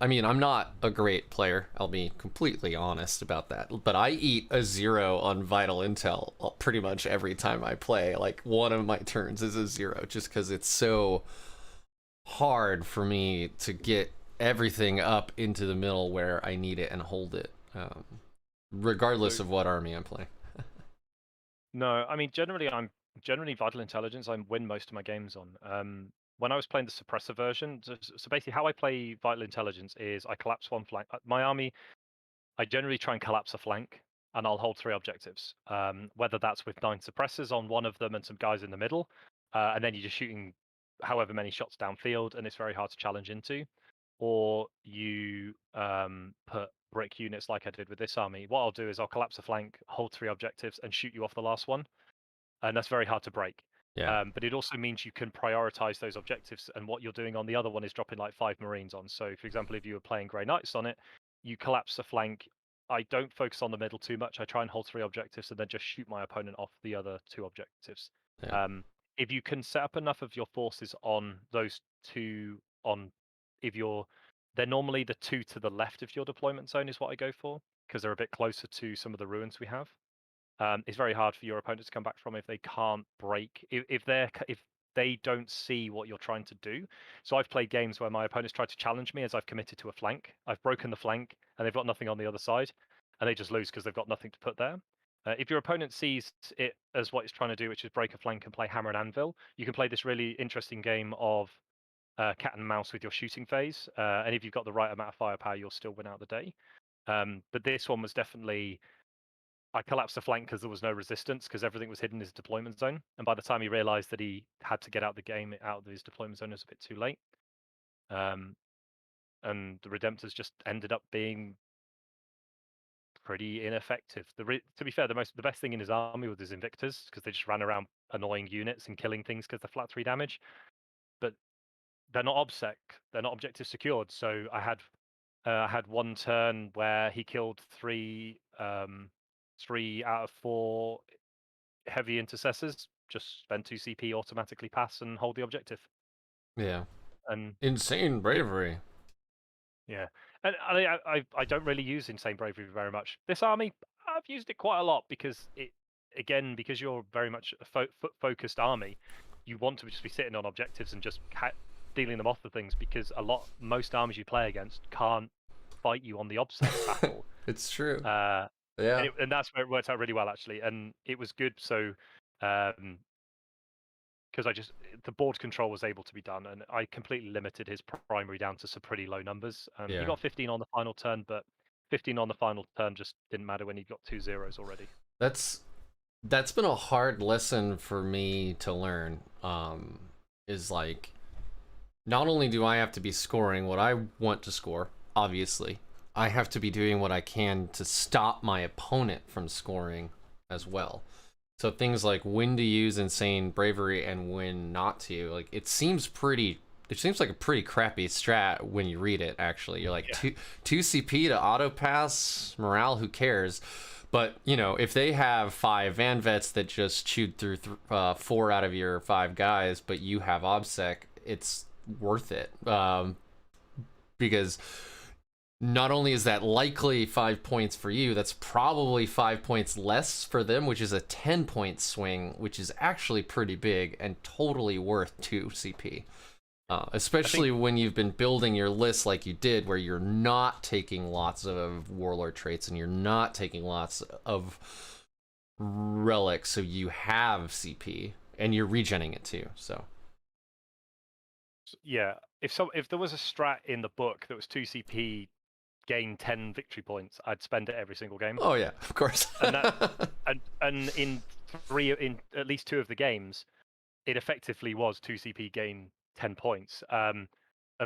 I mean, I'm not a great player. I'll be completely honest about that. But I eat a 0 on Vital Intel pretty much every time I play. Like, one of my turns is a 0 just because it's so hard for me to get everything up into the middle where I need it and hold it, regardless of what army I'm playing. No, I mean, generally Vital Intelligence I win most of my games on. When I was playing the suppressor version, so basically how I play Vital Intelligence is I collapse 1 flank. My army, I generally try and collapse a flank, and I'll hold 3 objectives. Whether that's with 9 suppressors on one of them and some guys in the middle, and then you're just shooting however many shots downfield, and it's very hard to challenge into. Or you put brick units like I did with this army. What I'll do is I'll collapse a flank, hold 3 objectives, and shoot you off the last one. And that's very hard to break. Yeah. But it also means you can prioritize those objectives, and what you're doing on the other one is dropping like 5 Marines on. So, for example, if you were playing Grey Knights on it, you collapse a flank. I don't focus on the middle too much. I try and hold 3 objectives and then just shoot my opponent off the other 2 objectives. Yeah. If you can set up enough of your forces on those 2, they're normally the 2 to the left of your deployment zone is what I go for, because they're a bit closer to some of the ruins we have. It's very hard for your opponent to come back from if they can't break, if they don't see what you're trying to do. So I've played games where my opponents tried to challenge me as I've committed to a flank. I've broken the flank and they've got nothing on the other side, and they just lose because they've got nothing to put there. If your opponent sees it as what it's trying to do, which is break a flank and play hammer and anvil, you can play this really interesting game of cat and mouse with your shooting phase. And if you've got the right amount of firepower, you'll still win out the day. But this one was definitely, I collapsed the flank because there was no resistance because everything was hidden in his deployment zone. And by the time he realized that he had to get out the game out of his deployment zone, it was a bit too late. And the Redemptors just ended up being pretty ineffective. To be fair, the best thing in his army was his Invictors, because they just ran around annoying units and killing things because they're flat 3 damage. But they're not obsec, they're not objective secured. So I had one turn where he killed 3 out of 4 heavy intercessors. Just spend 2 CP, automatically pass, and hold the objective. Yeah. And insane bravery. Yeah, and I don't really use insane bravery very much. This army, I've used it quite a lot because because you're very much a focused army, you want to just be sitting on objectives and just dealing them off the things, because most armies you play against can't fight you on the obsec battle. It's true. Yeah. Yeah. And that's where it worked out really well, actually. And it was good. So, because the board control was able to be done, and I completely limited his primary down to some pretty low numbers. He Yeah. got 15 on the final turn, but 15 on the final turn just didn't matter when he got 2 zeros already. That's been a hard lesson for me to learn. Is like, not only do I have to be scoring what I want to score, obviously, I have to be doing what I can to stop my opponent from scoring as well. So things like when to use insane bravery and when not to, like, it seems like a pretty crappy strat when you read it, actually. You're like, Yeah. 2 CP to auto pass, morale, who cares? But, you know, if they have 5 Van Vets that just chewed through 4 out of your 5 guys, but you have OBSEC, it's worth it. Because not only is that likely 5 points for you, that's probably 5 points less for them, which is a 10-point swing, which is actually pretty big and totally worth 2 CP. Especially when you've been building your list like you did, where you're not taking lots of warlord traits and you're not taking lots of relics, so you have CP and you're regenning it too. So yeah, if there was a strat in the book that was 2 CP, gain 10 victory points, I'd spend it every single game. Oh yeah, of course. And in at least 2 of the games, it effectively was 2 CP gain 10 points. And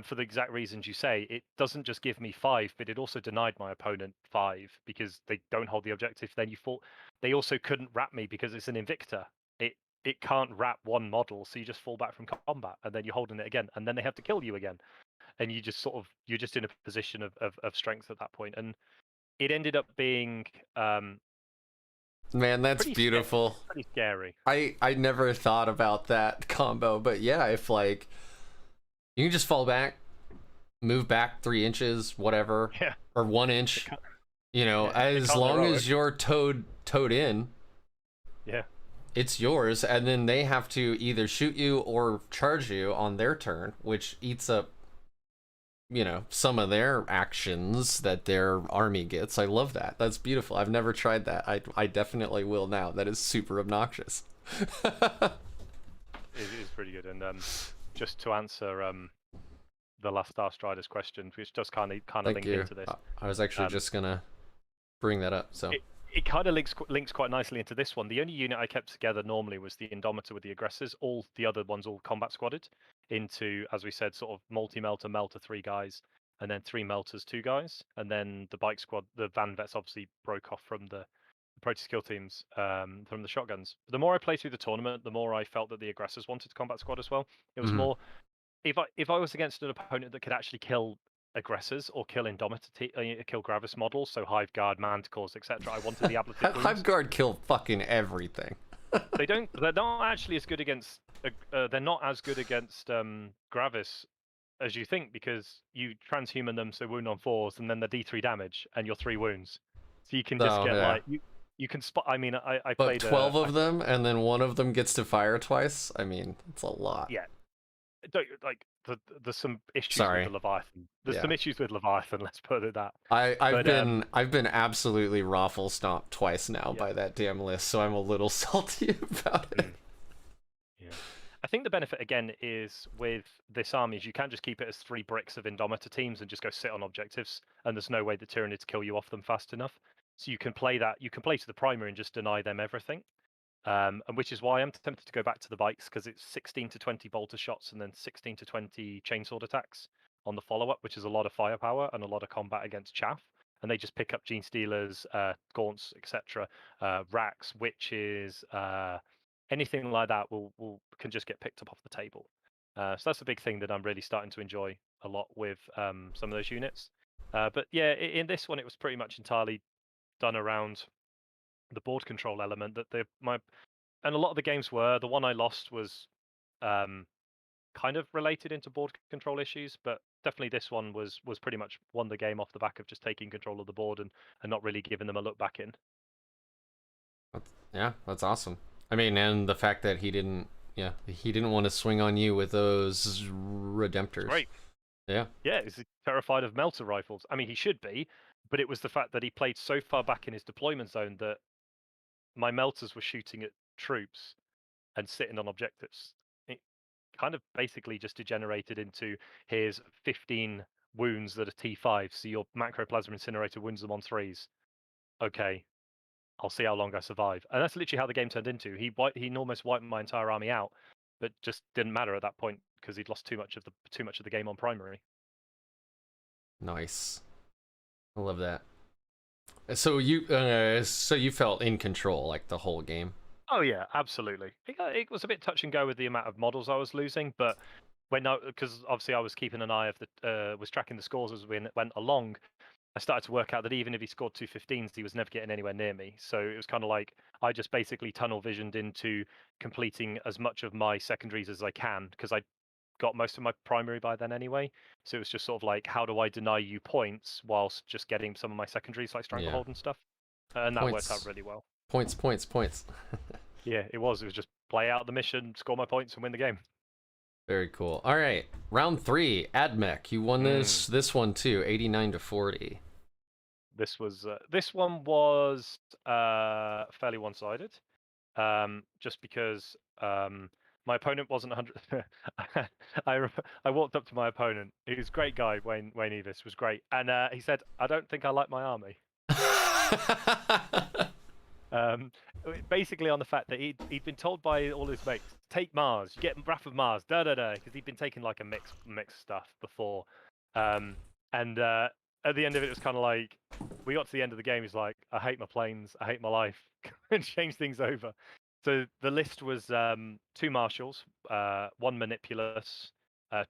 for the exact reasons you say, it doesn't just give me 5, but it also denied my opponent 5 because they don't hold the objective. Then they also couldn't wrap me because it's an Invicta. It can't wrap one model, so you just fall back from combat, and then you're holding it again, and then they have to kill you again, and you're just in a position of strength at that point. And it ended up being man, that's beautiful. Pretty scary. I never thought about that combo, but yeah, if like you can just fall back, move back 3 inches, whatever, Yeah. or 1 inch, you know, Yeah, as long as you're towed in, yeah, it's yours, and then they have to either shoot you or charge you on their turn, which eats up, you know, some of their actions that their army gets. I love that. That's beautiful. I've never tried that. I definitely will now. That is super obnoxious. it is pretty good. And just to answer the last Star Strider's question, which does kind of link into this. I was actually just gonna bring that up. So it kind of links quite nicely into this one. The only unit I kept together normally was the Indomitor with the aggressors. All the other ones all combat squadded into, as we said, sort of multi-melter, melter 3 guys, and then 3 melters 2 guys, and then the bike squad, the Van Vets obviously broke off from the Protest kill teams from the shotguns. The more I played through the tournament, the more I felt that the aggressors wanted to combat squad as well. It was more, if I was against an opponent that could actually kill aggressors or kill Indomitor, kill Gravis models, so Hive Guard, Manticores, etc. I wanted the ablative wounds. Hive Guard kill fucking everything. They're not actually as good against. They're not as good against Gravis as you think, because you transhuman them, so wound on 4s, and then the D3 damage, and your 3 wounds. So you can just get like you can spot. I mean, I played 12 of them, and then one of them gets to fire twice. I mean, it's a lot. Yeah, like there's some issues with the Leviathan. There's some issues with Leviathan. Let's put it that. I've been absolutely raffle stomped twice now by that damn list, so I'm a little salty about it. Yeah. I think the benefit again is with this army is you can't just keep it as 3 bricks of Indomitor teams and just go sit on objectives, and there's no way the Tyranids kill you off them fast enough. So you can play that. You can play to the primary and just deny them everything. And which is why I'm tempted to go back to the bikes, because it's 16 to 20 bolter shots and then 16 to 20 chainsword attacks on the follow-up, which is a lot of firepower and a lot of combat against chaff. And they just pick up Gene Stealers, Gaunts, etc., racks, witches, anything like that can just get picked up off the table. So that's a big thing that I'm really starting to enjoy a lot with some of those units. But yeah, in this one, it was pretty much entirely done around the board control element and a lot of the games were. The one I lost was kind of related into board control issues, but definitely this one was pretty much won the game off the back of just taking control of the board and not really giving them a look back in. Yeah, that's awesome. I mean, and the fact that he didn't want to swing on you with those Redemptors. Right. Yeah. Yeah, he's terrified of melter rifles. I mean, he should be, but it was the fact that he played so far back in his deployment zone that my melters were shooting at troops and sitting on objectives. It kind of basically just degenerated into here's 15 wounds that are T5, so your macroplasma incinerator wounds them on threes. Okay, I'll see how long I survive. And that's literally how the game turned into. He almost wiped my entire army out, but just didn't matter at that point because he'd lost too much of the game on primary. Nice. I love that. So you felt in control like the whole game. Oh yeah, absolutely. It was a bit touch and go with the amount of models I was losing, but because obviously I was keeping an eye of was tracking the scores as we went along. I started to work out that even if he scored 215s, he was never getting anywhere near me. So it was kind of like I just basically tunnel visioned into completing as much of my secondaries as I can because I got most of my primary by then anyway. So it was just sort of like, how do I deny you points whilst just getting some of my secondaries like Yeah. Stranglehold and stuff? And that worked out really well. Points. Yeah, it was. It was just play out the mission, score my points, and win the game. Very cool. All right, round 3, Admech. You won this one too, 89-40. This one was fairly one-sided, just because my opponent wasn't 100. I walked up to my opponent. He was a great guy. Wayne Evis was great, and he said, "I don't think I like my army." Um, Basically on the fact that he'd been told by all his mates, take Mars, you get Wrath of Mars, because he'd been taking like a mix stuff before, and at the end of it was kind of like we got to the end of the game. He's like, I hate my planes, I hate my life, and change things over. So the list was 2 marshals, 1 manipulus,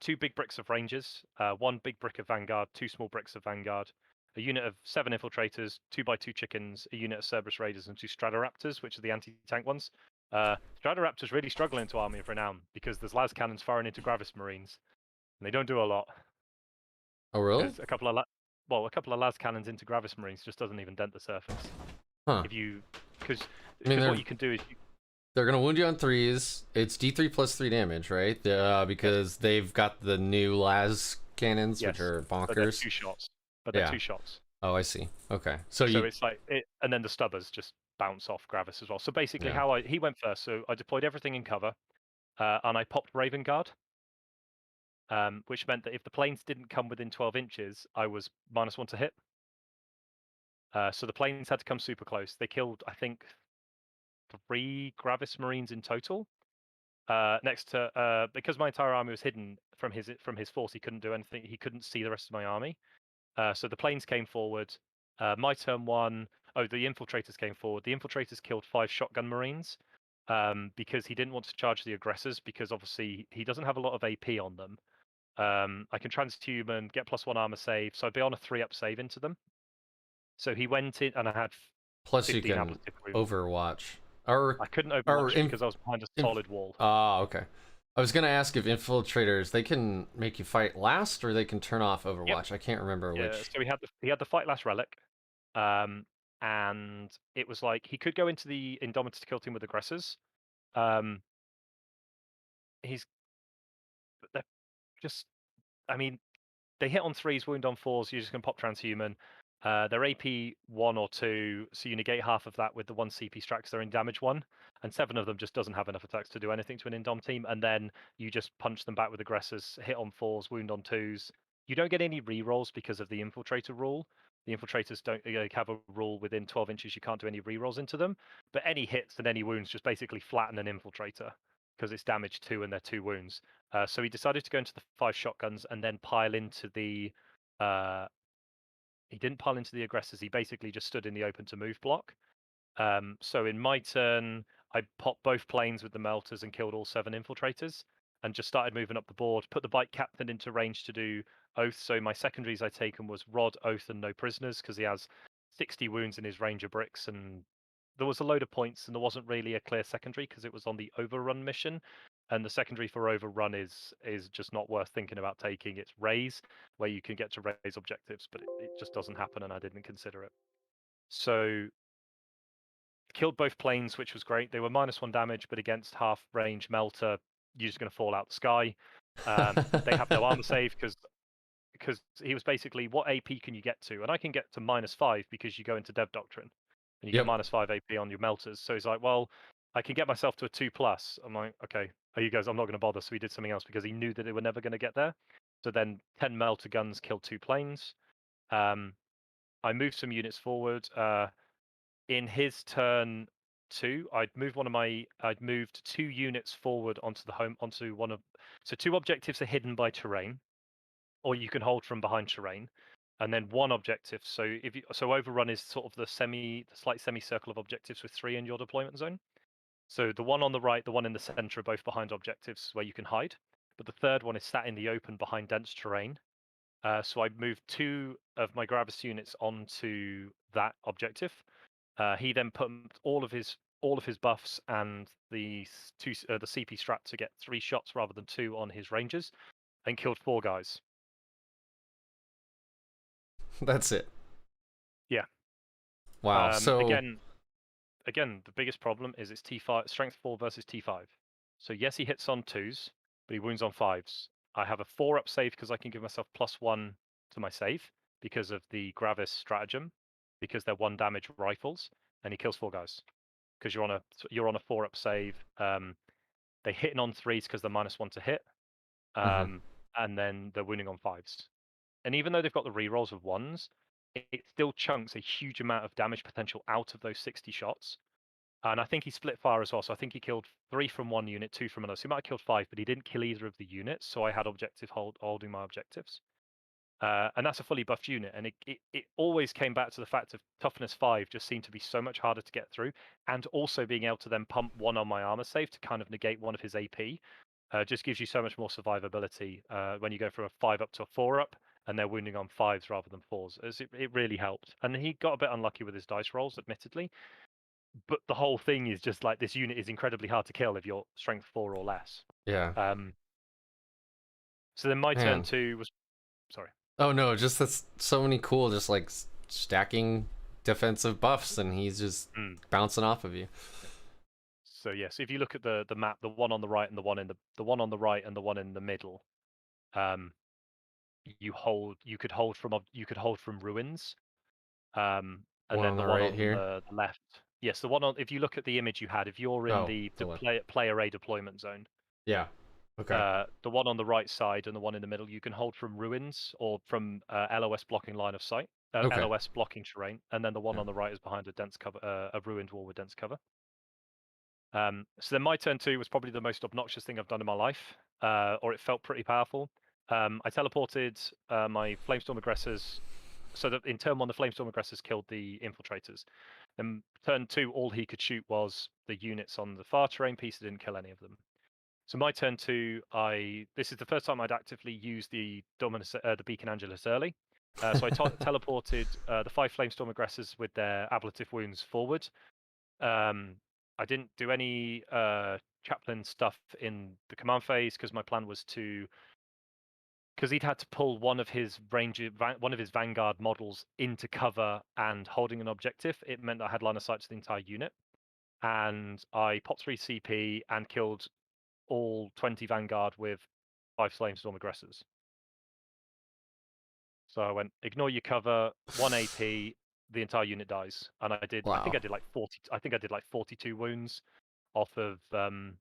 2 big bricks of rangers, 1 big brick of vanguard, 2 small bricks of vanguard, a unit of 7 infiltrators, 2x2 chickens, a unit of Cerberus raiders, and 2 Stratoraptors, which are the anti-tank ones. Stratoraptors really struggle into Army of Renown because there's las cannons firing into Gravis Marines, and they don't do a lot. Oh really? Because a couple of las cannons into Gravis Marines just doesn't even dent the surface. Huh. Because I mean, what you can do is they're gonna wound you on 3s. It's D3 plus 3 damage, right? Because they've got the new las cannons, which are bonkers. But they're 2 shots. Yeah. 2 shots. Oh, I see. Okay. So it's like and then the stubbers just bounce off Gravis as well. So basically, he went first. So I deployed everything in cover, and I popped Raven Guard, which meant that if the planes didn't come within 12 inches, I was -1 to hit. So the planes had to come super close. They killed, I think, 3 Gravis Marines in total. Next to because my entire army was hidden from his force, he couldn't do anything. He couldn't see the rest of my army. So the planes came forward. My turn 1. Oh, the infiltrators came forward. The infiltrators killed 5 shotgun marines because he didn't want to charge the aggressors because obviously he doesn't have a lot of AP on them. I can transhuman, get +1 armor save, so I'd be on a 3-up save into them. So he went in, and I had plus you can overwatch. Or I couldn't overwatch because I was behind a solid wall. Ah, okay. I was gonna ask if infiltrators they can make you fight last or they can turn off Overwatch. Yep. I can't remember which. So he had the fight last relic, and it was like he could go into the Indomitor to kill team with aggressors. They're just, I mean, they hit on 3s, wound on 4s. You're just gonna pop transhuman. They're AP 1 or 2, so you negate half of that with the 1 CP strikes. They're in damage 1, and 7 of them just doesn't have enough attacks to do anything to an Indom team. And then you just punch them back with aggressors, hit on 4s, wound on 2s. You don't get any rerolls because of the infiltrator rule. The infiltrators don't have a rule within 12 inches. You can't do any rerolls into them. But any hits and any wounds just basically flatten an infiltrator because it's damage 2 and they're 2 wounds. So he decided to go into the 5 shotguns and then pile into the. He didn't pile into the aggressors. He basically just stood in the open to move block. So in my turn, I popped both planes with the melters and killed all 7 infiltrators, and just started moving up the board. Put the bike captain into range to do oath. So my secondaries I taken was Rod, Oath, and no prisoners because he has 60 wounds in his Ranger bricks, and there was a load of points, and there wasn't really a clear secondary because it was on the overrun mission. And the secondary for overrun is just not worth thinking about taking. It's raise, where you can get to raise objectives, but it just doesn't happen, and I didn't consider it. So killed both planes, which was great. They were -1 damage, but against half range melter, you're just going to fall out the sky. They have no armor save because because he was basically, what AP can you get to? And I can get to -5 because you go into Dev Doctrine, and you get Yep. -5 AP on your melters. So he's like, well, I can get myself to a 2+. I'm like, okay. He goes, I'm not going to bother. So he did something else because he knew that they were never going to get there. So then 10 melter guns killed 2 planes. I moved some units forward. In his turn 2, I'd moved 2 units forward onto one of. So 2 objectives are hidden by terrain, or you can hold from behind terrain, and then 1 objective. So overrun is sort of the slight semicircle of objectives with 3 in your deployment zone. So the one on the right, the one in the center are both behind objectives where you can hide, but the third one is sat in the open behind dense terrain. So I moved 2 of my Gravis units onto that objective. He then put all of his buffs and the CP strat to get 3 shots rather than 2 on his rangers, and killed 4 guys. That's it. Yeah. Wow. So again, the biggest problem is it's T5 strength 4 versus T5. So yes, he hits on 2s, but he wounds on 5s. I have a 4-up save because I can give myself +1 to my save because of the Gravis stratagem, because they're 1 damage rifles, and he kills 4 guys because you're on a 4-up save. They hitting on 3s because they're -1 to hit, and then they're wounding on 5s. And even though they've got the rerolls of 1s, it still chunks a huge amount of damage potential out of those 60 shots. And I think he split fire as well. So I think he killed 3 from 1 unit, 2 from another. So he might have killed 5, but he didn't kill either of the units. So I had holding my objectives. And that's a fully buffed unit. And it always came back to the fact of toughness 5 just seemed to be so much harder to get through. And also being able to then pump 1 on my armor save to kind of negate 1 of his AP just gives you so much more survivability when you go from a 5 up to a 4 up, and they're wounding on 5s rather than 4s. It really helped. And he got a bit unlucky with his dice rolls, admittedly. But the whole thing is just like, this unit is incredibly hard to kill if you're strength 4 or less. yeah. So then my turn Man. 2 was, sorry. Oh no, just that's so many cool, just like stacking defensive buffs, and he's just bouncing off of you. So yes, if you look at the map, the one on the right and the one in the one on the right and the one in the middle, you could hold from ruins, and One then on the the one right on here. the left. Yes, the one on. If you look at the image you had, if you're in the left. player A deployment zone, Yeah. Okay. the one on the right side and the one in the middle, you can hold from ruins or from LOS blocking line of sight, Okay. LOS blocking terrain, and then the one Yeah. on the right is behind a dense cover, a ruined wall with dense cover. So then my turn 2 was probably the most obnoxious thing I've done in my life, or it felt pretty powerful. I teleported my Flamestorm aggressors, so that in turn 1 the Flamestorm aggressors killed the infiltrators. Then turn 2, all he could shoot was the units on the far terrain piece. Didn't kill any of them. So my turn 2, this is the first time I'd actively used the Beacon Angelus early. So I teleported the 5 Flamestorm aggressors with their ablative wounds forward. I didn't do any chaplain stuff in the command phase because my plan was because he'd had to pull one of his vanguard models into cover and holding an objective. It meant I had line of sight to the entire unit, and I popped 3 CP and killed all 20 vanguard with 5 Flamestorm aggressors. So I went, ignore your cover, 1 AP, the entire unit dies, and I did. Wow. I think I did like 40. I think I did like 42 wounds off of the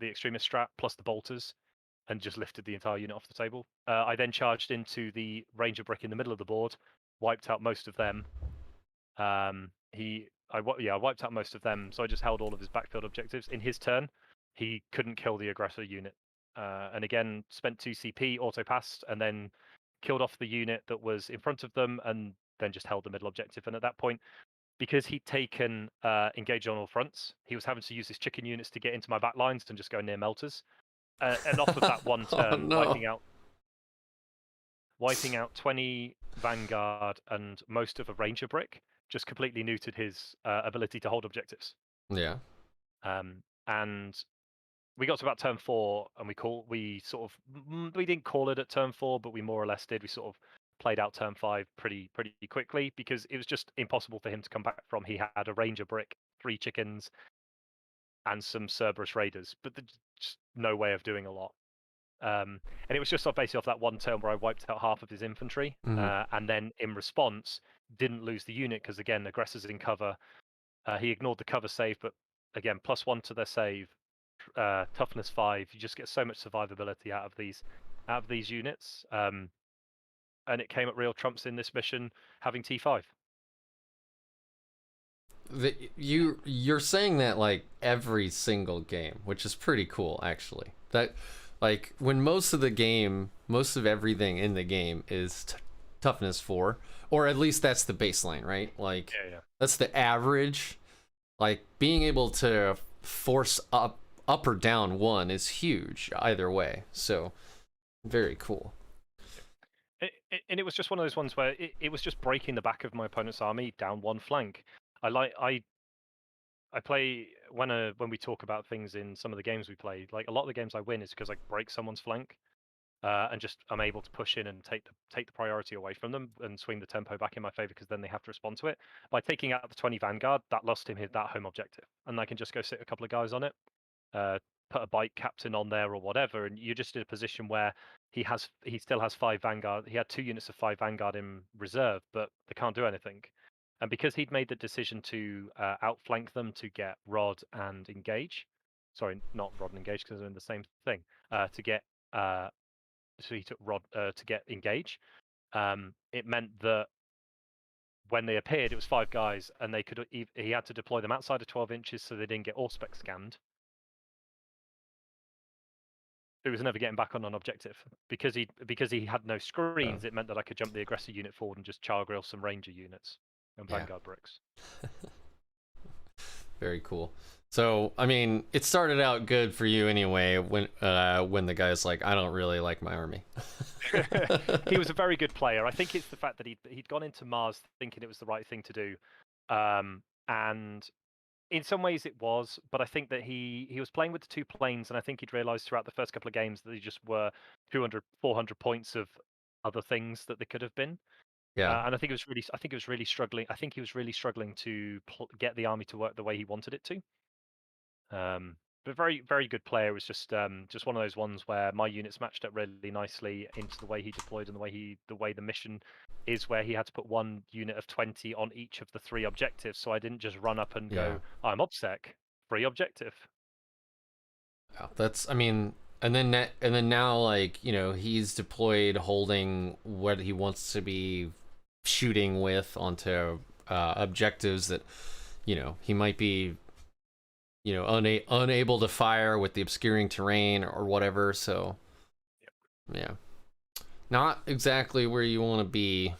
extremist strat plus the bolters, and just lifted the entire unit off the table. I then charged into the ranger brick in the middle of the board, wiped out most of them. I wiped out most of them, so I just held all of his backfield objectives. In his turn, he couldn't kill the aggressor unit, and again spent 2 CP, auto passed, and then killed off the unit that was in front of them, and then just held the middle objective. And at that point, because he'd taken engage on all fronts, he was having to use his chicken units to get into my back lines and just go near melters. And off of that one turn, no. wiping out 20 Vanguard and most of a Ranger brick, just completely neutered his ability to hold objectives. Yeah. And we got to about turn 4, and we didn't call it at turn 4, but we more or less did. We sort of played out turn 5 pretty quickly because it was just impossible for him to come back from. He had a Ranger brick, 3 chickens, and some Cerberus raiders, but just no way of doing a lot. And it was just basically off that one turn where I wiped out half of his infantry, and then in response didn't lose the unit because again aggressors in cover. He ignored the cover save, but again +1 to their save, toughness 5. You just get so much survivability out of these units. And it came at real trumps in this mission having T5. You're saying that like every single game, which is pretty cool actually. That like when most of everything in the game is toughness 4, or at least that's the baseline, right? Like that's the average. Like being able to force up or down 1 is huge either way. So very cool. And it was just one of those ones where it was just breaking the back of my opponent's army down one flank. I play when we talk about things in some of the games we play. Like a lot of the games I win is because I break someone's flank, and just I'm able to push in and take the priority away from them and swing the tempo back in my favor because then they have to respond to it. By taking out the 20 Vanguard, that lost him that home objective, and I can just go sit a couple of guys on it, put a bike captain on there or whatever, and you're just in a position where he still has 5 Vanguard. He had 2 units of 5 Vanguard in reserve, but they can't do anything. And because he'd made the decision to outflank them to get Rod and Engage, sorry, not Rod and Engage because they're in the same thing, to get so he took Rod to get Engage. It meant that when they appeared, it was 5 guys, and he had to deploy them outside of 12 inches so they didn't get Auspex scanned. It was never getting back on an objective because he had no screens. It meant that I could jump the aggressor unit forward and just char grill some ranger units and Vanguard bricks. Very cool. So I mean, it started out good for you anyway. When the guy's like, I don't really like my army. He was a very good player. I think it's the fact that he'd gone into Mars thinking it was the right thing to do, and in some ways it was, but I think that he was playing with the 2 planes, and I think he'd realised throughout the first couple of games that they just were 200, 400 points of other things that they could have been. Yeah. And I think it was really struggling. I think he was really struggling to get the army to work the way he wanted it to. But very, very good player. It was just one of those ones where my units matched up really nicely into the way he deployed and the way the mission is, where he had to put 1 unit of 20 on each of the 3 objectives. So I didn't just run up and go, I'm OBSEC, free objective. That's, I mean, and then now, like, you know, he's deployed holding what he wants to be shooting with onto objectives that, you know, he might be, you know, unable to fire with the obscuring terrain or whatever. So yeah, not exactly where you want to be.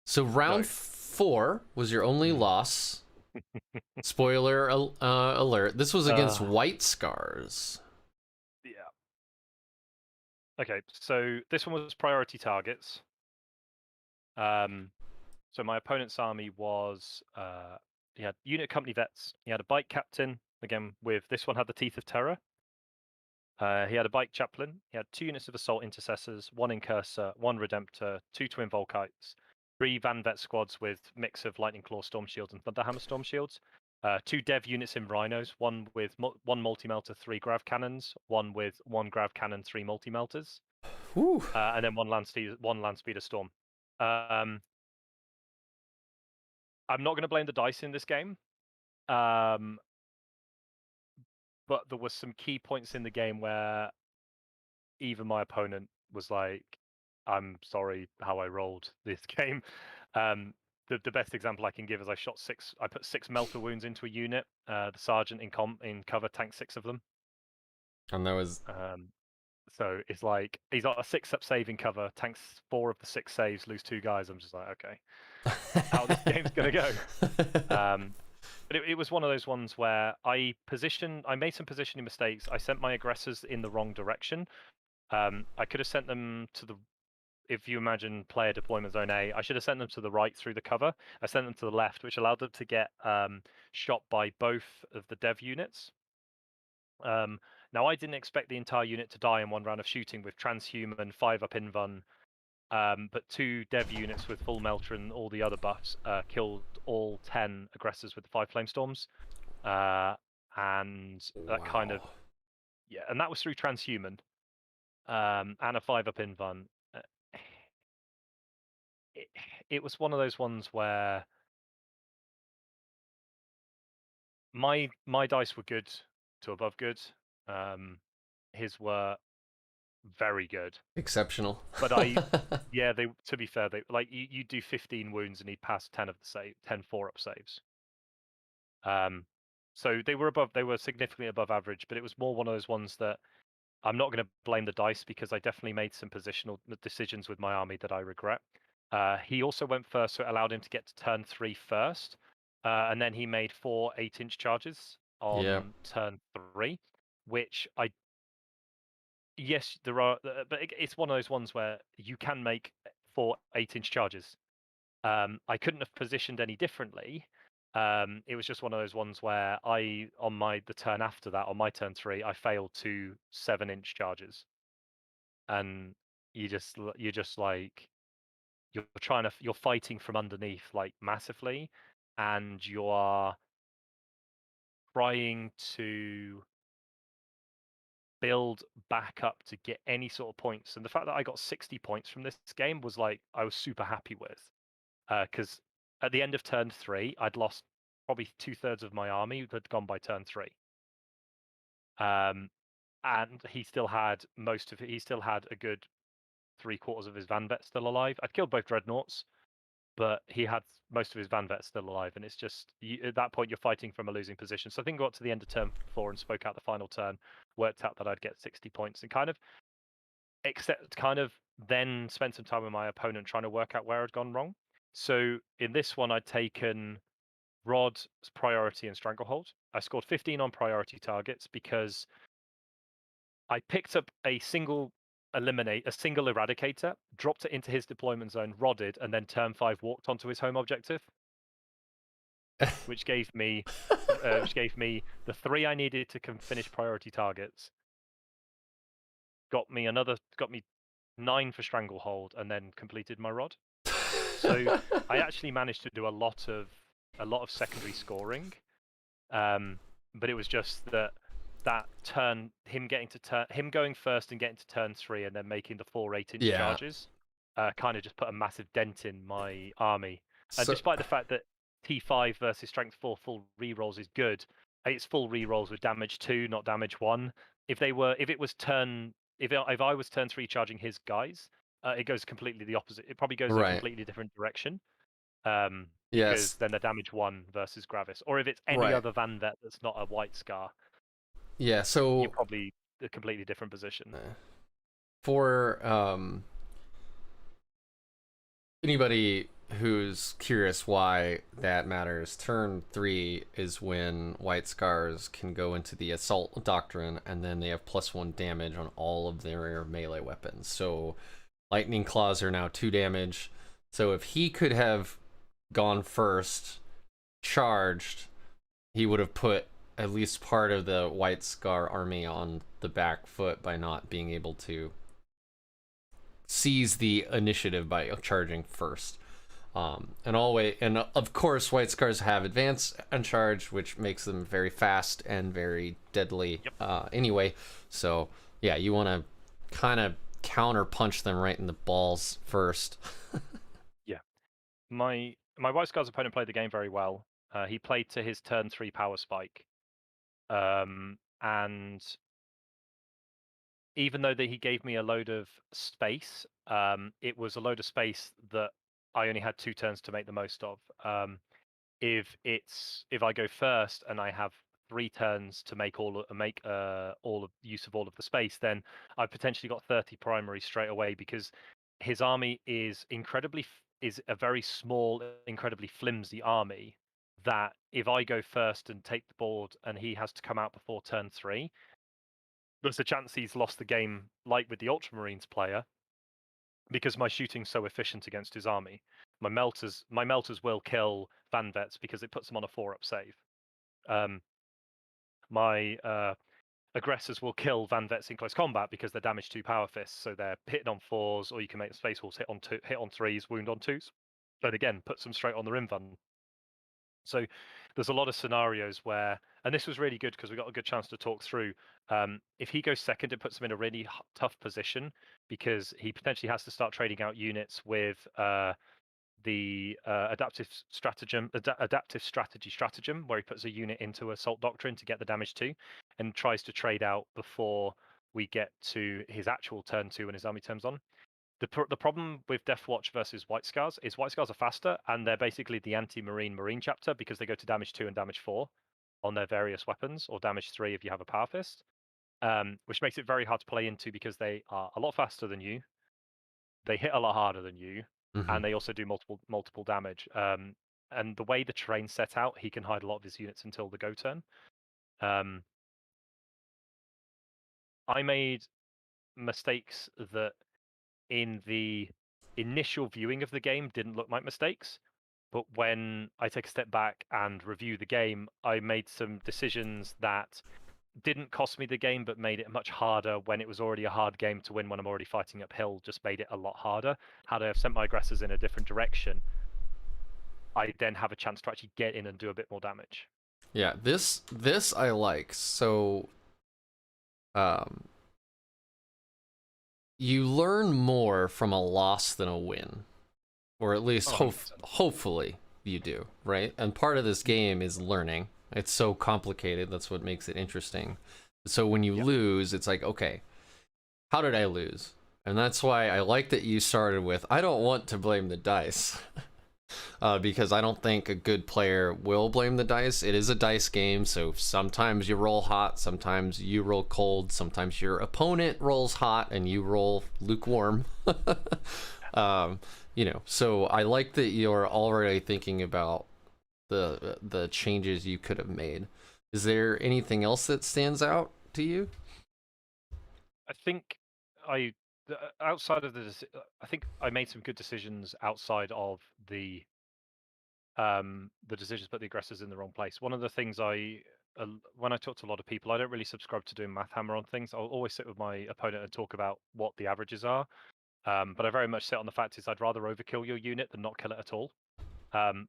So round 4 was your only loss. Spoiler alert, this was against White Scars. Yeah. Okay, so this one was priority targets. So my opponent's army was he had unit company vets. He had a bike captain, again with this one had the Teeth of Terror. He had a bike chaplain. He had 2 units of assault intercessors, 1 incursor, 1 redemptor, 2 twin volkites, 3 van vet squads with mix of lightning claw storm shields and thunderhammer storm shields, 2 dev units in rhinos, 1 with 1 multi-melter, 3 grav cannons, 1 with 1 grav cannon, 3 multi-melters, and then 1 land speeder storm. I'm not going to blame the dice in this game, but there were some key points in the game where even my opponent was like, I'm sorry how I rolled this game. The best example I can give is I put 6 melter wounds into a unit. The sergeant in cover tanked 6 of them. And that was... So it's like, he's got a 6-up save in cover, tanks 4 of the 6 saves, lose 2 guys. I'm just like, okay, how this game's going to go. But it was one of those ones where I made some positioning mistakes. I sent my aggressors in the wrong direction. I could have sent them to the, if you imagine player deployment zone A, I should have sent them to the right through the cover. I sent them to the left, which allowed them to get shot by both of the dev units. Now, I didn't expect the entire unit to die in 1 round of shooting with transhuman, 5-up invuln, but 2 dev units with full melter and all the other buffs killed all 10 aggressors with the 5 flamestorms, and that kind of Yeah, and that was through transhuman, and a 5-up invuln. Uh, it, it was one of those ones where my dice were good to above good. His were very good, Exceptional. but yeah, they, to be fair, they like you do 15 wounds and he'd pass 10 of the save, 10 4-up saves. So they were significantly above average, but it was more one of those ones that I'm not going to blame the dice because I definitely made some positional decisions with my army that I regret. He also went first, so it allowed him to get to turn 3 first, and then he made 4 8-inch charges Yeah. on turn 3, which yes, there are, but it's one of those ones where you can make 4 8-inch charges. I couldn't have positioned any differently. It was just one of those ones where the turn after that, on my turn 3, I failed 2 7-inch charges, and you're just like you're fighting from underneath like massively, and you are trying to build back up to get any sort of points. And the fact that I got 60 points from this game was like I was super happy with, because at the end of turn 3, I'd lost probably 2/3 of my army had gone by turn 3. And he still had he still had a good 3/4 of his Van Vet still alive. I'd killed both dreadnoughts, but he had most of his Van Vet still alive, and it's just at that point you're fighting from a losing position. So I think I got to the end of turn 4 and spoke out the final turn, worked out that I'd get 60 points, and kind of then spent some time with my opponent trying to work out where I'd gone wrong. So in this one, I'd taken Rod, Priority, and Stranglehold. I scored 15 on priority targets because I picked up a single eradicator, dropped it into his deployment zone, rodded, and then turn 5 walked onto his home objective, which gave me the 3 I needed to finish priority targets. Got me 9 for Stranglehold, and then completed my Rod. So I actually managed to do a lot of secondary scoring, but it was just that turn, him going first and getting to turn 3, and then making the 4 8-inch charges, kind of just put a massive dent in my army. And despite the fact that T5 versus Strength 4 full rerolls is good, it's full rerolls with damage 2, not damage 1. If I was turn 3 charging his guys, it goes completely the opposite. It probably goes a completely different direction. Because then they're damage 1 versus Gravis. Or if it's any other Van Vet that's not a White Scar, so you're probably a completely different position. For anybody who's curious why that matters, turn 3 is when White Scars can go into the Assault Doctrine, and then they have +1 damage on all of their melee weapons. So Lightning Claws are now 2 damage. So if he could have gone first, charged, he would have put at least part of the White Scar army on the back foot by not being able to seize the initiative by charging first. And of course, White Scars have advance and charge, which makes them very fast and very deadly. Anyway, so yeah, you want to kind of counter punch them right in the balls first. Yeah, my White Scars opponent played the game very well. He played to his turn 3 power spike, and even though that he gave me a load of space, it was a load of space that I only had 2 turns to make the most of. If I go first and I have 3 turns to make use of all of the space, then I've potentially got 30 primaries straight away, because his army is a very small, incredibly flimsy army. That if I go first and take the board and he has to come out before turn 3, there's a chance he's lost the game, like with the Ultramarines player, because my shooting's so efficient against his army. My melters will kill Van Vets because it puts them on a 4-up save. My aggressors will kill Van Vets in close combat because they're damage 2 power fists, so they're hitting on 4s, or you can make the Space Wolves hit on 3s, wound on 2s. But again, puts them straight on the Rimvan. So there's a lot of scenarios where, and this was really good because we got a good chance to talk through. If he goes second, it puts him in a really tough position because he potentially has to start trading out units with the adaptive stratagem, where he puts a unit into assault doctrine to get the damage 2, and tries to trade out before we get to his actual turn 2 when his army turns on. The problem with Deathwatch versus White Scars is White Scars are faster, and they're basically the anti-marine chapter because they go to damage 2 and damage 4 on their various weapons, or damage 3 if you have a power fist, which makes it very hard to play into because they are a lot faster than you, they hit a lot harder than you, Mm-hmm. and they also do multiple damage. And the way the terrain's set out, he can hide a lot of his units until the go turn. I made mistakes that in the initial viewing of the game didn't look like mistakes, but when I take a step back and review the game, I made some decisions that didn't cost me the game, but made it much harder when it was already a hard game to win when I'm already fighting uphill, just made it a lot harder. Had I have sent my aggressors in a different direction, I then have a chance to actually get in and do a bit more damage. Yeah, this I like. So um you learn more from a loss than a win. Or at least 100%. hopefully you do, right? And part of this game is learning. It's so complicated, that's what makes it interesting. So when you Yep. lose, it's like, okay, how did I lose? And that's why I like that you started with, I don't want to blame the dice. Because I don't think a good player will blame the dice. It is a dice game, so sometimes you roll hot, sometimes you roll cold, sometimes your opponent rolls hot and you roll lukewarm. You know, so I like that you're already thinking about the changes you could have made. Is there anything else that stands out to you? I think outside of I think I made some good decisions outside of the decisions to put the aggressors in the wrong place. One of the things when I talk to a lot of people, I don't really subscribe to doing math hammer on things. I'll always sit with my opponent and talk about what the averages are. But I very much sit on the fact is I'd rather overkill your unit than not kill it at all.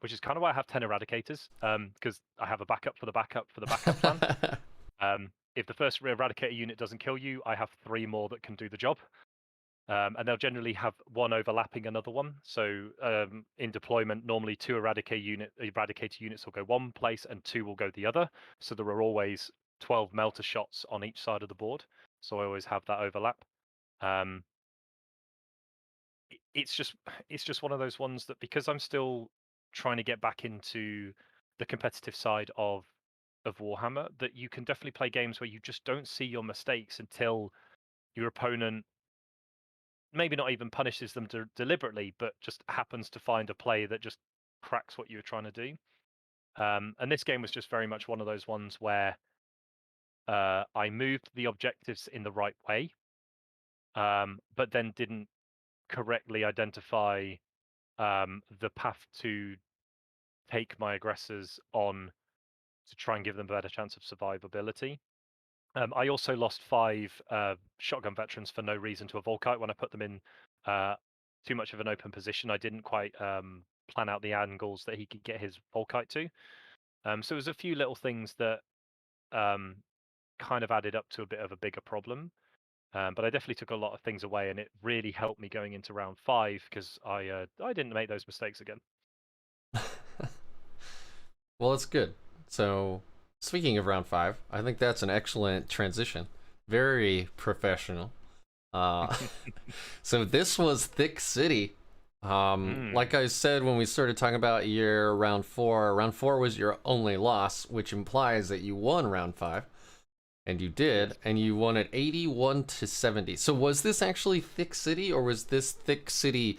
Which is kind of why I have 10 eradicators, because I have a backup for the backup for the backup plan. If the first eradicator unit doesn't kill you, I have 3 more that can do the job. And they'll generally have one overlapping another one. So in deployment, normally 2 eradicator units will go one place and 2 will go the other. So there are always 12 melter shots on each side of the board. So I always have that overlap. Um, it's just one of those ones that because I'm still trying to get back into the competitive side of Warhammer, that you can definitely play games where you just don't see your mistakes until your opponent maybe not even punishes them deliberately, but just happens to find a play that just cracks what you were trying to do. And this game was just very much one of those ones where I moved the objectives in the right way, but then didn't correctly identify the path to take my aggressors on to try and give them a better chance of survivability. I also lost 5 shotgun veterans for no reason to a Volkite when I put them in too much of an open position. I didn't quite plan out the angles that he could get his Volkite to. So it was a few little things that kind of added up to a bit of a bigger problem. But I definitely took a lot of things away, and it really helped me going into round 5 because I didn't make those mistakes again. Well, it's good. So, speaking of round 5, I think that's an excellent transition. Very professional. Uh, so this was THICC City. Like I said when we started talking about your round 4, round 4 was your only loss, which implies that you won round 5. And you did, Yes. and you won at 81-70. So was this actually THICC City, or was this THICC City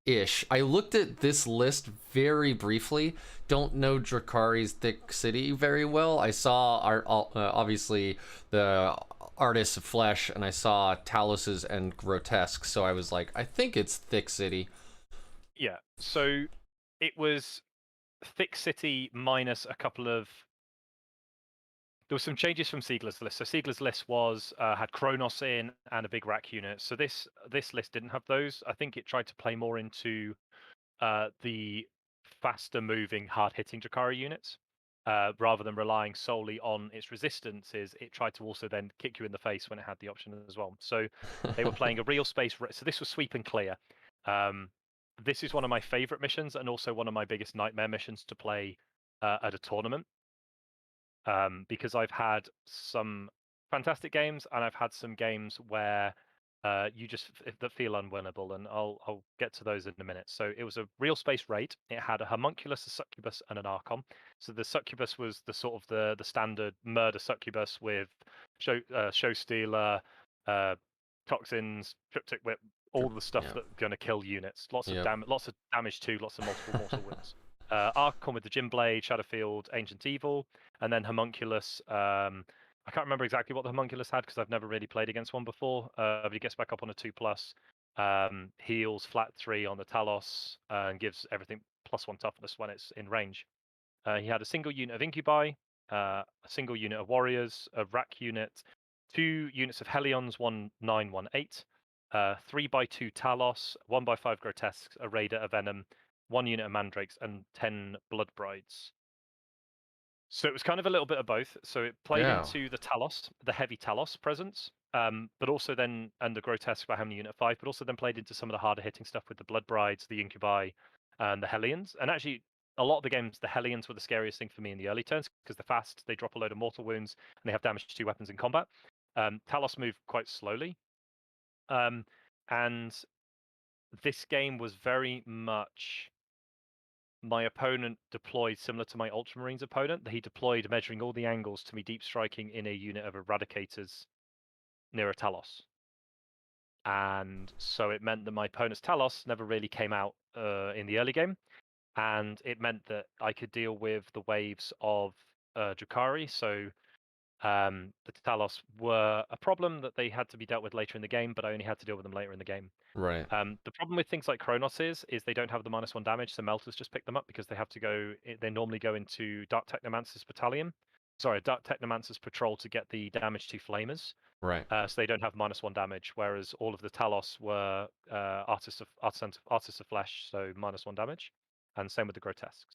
ish? I looked at this list very briefly. Don't know Drukhari's THICC City very well. I saw obviously the Artists of Flesh, and I saw Talos's and Grotesque. So I was like, I think it's THICC City. Yeah. So it was THICC City minus a couple of. There were some changes from Siegler's list. So Siegler's list was had Kronos in and a big rack unit. So this list didn't have those. I think it tried to play more into the faster moving, hard hitting Drukhari units. Rather than relying solely on its resistances, it tried to also then kick you in the face when it had the option as well. So they were playing a real space. So this was sweep and clear. This is one of my favorite missions and also one of my biggest nightmare missions to play at a tournament. Because I've had some fantastic games and I've had some games where you just that feel unwinnable, and I'll get to those in a minute. So it was a real space raid. It had a homunculus, a succubus, and an archon. So the succubus was the sort of the standard murder succubus with show stealer, toxins, triptych whip, all the stuff that's going to kill units. Lots of damage too, lots of multiple mortal wounds. Archon with the Gym Blade, Shadowfield, Ancient Evil, and then homunculus. I can't remember exactly what the homunculus had because I've never really played against one before. But he gets back up on a 2+, heals flat 3 on the Talos, and gives everything +1 toughness when it's in range. He had a single unit of Incubi, a single unit of Warriors, a Rack unit, 2 units of Helions, 1/9, 1/8, 3x2 Talos, 1x5 Grotesques, a Raider, a Venom, 1 unit of Mandrakes, and 10 Blood Brides. So it was kind of a little bit of both. So it played into the Talos, the heavy Talos presence, but also then, and the Grotesque by having unit 5, but also then played into some of the harder hitting stuff with the Blood Brides, the Incubi, and the Hellions. And actually, a lot of the games, the Hellions were the scariest thing for me in the early turns because they're fast, they drop a load of mortal wounds, and they have damage to 2 weapons in combat. Talos move quite slowly. And this game was very much... My opponent deployed similar to my Ultramarines opponent. He deployed measuring all the angles to me deep striking in a unit of Eradicators near a Talos. And so it meant that my opponent's Talos never really came out in the early game. And it meant that I could deal with the waves of Drukhari. So the Talos were a problem that they had to be dealt with later in the game, but I only had to deal with them later in the game. Right. The problem with things like Kronos is they don't have the -1 damage, so Melters just pick them up because they have to go. They normally go into Dark Technomancer's battalion. Sorry, Dark Technomancer's patrol to get the damage to Flamers. Right. So they don't have -1 damage, whereas all of the Talos were Artists of Flesh, so -1 damage, and same with the Grotesques.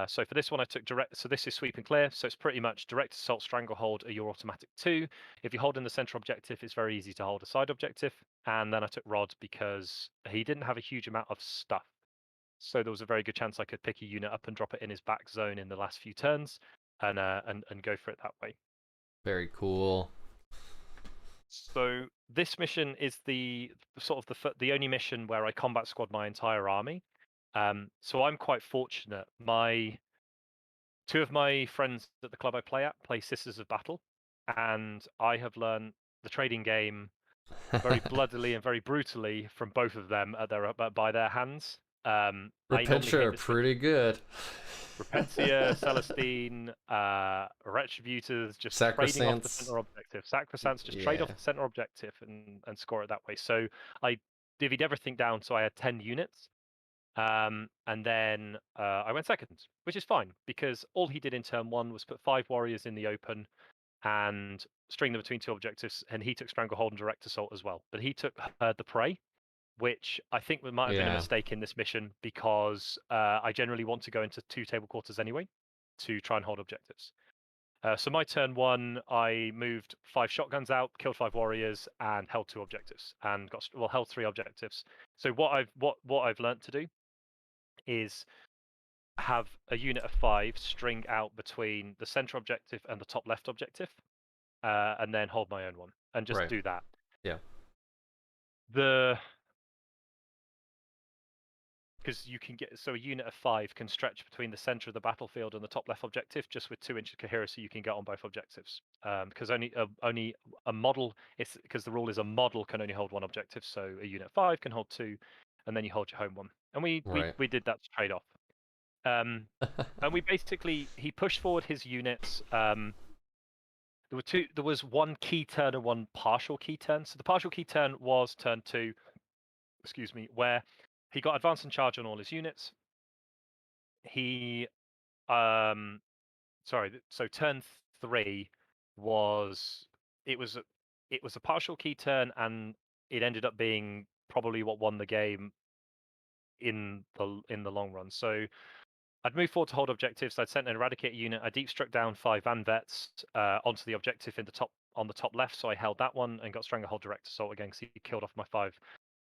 So for this one, I took direct. So this is sweep and clear. So it's pretty much direct assault, stranglehold are your automatic 2. If you hold in the center objective, it's very easy to hold a side objective. And then I took Rod because he didn't have a huge amount of stuff. So there was a very good chance I could pick a unit up and drop it in his back zone in the last few turns, and go for it that way. Very cool. So this mission is the the only mission where I combat squad my entire army. So I'm quite fortunate. 2 of my friends at the club I play at play Sisters of Battle, and I have learned the trading game very bloodily and very brutally from both of them by their hands. Repentia are pretty good. Repentia, Celestine, Retributors, just trading off the center objective. Sacrosanct, just trade off the center objective and score it that way. So I divvied everything down, so I had 10 units. And then I went second, which is fine because all he did in turn 1 was put 5 warriors in the open and string them between 2 objectives, and he took Stranglehold and Direct Assault as well. But he took Herd the Prey, which I think might have been a mistake in this mission because I generally want to go into 2 table quarters anyway to try and hold objectives. So my turn 1, I moved 5 shotguns out, killed 5 warriors, and held 2 objectives, and held 3 objectives. So what I've learnt to do is have a unit of 5 string out between the center objective and the top left objective, and then hold my own one, and just do that. Yeah. Because you can get a unit of 5 can stretch between the center of the battlefield and the top left objective just with 2 inches coherency. You can get on both objectives. Because only a model, it's because the rule is a model can only hold 1 objective. So a unit of 5 can hold 2, and then you hold your home one. And we did that trade off. And we basically he pushed forward his units. There was 1 key turn and 1 partial key turn. So the partial key turn was turn 2, where he got advance and charge on all his units. So turn 3 was a partial key turn, and it ended up being probably what won the game. in the long run. So I'd moved forward to hold objectives. I'd sent an Eradicator unit. I deep struck down 5 Van Vets onto the objective on the top left. So I held that one and got Stranglehold Direct Assault again because he killed off my 5.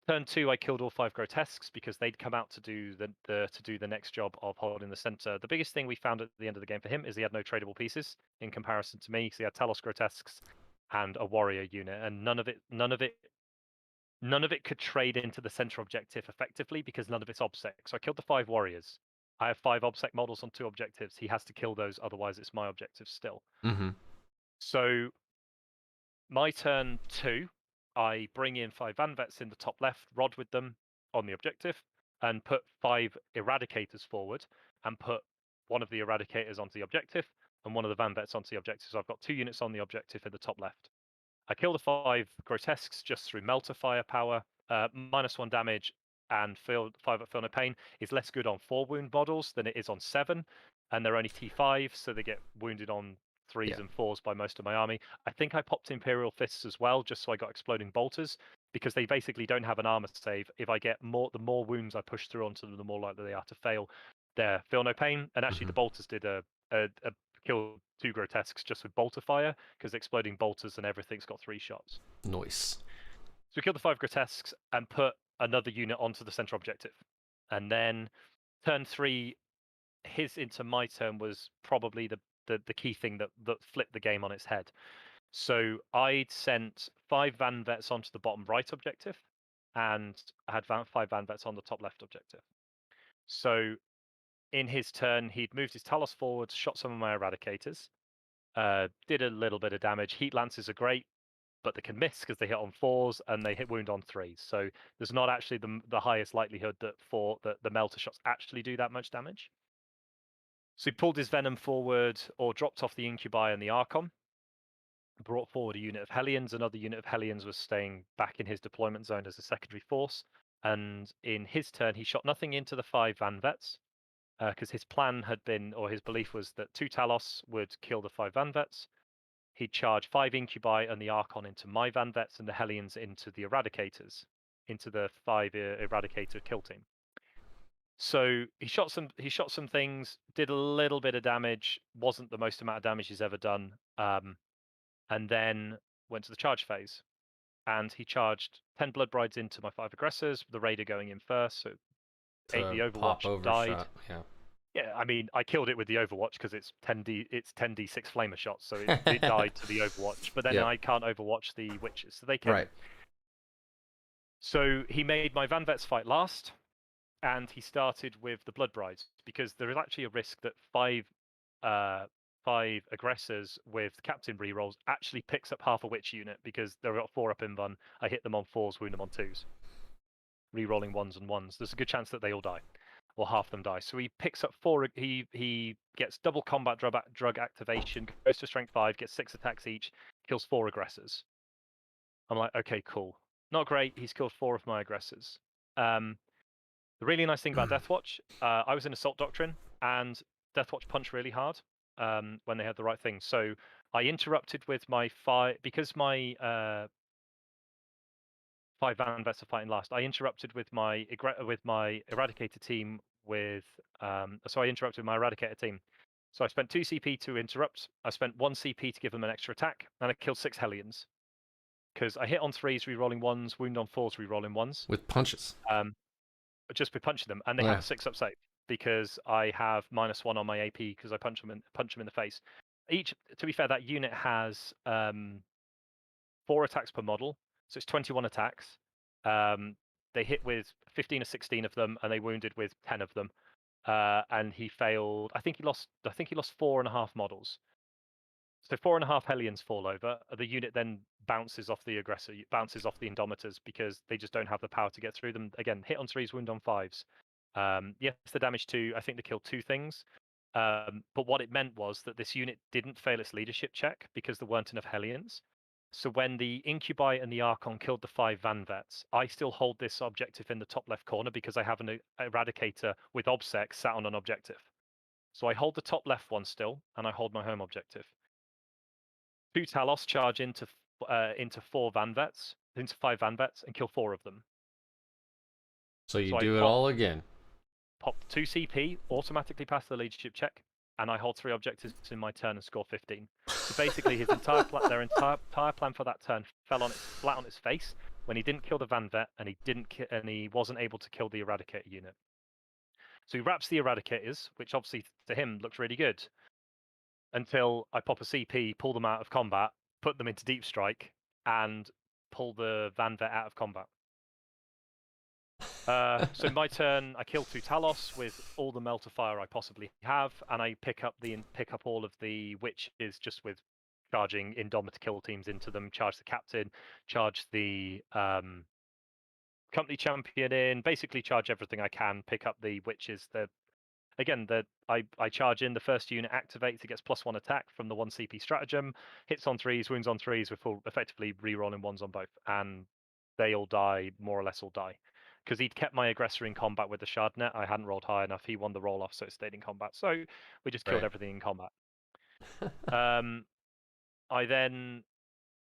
Turn 2, I killed all 5 Grotesques because they'd come out to do the next job of holding the center. The biggest thing we found at the end of the game for him is he had no tradable pieces in comparison to me. Because he had Talos Grotesques and a Warrior unit, and none of it could trade into the center objective effectively because none of it's OBSEC. So I killed the 5 Warriors. I have 5 OBSEC models on 2 objectives. He has to kill those, otherwise it's my objective still. Mm-hmm. So my turn 2, I bring in 5 Van Vets in the top left, rod with them on the objective, and put 5 Eradicators forward, and put one of the Eradicators onto the objective, and one of the Van Vets onto the objective. So I've got 2 units on the objective in the top left. I kill the 5 Grotesques just through Melter Firepower. -1 damage and 5 at Feel No Pain is less good on 4 wound models than it is on 7. And they're only T5, so they get wounded on 3s and 4s by most of my army. I think I popped Imperial Fists as well, just so I got Exploding Bolters, because they basically don't have an armor save. If I get the more wounds I push through onto them, the more likely they are to fail their Feel No Pain. And actually, the Bolters did a kill 2 Grotesques just with Bolter Fire, because Exploding Bolters and everything's got 3 shots. Nice. So we killed the 5 Grotesques and put another unit onto the center objective. And then turn 3, his into my turn was probably the key thing that flipped the game on its head. So I'd sent 5 Van Vets onto the bottom right objective, and I had 5 Van Vets on the top left objective. So in his turn, he'd moved his Talos forward, shot some of my Eradicators, did a little bit of damage. Heat Lances are great, but they can miss because they hit on 4s and they hit wound on 3s. So there's not actually the highest likelihood that the Melter shots actually do that much damage. So he pulled his Venom forward or dropped off the Incubi and the Archon, brought forward a unit of Hellions. Another unit of Hellions was staying back in his deployment zone as a secondary force. And in his turn, he shot nothing into the 5 Van Vets, because his plan had been, or his belief was, that 2 Talos would kill the 5 Van Vets. He'd charge 5 Incubi and the Archon into my Van Vets and the Hellions into the Eradicators, into the 5 Eradicator kill team. So he shot some things, did a little bit of damage, wasn't the most amount of damage he's ever done, and then went to the charge phase. And he charged 10 Blood Brides into my 5 Aggressors, the Raider going in first, so 8 the Overwatch, died. Yeah, I mean, I killed it with the Overwatch because it's 10d6 flamer shots, so it died to the Overwatch. But then I can't Overwatch the Witches, so they can. Right. So he made my Van Vets fight last, and he started with the Blood Brides, because there is actually a risk that 5 Aggressors with Captain rerolls actually picks up half a Witch unit, because they've got 4 up in Bun. I hit them on 4s, wound them on 2s. Rerolling 1s and 1s. There's a good chance that they all die, or half them die. So he picks up 4. He gets double combat drug activation, goes to strength 5, gets 6 attacks each, kills 4 Aggressors. I'm like, okay, cool. Not great. He's killed 4 of my Aggressors. The really nice thing about Deathwatch, I was in Assault Doctrine, and Deathwatch punch really hard when they had the right thing. So I interrupted with my 5, because my 5 Van Vets are fighting last. I interrupted with my Eradicator team so I interrupted my Eradicator team. So I spent 2 CP to interrupt. I spent 1 CP to give them an extra attack, and I killed 6 Hellions. Because I hit on 3s, rerolling 1s, wound on 4s, rerolling 1s. With punches. Just by punching them, and they have a 6 up save because I have -1 on my AP because I punch them in the face. To be fair, that unit has 4 attacks per model, so it's 21 attacks. They hit with 15 or 16 of them, and they wounded with 10 of them. And he failed. I think he lost 4.5 models. So 4.5 Hellions fall over. The unit then bounces off the aggressor, bounces off the Indomitors, because they just don't have the power to get through them. Again, hit on 3s, wound on 5s. Yes, the damage 2. I think they killed 2 things. But what it meant was that this unit didn't fail its leadership check because there weren't enough Hellions. So when the Incubi and the Archon killed the 5 Van Vets, I still hold this objective in the top left corner because I have an Eradicator with OBSEC sat on an objective. So I hold the top left one still, and I hold my home objective. 2 Talos charge into 4 Van Vets, into 5 Van Vets, and kill 4 of them. So you So I do it all again. pop 2 CP, automatically pass the leadership check, and I hold 3 objectives in my turn and score 15. So basically, his their entire plan for that turn fell flat on its face when he didn't kill the Van Vet and he wasn't able to kill the Eradicator unit. So he wraps the Eradicators, which obviously to him looks really good, until I pop a CP, pull them out of combat, put them into deep strike, and pull the Van Vet out of combat. So my turn, I kill 2 Talos with all the Melter Fire I possibly have, and I pick up all of the Witches just with charging Indomitor kill teams into them, charge the Captain, charge the Company Champion in, basically charge everything I can, pick up the Witches. I charge in, the first unit activates, it gets +1 attack from the 1 CP stratagem, hits on 3s, wounds on 3s with effectively re-rolling 1s on both, and they all die, more or less all die. Because he'd kept my aggressor in combat with the shard net, I hadn't rolled high enough, he won the roll off, so it stayed in combat. So we just killed everything in combat. I then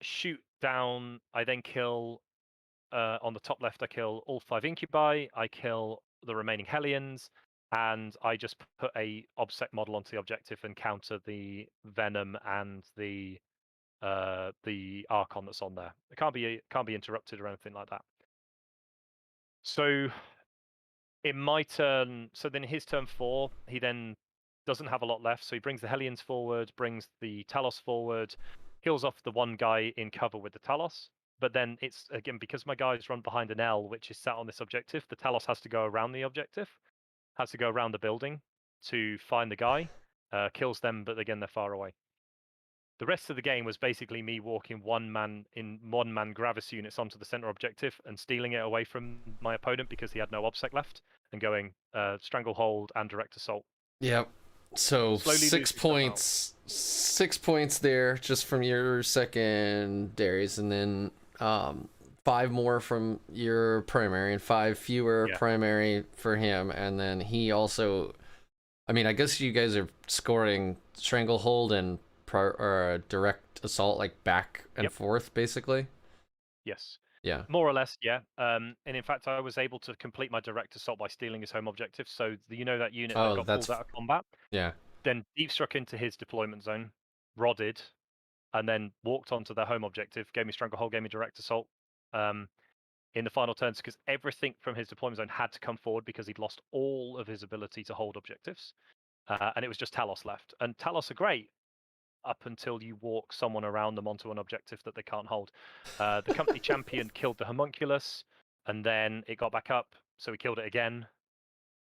shoot down, I then kill, on the top left, I kill all 5 Incubi, I kill the remaining Hellions, and I just put a obsec model onto the objective and counter the Venom and the Archon that's on there. It can't be interrupted or anything like that. So in my turn, so then his turn 4, he then doesn't have a lot left, so he brings the Hellions forward, brings the Talos forward, kills off the one guy in cover with the Talos. But then it's, again, because my guys run behind an L, which is sat on this objective, the Talos has to go around the objective, has to go around the building to find the guy, kills them, but again, they're far away. The rest of the game was basically me walking one-man Gravis units onto the center objective and stealing it away from my opponent because he had no obsec left, and going Stranglehold and Direct Assault. Yep. So Slowly 6 points, 6 points there just from your secondaries, and then 5 more from your primary, and 5 fewer primary for him. And then he also, I mean, I guess you guys are scoring Stranglehold and Direct Assault like back and forth, basically. Yes. Yeah. More or less, yeah. And in fact, I was able to complete my Direct Assault by stealing his home objective. So that unit that got pulled out of combat, then deep struck into his deployment zone, rodded, and then walked onto their home objective, gave me Stranglehold, gave me Direct Assault in the final turns, because everything from his deployment zone had to come forward because he'd lost all of his ability to hold objectives. And it was just Talos left. And Talos are great up until you walk someone around them onto an objective that they can't hold. The company champion killed the homunculus, and then it got back up, so we killed it again.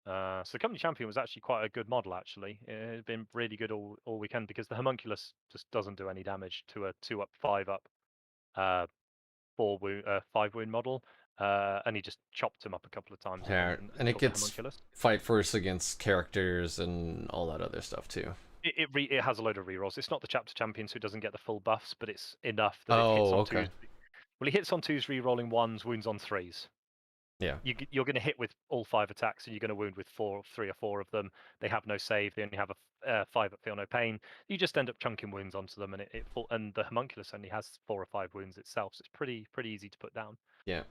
So the company champion was actually quite a good model, actually. It's been really good all weekend, because the homunculus just doesn't do any damage to a 2-up, 5-up, 5-wound model. And he just chopped him up a couple of times. Yeah, and it gets fight first against characters and all that other stuff too. It has a load of rerolls. It's not the chapter champions who doesn't get the full buffs, but it's enough that it hits on 2s. Well, he hits on 2s, rerolling 1s, wounds on 3s. Yeah. You're going to hit with all 5 attacks, and you're going to wound with 3 or 4 of them. They have no save. They only have a 5 at feel no pain. You just end up chunking wounds onto them, and and the homunculus only has 4 or 5 wounds itself, so it's pretty easy to put down. Yeah.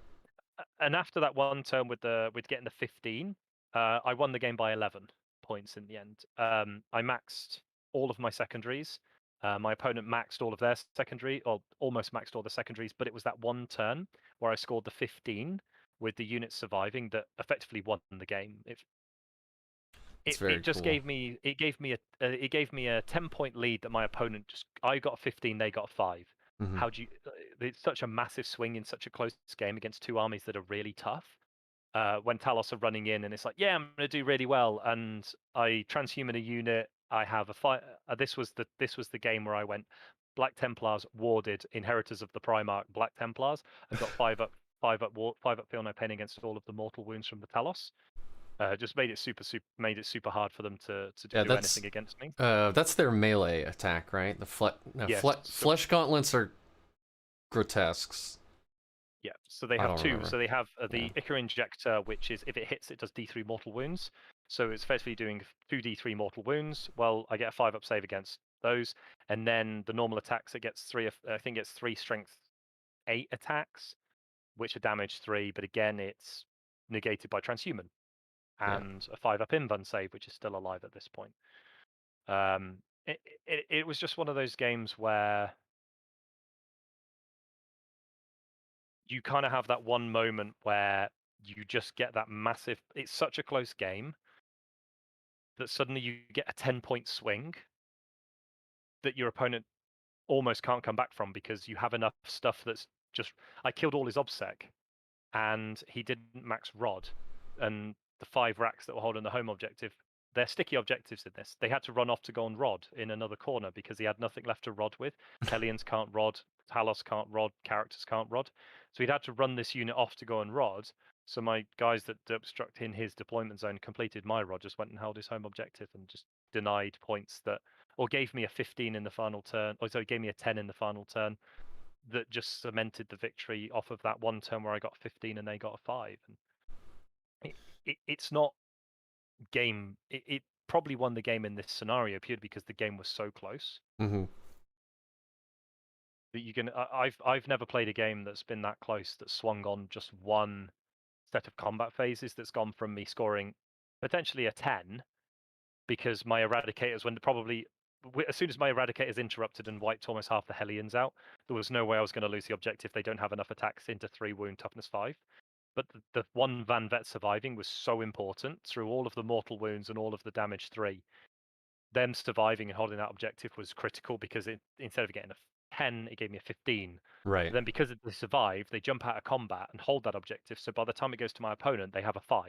And after that one turn with getting the 15, I won the game by 11 points in the end. I maxed all of my secondaries. My opponent maxed all of their secondary, or almost maxed all the secondaries, but it was that one turn where I scored the 15 with the units surviving that effectively won the game. It just gave me a 10-point lead that my opponent I got a 15, they got a 5. How do you? It's such a massive swing in such a close game against 2 armies that are really tough. When Talos are running in, and it's like, yeah, I'm going to do really well, and I transhuman a unit. I have a fight. This was the game where I went Black Templars warded, Inheritors of the Primarch, Black Templars, and got 5-up feel no pain against all of the mortal wounds from the Talos. Just made it super hard for them to do anything against me. That's their melee attack, right? The flesh gauntlets are grotesques. Yeah, so they have 2. So they have the Ichor Injector, which is, if it hits, it does D3 mortal wounds. So it's effectively doing 2d3 mortal wounds. Well, I get a 5-up save against those, and then the normal attacks, it gets 3. I think it's 3 strength 8 attacks, which are damage 3. But again, it's negated by transhuman and a 5-up invuln save, which is still alive at this point. It was just one of those games where you kind of have that one moment where you just get that massive. It's such a close game that suddenly you get a 10-point swing that your opponent almost can't come back from because you have enough stuff that's just. I killed all his obsec, and he didn't max rod, and the 5 racks that were holding the home objective. They're sticky objectives in this. They had to run off to go and rod in another corner because he had nothing left to rod with. Hellions can't rod, Talos can't rod, characters can't rod. So he'd had to run this unit off to go and rod. So my guys that obstruct in his deployment zone completed my rod, just went and held his home objective and just denied points that, or gave me a 15 in the final turn, or so he gave me a 10 in the final turn that just cemented the victory off of that one turn where I got 15 and they got a 5. And it's not game. It probably won the game in this scenario purely because the game was so close. Mm-hmm. That you can. I've never played a game that's been that close that swung on just one set of combat phases. That's gone from me scoring potentially a 10 because my eradicators, when probably as soon as my eradicators interrupted and wiped almost half the Hellions out, there was no way I was going to lose the objective. They don't have enough attacks into 3 wound toughness 5. But the one Van Vet surviving was so important through all of the mortal wounds and all of the damage 3. Them surviving and holding that objective was critical because instead of getting a 10, it gave me a 15. Right. But then because they survive, they jump out of combat and hold that objective. So by the time it goes to my opponent, they have a 5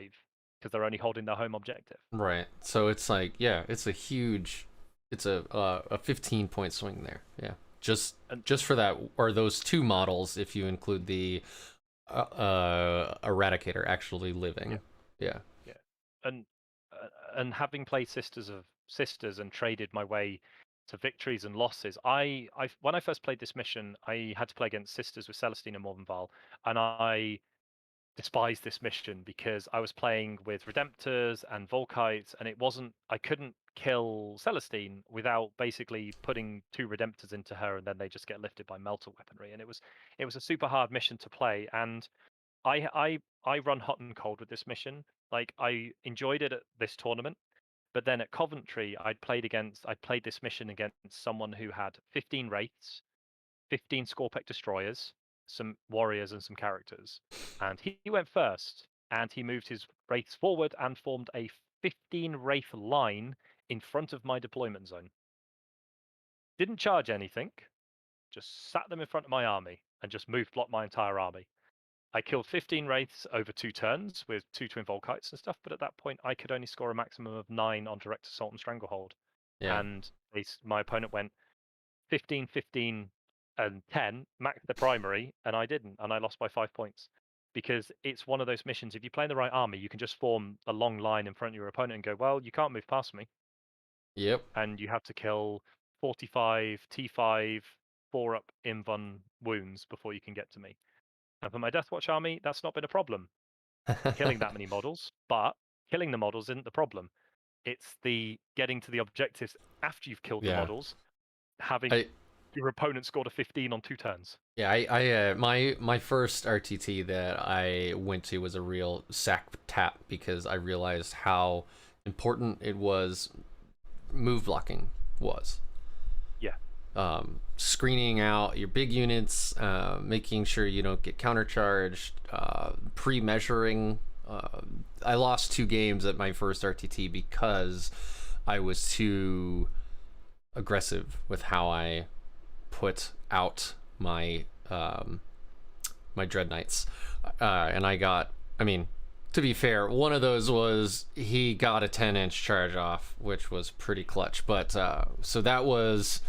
because they're only holding their home objective. Right. So it's like, yeah, it's a huge, it's a 15-point swing there. Yeah. Just for that, or those 2 models, if you include the Eradicator actually living. Yeah. And having played Sisters and traded my way to victories and losses, I when I first played this mission, I had to play against Sisters with Celestine and Morvenval, and I despised this mission because I was playing with Redemptors and Volkites, and I couldn't kill Celestine without basically putting 2 Redemptors into her, and then they just get lifted by melter weaponry, and it was a super hard mission to play. And I run hot and cold with this mission. Like, I enjoyed it at this tournament, but then at Coventry, I'd played this mission against someone who had 15 Wraiths, 15 Scorpec Destroyers, some Warriors, and some characters. And he went first, and he moved his Wraiths forward and formed a 15 Wraith line in front of my deployment zone. Didn't charge anything, just sat them in front of my army and just move blocked my entire army. I killed 15 Wraiths over 2 turns with 2 Twin Volkites and stuff, but at that point I could only score a maximum of 9 on Direct Assault and Stranglehold. Yeah. And my opponent went 15, 15, and 10, maxed the primary, and I didn't, and I lost by 5 points. Because it's one of those missions, if you play in the right army, you can just form a long line in front of your opponent and go, well, you can't move past me. Yep. And you have to kill 45 T5 4-up invuln wounds before you can get to me. And for my Deathwatch army, that's not been a problem, killing that many models. But killing the models isn't the problem. It's the getting to the objectives after you've killed the models, having your opponent scored a 15 on 2 turns. Yeah, my first RTT that I went to was a real sack tap because I realized how important it was. Move blocking was. Yeah. Screening out your big units, making sure you don't get countercharged, pre-measuring. I lost 2 games at my first RTT because I was too aggressive with how I put out my my Dread Knights, and to be fair, one of those was he got a 10-inch charge off, which was pretty clutch. But so that was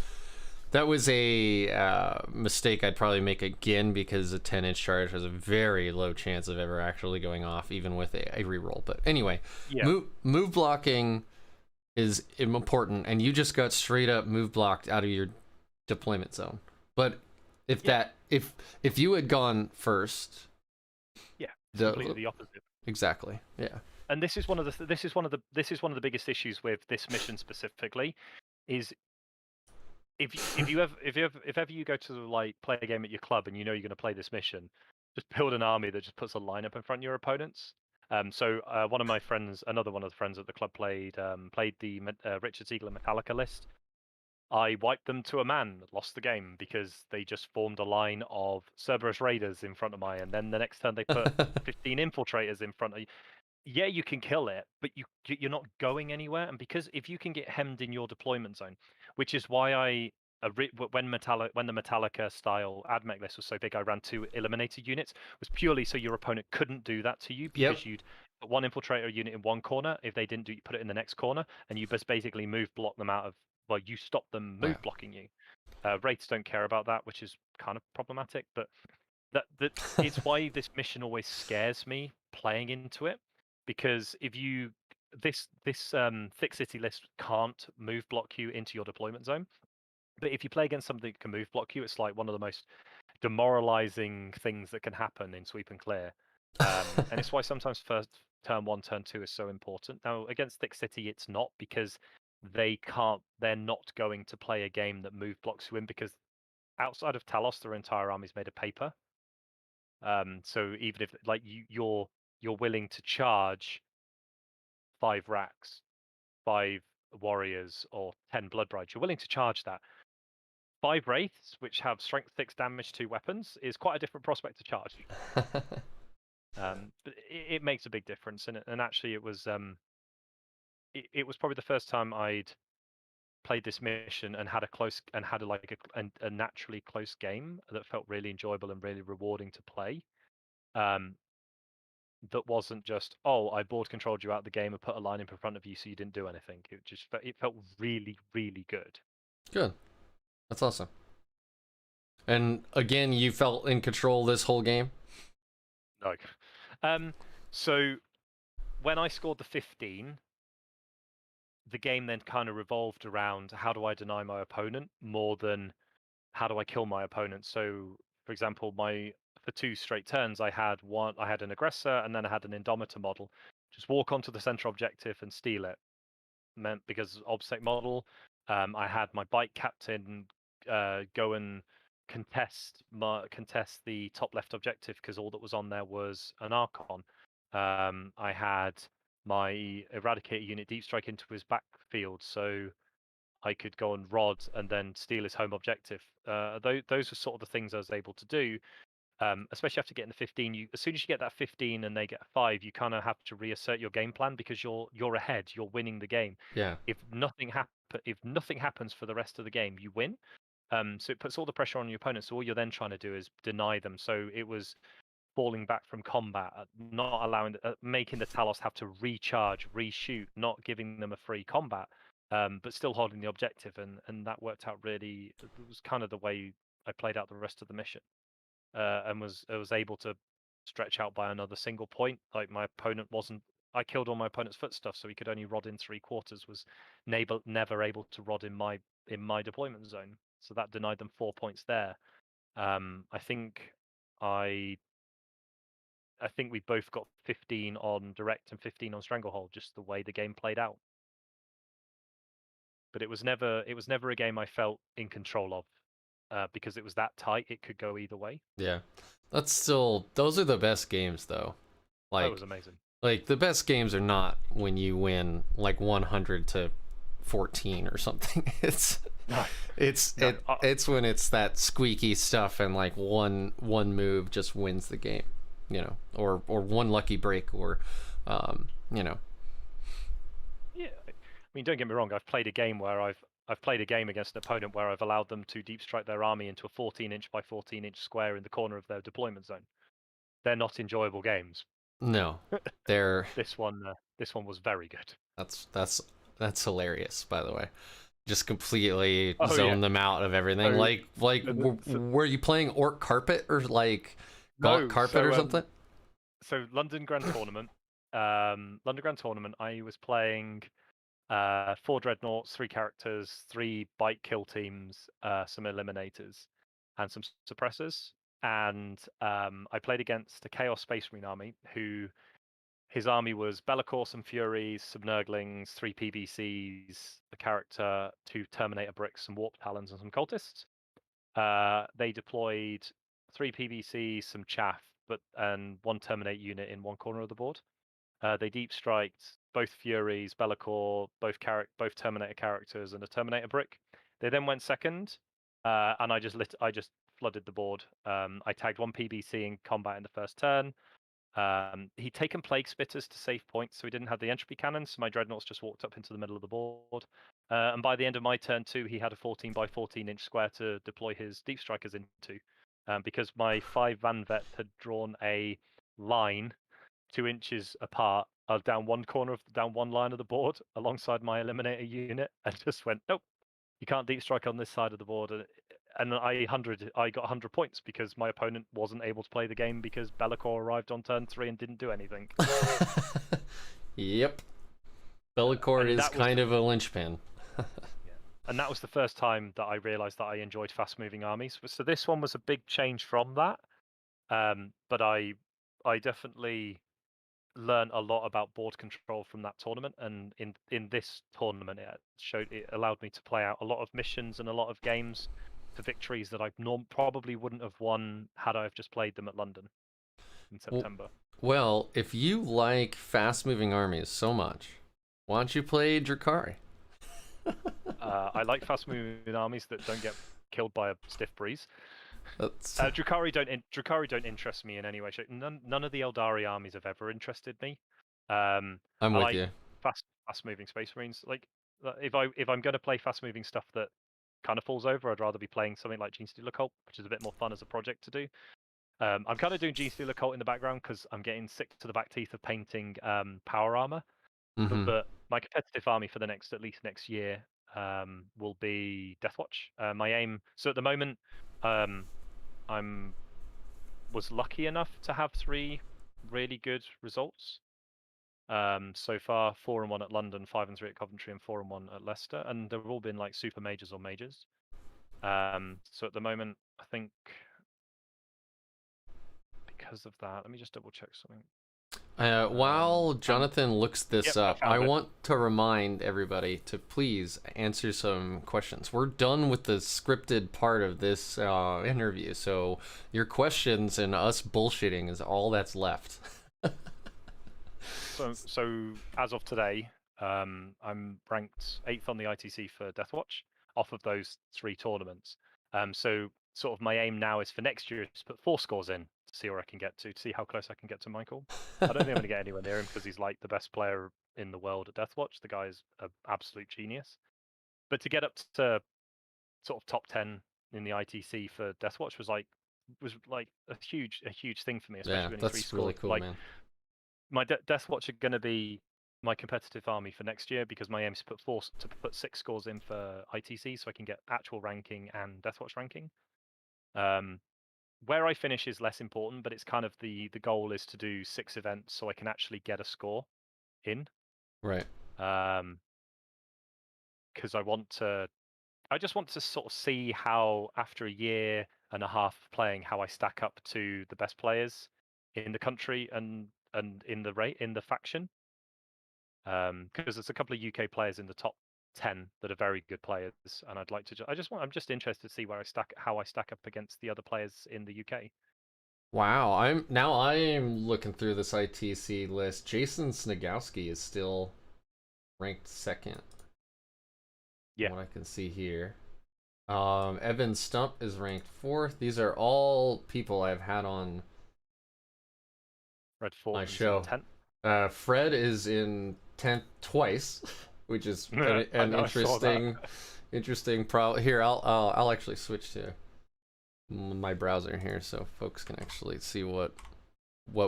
a mistake I'd probably make again because a 10-inch charge has a very low chance of ever actually going off, even with a reroll. But anyway, move blocking is important, and you just got straight up move blocked out of your deployment zone. But if you had gone first, completely the opposite. Exactly. Yeah. And this is one of the biggest issues with this mission specifically, is if ever you go to like play a game at your club and you know you're going to play this mission, just build an army that just puts a lineup in front of your opponents, So one of my friends, another one of the friends at the club, played the Richard Siegler Metallica list. I wiped them to a man, lost the game because they just formed a line of Cerberus Raiders in front of my, and then the next turn they put 15 Infiltrators in front of you. Yeah, you can kill it, but you're not going anywhere. And because if you can get hemmed in your deployment zone, which is why when the Metallica style Admech list was so big, I ran 2 eliminated units, was purely so your opponent couldn't do that to you, because Yep. you'd put one infiltrator unit in one corner. If they didn't do, you put it in the next corner, and you just basically move block them out of. Well, you stop them Wow. move blocking you. Wraiths don't care about that, which is kind of problematic. But it's why this mission always scares me playing into it, because if you this THICC City list can't move block you into your deployment zone, but if you play against something that can move block you, it's like one of the most demoralizing things that can happen in sweep and clear. And it's why sometimes first turn 1, turn 2 is so important. Now against THICC City, it's not, because they're not going to play a game that move blocks you in, because outside of Talos, their entire army's made of paper. So even if like you're willing to charge 5 racks, 5 warriors, or 10 blood brides, you're willing to charge that. 5 wraiths, which have strength 6 damage to weapons, is quite a different prospect to charge. But it makes a big difference, and actually it was probably the first time I'd played this mission and had a naturally close game that felt really enjoyable and really rewarding to play. That wasn't just, oh, I board controlled you out of the game and put a line in front of you so you didn't do anything. It felt really, really good. Good. That's awesome. And again, you felt in control this whole game? No. So when I scored the 15, the game then kind of revolved around how do I deny my opponent more than how do I kill my opponent. So, for example, for 2 straight turns, I had an aggressor, and then I had an Indomitor model. Just walk onto the center objective and steal it. Meant because obsec model, I had my bike captain go and contest the top left objective, because all that was on there was an Archon. I had my Eradicator unit deep strike into his backfield, so I could go and rod and then steal his home objective. Those are sort of the things I was able to do. Especially after getting the 15, as soon as you get that 15 and they get a 5, you kind of have to reassert your game plan, because you're ahead, you're winning the game. Yeah. If nothing happens for the rest of the game, you win. So it puts all the pressure on your opponent. So all you're then trying to do is deny them. So it was falling back from combat, not allowing, making the Talos have to recharge, reshoot, not giving them a free combat, but still holding the objective, and that worked out really. It was kind of the way I played out the rest of the mission. And was able to stretch out by another single point. Like my opponent wasn't. I killed all my opponent's foot stuff, so he could only rod in 3/4. Was never able to rod in my deployment zone, so that denied them 4 points there. I think we both got 15 on direct and 15 on stranglehold, just the way the game played out. But it was never a game I felt in control of, because it was that tight. It could go either way. Yeah. Those are the best games though. That Like was amazing. like the best games are not when you win like 100 to 14 or something. No. It's when it's that squeaky stuff and like one move just wins the game, or one lucky break, or Yeah, I mean, don't get me wrong. I've played a game against an opponent where I've allowed them to deep strike their army into a 14-inch by 14-inch square in the corner of their deployment zone. They're not enjoyable games. no, they're This one was very good. that's hilarious, by the way. Just completely Oh zone yeah. them out of everything. Were you playing Orc Carpet or like Gaunt No, Carpet or something? So London Grand Tournament. London Grand Tournament. I was playing 4 dreadnoughts, 3 characters, 3 bite kill teams, some eliminators, and some suppressors. And I played against a Chaos Space Marine army who. His army was Be'lakor, some Furies, some Nurglings, 3 PBCs, a character, 2 Terminator bricks, some Warp Talons, and some Cultists. They deployed 3 PBCs, some Chaff, and 1 Terminator unit in one corner of the board. They deep striked both Furies, Be'lakor, both Terminator characters, and a Terminator brick. They then went second, and I just flooded the board. I tagged one PBC in combat in the first turn. He'd taken Plague Spitters to save points, so he didn't have the entropy cannons, so my Dreadnoughts just walked up into the middle of the board. And by the end of my turn 2, he had a 14 by 14 inch square to deploy his Deep Strikers into, because my 5 Van Vet had drawn a line 2 inches apart down one line of the board alongside my Eliminator unit, and just went, nope, you can't Deep Strike on this side of the board. And I got 100 points because my opponent wasn't able to play the game because Be'lakor arrived on turn 3 and didn't do anything. Yep. Be'lakor is kind of a linchpin. And that was the first time that I realized that I enjoyed fast-moving armies. So this one was a big change from that. But I definitely learned a lot about board control from that tournament, and in this tournament it allowed me to play out a lot of missions and a lot of games for victories that I probably wouldn't have won had I have just played them at London in September. Well, if you like fast-moving armies so much, why don't you play Drukhari? I like fast-moving armies that don't get killed by a stiff breeze. Drukhari don't interest me in any way. None of the Eldari armies have ever interested me. I'm with you. Fast-moving Space Marines. Like, if I'm going to play fast-moving stuff that kind of falls over, I'd rather be playing something like Genestealer Cult, which is a bit more fun as a project to do. I'm kind of doing Genestealer Cult in the background because I'm getting sick to the back teeth of painting power armor. Mm-hmm. But my competitive army for at least next year will be Deathwatch. My aim. So at the moment, was lucky enough to have 3 really good results. So far, 4-1 at London, 5-3 at Coventry, and 4-1 at Leicester, and they've all been like super majors or majors. So at the moment, I think because of that, let me just double check something. While Jonathan looks this up, I want to remind everybody to please answer some questions. We're done with the scripted part of this interview, so your questions and us bullshitting is all that's left. So as of today, I'm ranked 8th on the ITC for Deathwatch off of those 3 tournaments. So sort of my aim now is for next year to put 4 scores in to see where I can get to see how close I can get to Michael. I don't think I'm going to get anywhere near him because he's like the best player in the world at Deathwatch. The guy is an absolute genius. But to get up to sort of top 10 in the ITC for Deathwatch was like a huge thing for me, especially when that's 3 really scores. cool, like, man. My Deathwatch are going to be my competitive army for next year because my aim is to put 6 scores in for ITC so I can get actual ranking and Deathwatch ranking. Where I finish is less important, but it's kind of the goal is to do 6 events so I can actually get a score in. Right. Because I just want to sort of see how after a year and a half playing how I stack up to the best players in the country and in the faction. Because there's a couple of UK players in the top 10 that are very good players, and I'd like to. I'm just interested to see how I stack up against the other players in the UK. Wow, I'm looking through this ITC list. Jason Snagowski is still ranked 2nd. Yeah. From what I can see here. Evan Stump is ranked 4th. These are all people I've had on Red Fort my show. 10th. Fred is in 10th twice, which is an interesting problem. Here, I'll actually switch to my browser here so folks can actually see what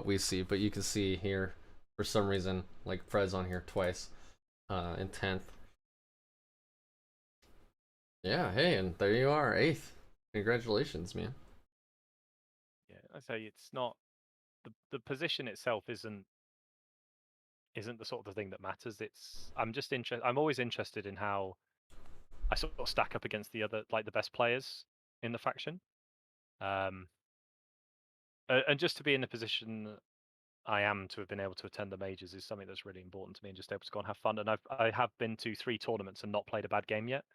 we see. But you can see here, for some reason, like Fred's on here twice, in 10th. Yeah, hey, and there you are, 8th. Congratulations, man. Yeah, I say it's not the position itself isn't the sort of thing that matters. I'm always interested in how I sort of stack up against the other, like the best players in the faction. And just to be in the position that I am to have been able to attend the majors is something that's really important to me, and just able to go and have fun. And I have been to 3 tournaments and not played a bad game yet.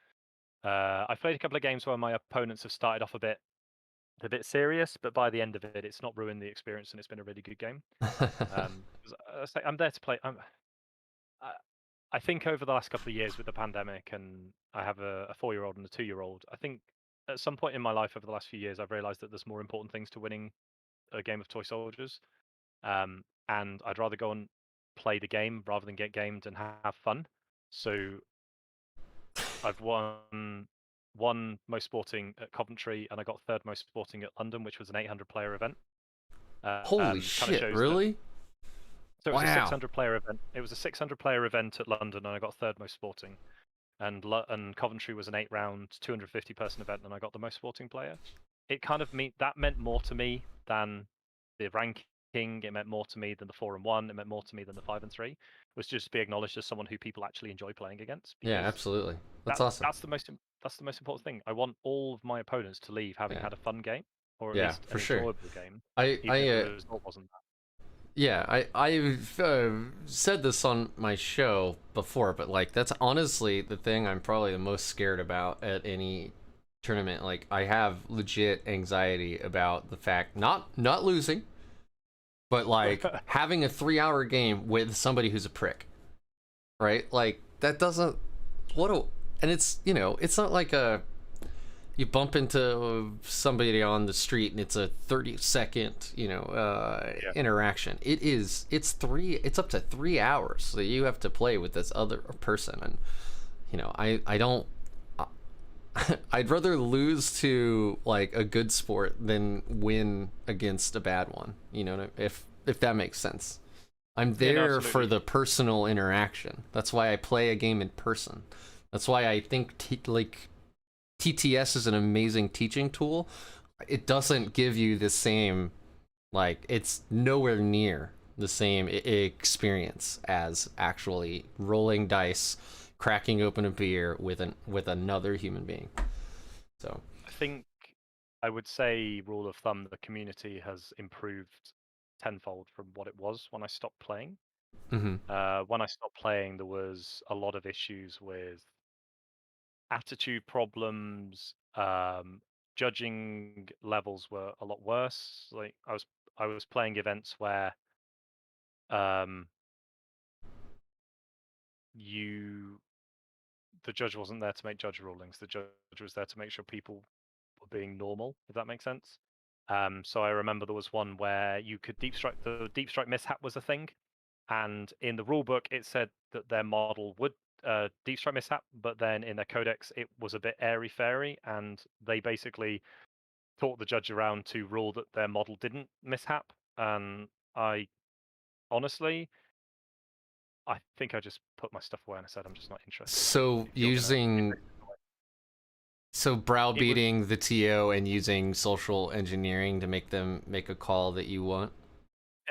I've played a couple of games where my opponents have started off a bit a bit serious, but by the end of it, it's not ruined the experience, and it's been a really good game. 'Cause I say I'm there to play. I, I think over the last couple of years with the pandemic, and I have a 4-year-old and a 2-year-old. I think at some point in my life over the last few years, I've realised that there's more important things to winning a game of toy soldiers. And I'd rather go and play the game rather than get gamed and have fun. So I've won most sporting at Coventry, and I got third most sporting at London, which was an 800-player event. Holy Kind of shit! shows Really? so it was a Wow. 600-player event. It was a 600-player event at London, and I got third most sporting. And Coventry was an 8-round, 250-person event, and I got the most sporting player. It kind of that meant more to me than the ranking. It meant more to me than the 4-1. It meant more to me than the 5-3. Was just to be acknowledged as someone who people actually enjoy playing against. Yeah, Because absolutely. That's awesome. that's the most important thing. I want all of my opponents to leave having had a fun game, or at Yeah, least for an sure. enjoyable game, I even if the result wasn't that. Yeah, I've said this on my show before, but like that's honestly the thing I'm probably the most scared about at any tournament. Like I have legit anxiety about the fact not losing, but like having a 3-hour game with somebody who's a prick, right? Like that doesn't and it's it's not like you bump into somebody on the street and it's a 30-second interaction. It's up to 3 hours that you have to play with this other person. And I don't I'd rather lose to like a good sport than win against a bad one, if that makes sense. I'm there for the personal interaction. That's why I play a game in person. That's why I think TTS is an amazing teaching tool. It doesn't give you the same, like, it's nowhere near the same experience as actually rolling dice, cracking open a beer with another human being. So I think I would say, rule of thumb, the community has improved tenfold from what it was when I stopped playing. When I stopped playing, there was a lot of issues with attitude problems. Judging levels were a lot worse. Like I was playing events where the judge wasn't there to make judge rulings. The judge was there to make sure people were being normal, if that makes sense. So I remember there was one where you could deep strike. The deep strike mishap was a thing, and in the rule book it said that their model would deep strike mishap, but then in their codex it was a bit airy fairy, and they basically talked the judge around to rule that their model didn't mishap. And I honestly, I think I just put my stuff away and I said I'm just not interested. So browbeating the TO and using social engineering to make them make a call that you want.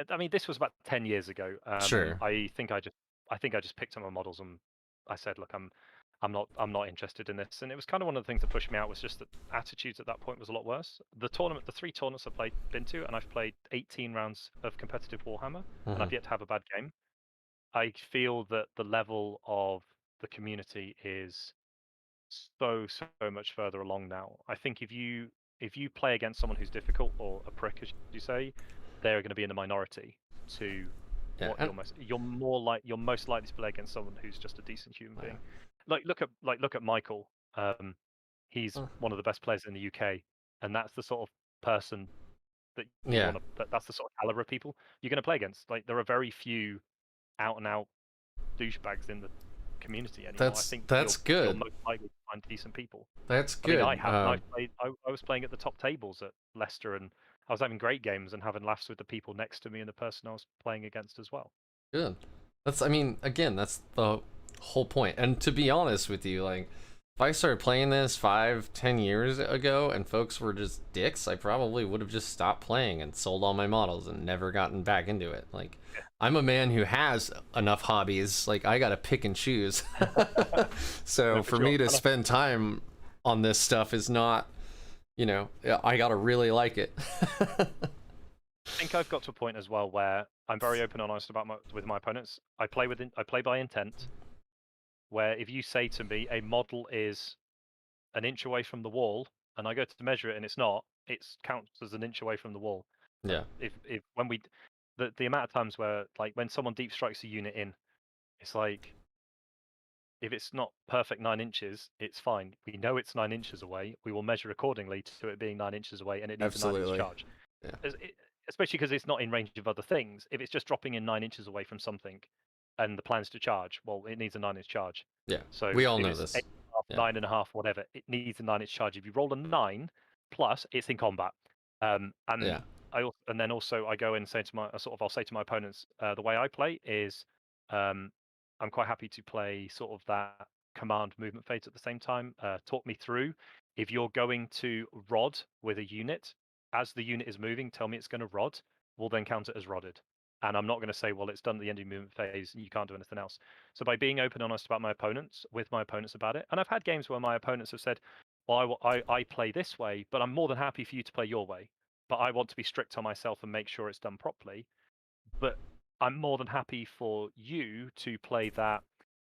I mean, this was about 10 years ago. Sure. I think I just picked up my models and I said, look, I'm not interested in this. And it was kind of one of the things that pushed me out was just that attitudes at that point was a lot worse. The 3 tournaments I've been to, and I've played 18 rounds of competitive Warhammer, and I've yet to have a bad game. I feel that the level of the community is so much further along now. I think if you play against someone who's difficult or a prick, as you say, they're going to be in the minority to you're most likely to play against someone who's just a decent human being. Look at Michael. He's one of the best players in the UK, and that's the sort of person that you want to. That's the sort of caliber of people you're going to play against. Like there are very few out and out douchebags in the community anymore. I think that's good. You're most likely to find decent people. That's good. I was playing at the top tables at Leicester, and I was having great games and having laughs with the people next to me and the person I was playing against as well. Good. That's the whole point. And to be honest with you, like if I started playing this 5-10 years ago and folks were just dicks, I probably would have just stopped playing and sold all my models and never gotten back into it. Like I'm a man who has enough hobbies. Like I gotta pick and choose. So for me to spend time on this stuff is not, I gotta really like it. I think I've got to a point as well where I'm very open and honest with my opponents. I play by intent. Where if you say to me a model is an inch away from the wall and I go to measure it and it's not, it counts as an inch away from the wall. Yeah. If when we, the amount of times where like when someone deep strikes a unit in, it's like if it's not perfect 9 inches, it's fine. We know it's 9 inches away. We will measure accordingly to it being 9 inches away, and it needs a 9 inch Absolutely. charge. Yeah. Especially because it's not in range of other things. If it's just dropping in 9 inches away from something, and the plan's to charge, well, it needs a 9 inch charge. Yeah. So We all if know it's this. 8.5, Yeah. 9.5, whatever, it needs a 9 inch charge. If you roll a 9 plus, it's in combat. And Yeah. and then also I go and say to my I'll say to my opponents, the way I play is, I'm quite happy to play sort of that command movement phase at the same time. Talk me through if you're going to rod with a unit as the unit is moving. Tell me it's going to rod. We'll then count it as rodded. And I'm not going to say, well, it's done at the end of the movement phase and you can't do anything else. So by being open and honest about my opponents, with my opponents about it, and I've had games where my opponents have said, well, I play this way, but I'm more than happy for you to play your way. But I want to be strict on myself and make sure it's done properly. But I'm more than happy for you to play that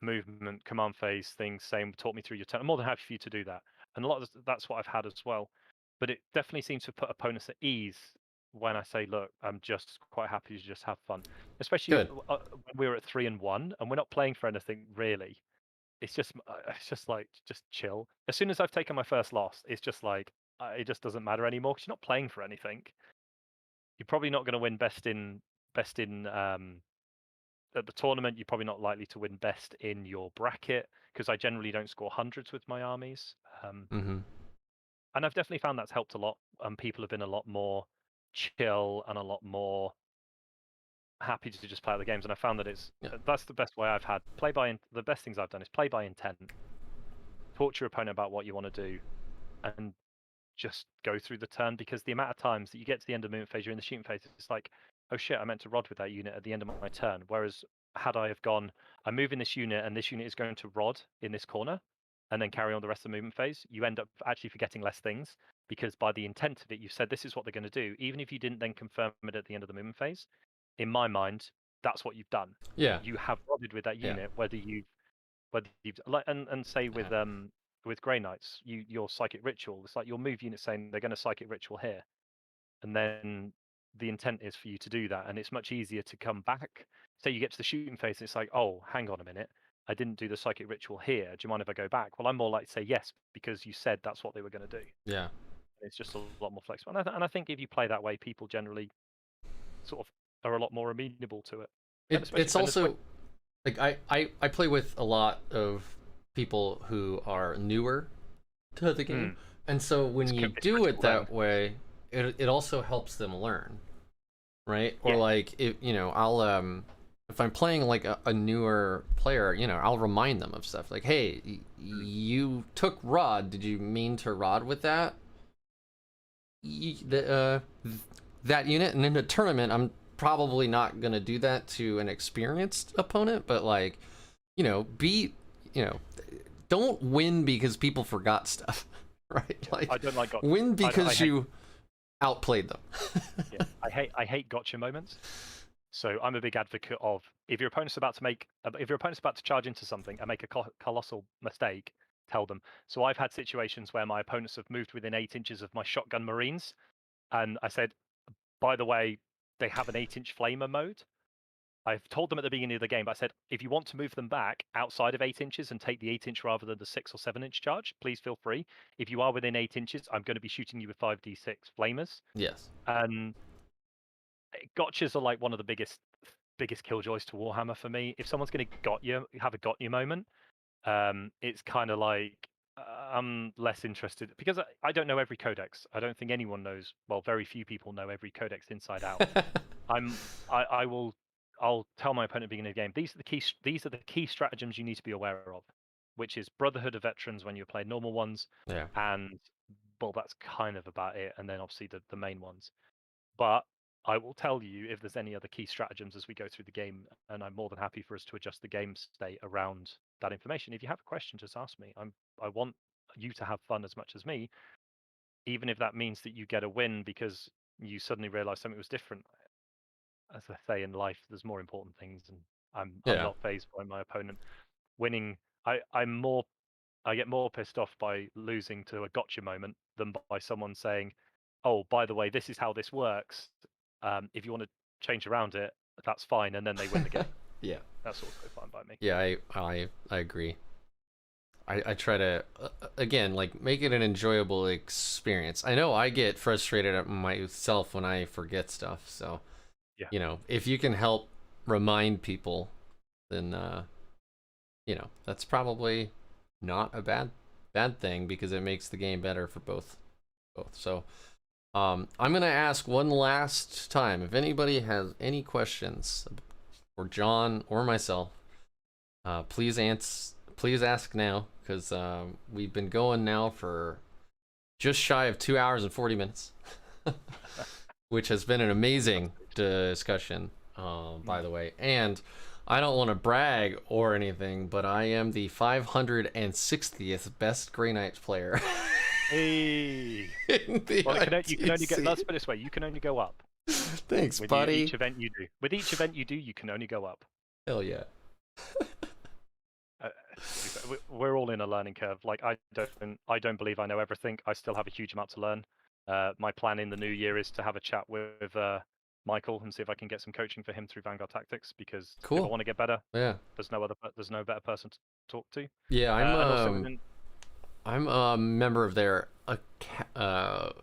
movement command phase thing, saying talk me through your turn. I'm more than happy for you to do that. And a lot of that's what I've had as well. But it definitely seems to put opponents at ease when I say, look, I'm just quite happy to just have fun. Especially Good. when we were at 3-1 and we're not playing for anything really. It's just like just chill. As soon as I've taken my first loss, it's just like it just doesn't matter anymore because you're not playing for anything. You're probably not going to win best in at the tournament. You're probably not likely to win best in your bracket because I generally don't score hundreds with my armies. Mm-hmm. And I've definitely found that's helped a lot. People have been a lot more chill and a lot more happy to just play out the games. And I found that Yeah. that's the best way I've had. The best things I've done is play by intent. Talk to your opponent about what you want to do, and just go through the turn, because the amount of times that you get to the end of movement phase, you're in the shooting phase, it's like, oh shit, I meant to rod with that unit at the end of my turn. Whereas had I have gone, I'm moving this unit and this unit is going to rod in this corner and then carry on the rest of the movement phase, you end up actually forgetting less things, because by the intent of it, you've said this is what they're going to do. Even if you didn't then confirm it at the end of the movement phase, in my mind, that's what you've done. Yeah. You have rodded with that Yeah. unit, whether you've and say with Grey Knights, your psychic ritual, it's like your move unit saying they're going to psychic ritual here, and then the intent is for you to do that, and it's much easier to come back. Say you get to the shooting phase, and it's like, oh, hang on a minute, I didn't do the psychic ritual here. Do you mind if I go back? Well, I'm more likely to say yes because you said that's what they were going to do. Yeah. It's just a lot more flexible, and I think if you play that way, people generally sort of are a lot more amenable to it, and especially It's also like I play with a lot of people who are newer to the game, and so when you it's do it critical that then. way, it also helps them learn, right? Or Yeah. like I'll if I'm playing like a newer player, I'll remind them of stuff like, hey, you took rod. Did you mean to rod with that? That unit, and in a tournament, I'm probably not gonna do that to an experienced opponent, but like, be, you know, don't win because people forgot stuff, right? Like, I don't like gotcha. win I because hate, you outplayed them. yeah, I hate gotcha moments. So I'm a big advocate of, if your opponent's about to charge into something and make a colossal mistake, tell them. So I've had situations where my opponents have moved within 8 inches of my shotgun Marines, and I said, by the way, they have an 8-inch flamer mode. I've told them at the beginning of the game, but I said, if you want to move them back outside of 8 inches and take the 8 inch rather than the 6 or 7 inch charge, please feel free. If you are within 8 inches, I'm going to be shooting you with 5d6 flamers. Yes. And gotchas are like one of the biggest killjoys to Warhammer for me. If someone's going to have a got you moment, it's kind of like I'm less interested, because I don't know every codex. I don't think anyone knows. Well, very few people know every codex inside out. I'll tell my opponent at the beginning of the game, these are the key stratagems you need to be aware of, which is Brotherhood of Veterans when you play normal ones, Yeah. and well, that's kind of about it. And then obviously the main ones. But I will tell you if there's any other key stratagems as we go through the game, and I'm more than happy for us to adjust the game state around that information. If you have a question, just ask me. I want you to have fun as much as me, even if that means that you get a win because you suddenly realize something was different. As I say, in life, there's more important things, and I'm Yeah. not phased by my opponent winning. I'm more I get more pissed off by losing to a gotcha moment than by someone saying, "Oh, by the way, this is how this works. If you want to change around it, that's fine," and then they win the game. Yeah. That's also fine by me. Yeah, I agree. I try to again, like, make it an enjoyable experience. I know I get frustrated at myself when I forget stuff, so Yeah. you know, if you can help remind people, then you know, that's probably not a bad thing, because it makes the game better for both. So I'm gonna ask one last time, if anybody has any questions for John or myself, please ask now, because we've been going now for just shy of 2 hours and 40 minutes, which has been an amazing discussion, by the way. And I don't want to brag or anything, but I am the 560th best Grey Knights player. Hey. Well, you can only get. Let's put it this way: you can only go up. Thanks, with buddy. Each event you do. With each event you do, you can only go up. Hell yeah. We're all in a learning curve. Like, I don't believe I know everything. I still have a huge amount to learn. My plan in the new year is to have a chat with Michael and see if I can get some coaching for him through Vanguard Tactics, because if I want to get better, there's no better person to talk to. Yeah, I'm a member of their academy,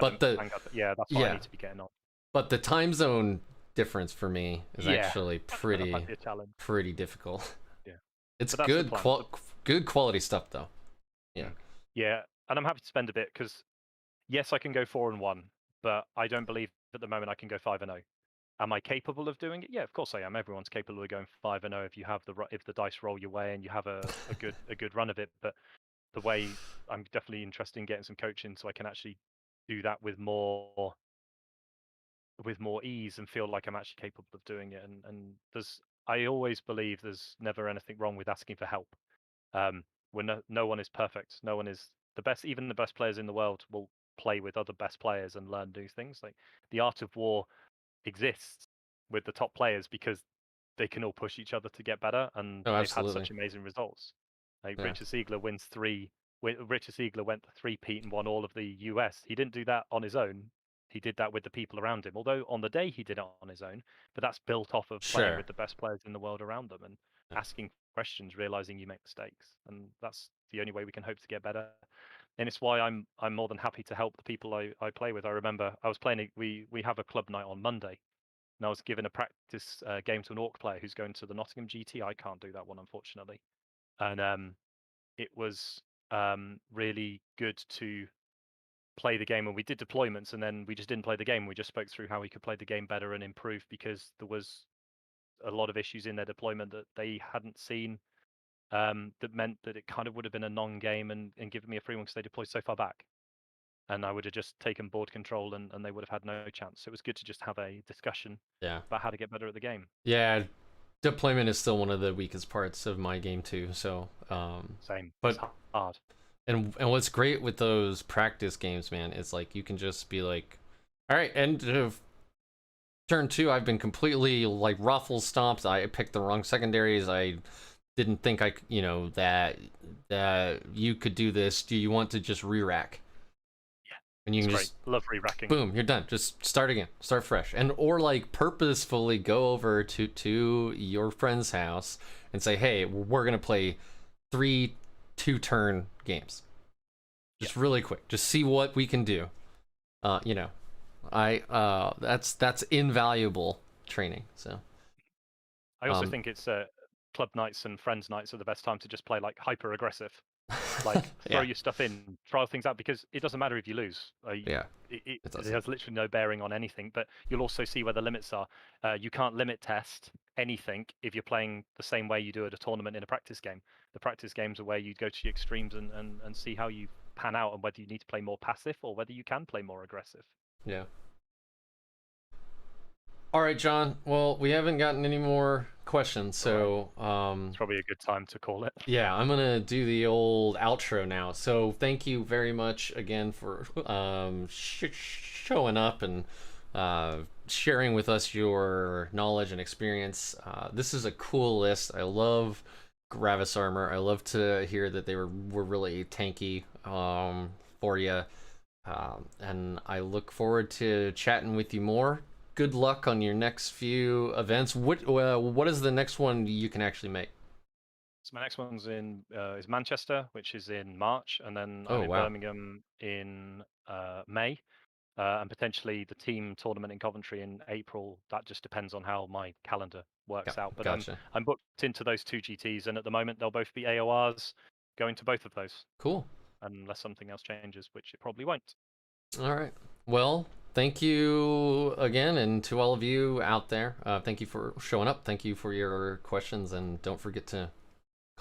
but that's what I need to be getting on. But the time zone difference for me is actually pretty difficult. Yeah, it's good quality stuff though. Yeah, and I'm happy to spend a bit, because yes, I can go 4-1, but I don't believe at the moment I can go 5-0. Am I capable of doing it? Yeah, of course I am. Everyone's capable of going 5-0 if you have if the dice roll your way and you have a good run of it. But the way, I'm definitely interested in getting some coaching so I can actually do that with more ease and feel like I'm actually capable of doing it. And I always believe there's never anything wrong with asking for help. When no one is perfect, no one is the best. Even the best players in the world will play with other best players and learn new things. Like, the art of war exists with the top players because they can all push each other to get better, and they've had such amazing results. Like, Richard Siegler Richard Siegler went to 3-peat and won all of the US. He didn't do that on his own. He did that with the people around him. Although on the day he did it on his own, but that's built off of playing with the best players in the world around them and asking questions, realizing you make mistakes, and that's the only way we can hope to get better. And it's why I'm more than happy to help the people I play with. I remember I was playing. We have a club night on Monday, and I was given a practice game to an orc player who's going to the Nottingham GT. I can't do that one, unfortunately, and it was really good to play the game. And we did deployments, and then we just didn't play the game. We just spoke through how we could play the game better and improve, because there was a lot of issues in their deployment that they hadn't seen. That meant that it kind of would have been a non-game and given me a free one because they deployed so far back. And I would have just taken board control and they would have had no chance. So it was good to just have a discussion about how to get better at the game. Yeah, deployment is still one of the weakest parts of my game too. So same, but it's hard. And what's great with those practice games, man, is like you can just be like, all right, end of turn 2, I've been completely like ruffle stomped. I picked the wrong secondaries. I didn't think that you could do this. Do you want to just re-rack? Yeah, and you can just love re-racking. Boom, you're done. Just start again, start fresh, or like purposefully go over to your friend's house and say, hey, we're gonna play 3 2-turn games, just really quick, just see what we can do. That's invaluable training. So I also think it's club nights and friends nights are the best time to just play like hyper aggressive, like throw your stuff in, trial things out, because it doesn't matter if you lose. It has literally no bearing on anything. But you'll also see where the limits are. You can't limit test anything if you're playing the same way you do at a tournament in a practice game. The practice games are where you go to the extremes and see how you pan out, and whether you need to play more passive or whether you can play more aggressive. Yeah. All right, John. Well, we haven't gotten any more questions, so it's probably a good time to call it. Yeah, I'm gonna do the old outro now. So thank you very much again for showing up and sharing with us your knowledge and experience. This is a cool list. I love Gravis armor. I love to hear that they were really tanky for you. And I look forward to chatting with you more. Good luck on your next few events. What is the next one you can actually make? So my next one's in is Manchester, which is in March, and then I'm Oh in wow. Birmingham in May, and potentially the team tournament in Coventry in April. That just depends on how my calendar Yeah, works out. But gotcha. I'm booked into those two GTs, and at the moment they'll both be AORs, going to both of those, Cool. unless something else changes, which it probably won't. All right. Well, thank you again, and to all of you out there, thank you for showing up. Thank you for your questions, and don't forget to